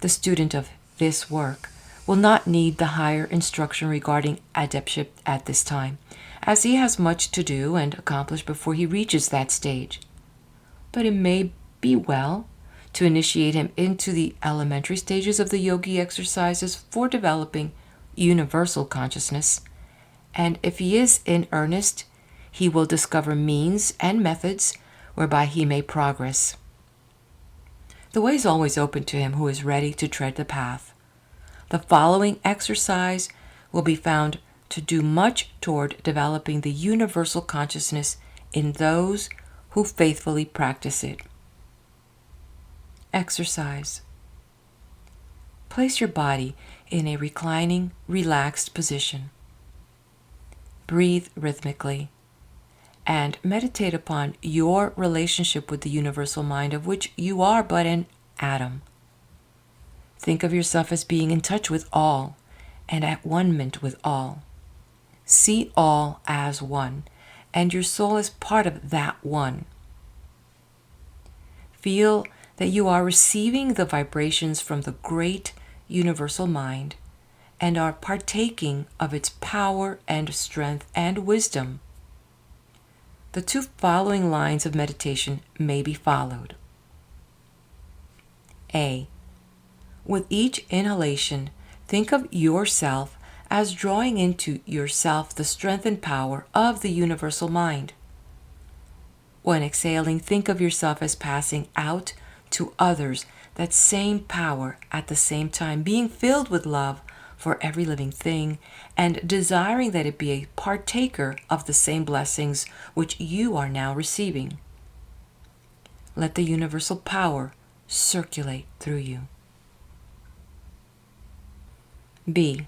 The student of this work will not need the higher instruction regarding adeptship at this time, as he has much to do and accomplish before he reaches that stage. But it may be well to initiate him into the elementary stages of the yogi exercises for developing universal consciousness, and if he is in earnest, he will discover means and methods whereby he may progress. The way is always open to him who is ready to tread the path. The following exercise will be found to do much toward developing the universal consciousness in those who faithfully practice it. Exercise. Place your body in a reclining, relaxed position. Breathe rhythmically and meditate upon your relationship with the universal mind, of which you are but an atom. Think of yourself as being in touch with all and at one-ment with all. See all as one, and your soul is part of that one. Feel that you are receiving the vibrations from the great universal mind and are partaking of its power and strength and wisdom. The two following lines of meditation may be followed. A. With each inhalation, think of yourself as drawing into yourself the strength and power of the universal mind. When exhaling, think of yourself as passing out to others that same power at the same time, being filled with love for every living thing and desiring that it be a partaker of the same blessings which you are now receiving. Let the universal power circulate through you. B.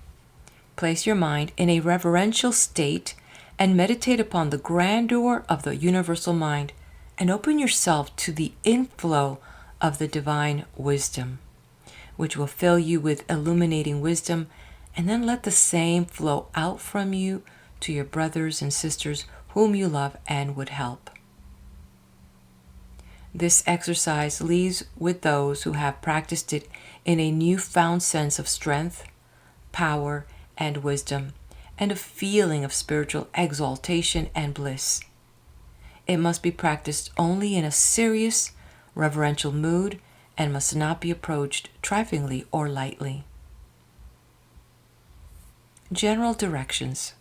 Place your mind in a reverential state and meditate upon the grandeur of the universal mind and open yourself to the inflow of the divine wisdom, which will fill you with illuminating wisdom, and then let the same flow out from you to your brothers and sisters whom you love and would help. This exercise leaves with those who have practiced it in a newfound sense of strength, power, and wisdom, and a feeling of spiritual exaltation and bliss. It must be practiced only in a serious, reverential mood and must not be approached triflingly or lightly. General directions.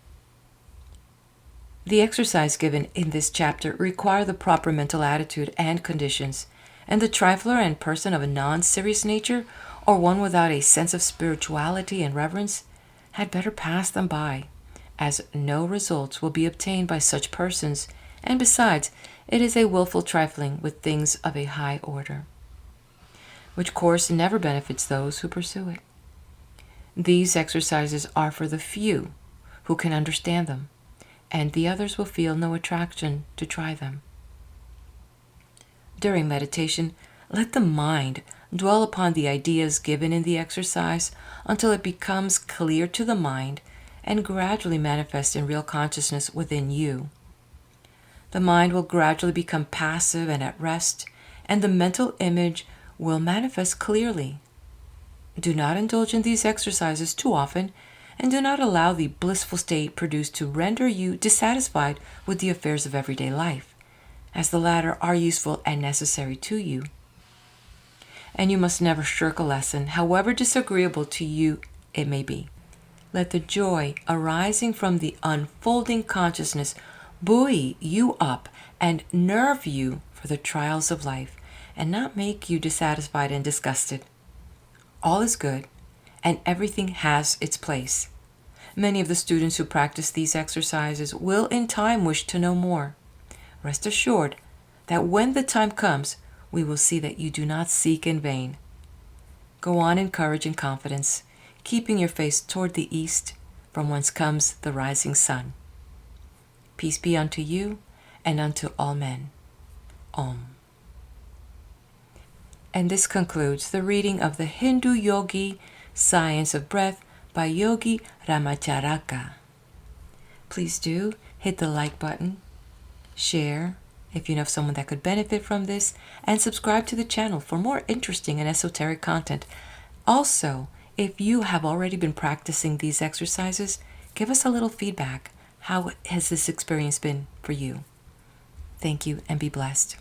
The exercise given in this chapter require the proper mental attitude and conditions, and the trifler and person of a non-serious nature, or one without a sense of spirituality and reverence, had better pass them by, as no results will be obtained by such persons, and besides, It is a willful trifling with things of a high order, which course never benefits those who pursue it. These exercises are for the few who can understand them, and the others will feel no attraction to try them. During meditation, let the mind dwell upon the ideas given in the exercise until it becomes clear to the mind and gradually manifest in real consciousness within you. The mind will gradually become passive and at rest, and the mental image will manifest clearly. Do not indulge in these exercises too often, and do not allow the blissful state produced to render you dissatisfied with the affairs of everyday life, as the latter are useful and necessary to you. And you must never shirk a lesson, however disagreeable to you it may be. Let the joy arising from the unfolding consciousness buoy you up and nerve you for the trials of life, and not make you dissatisfied and disgusted. All is good, and everything has its place. Many of the students who practice these exercises will in time wish to know more. Rest assured that when the time comes, we will see that you do not seek in vain. Go on in courage and confidence, keeping your face toward the east, from whence comes the rising sun. Peace be unto you and unto all men. Om. And this concludes the reading of the Hindu Yogi Science of Breath by Yogi Ramacharaka. Please do hit the like button, share if you know of someone that could benefit from this, and subscribe to the channel for more interesting and esoteric content. Also, if you have already been practicing these exercises, give us a little feedback. How has this experience been for you? Thank you and be blessed.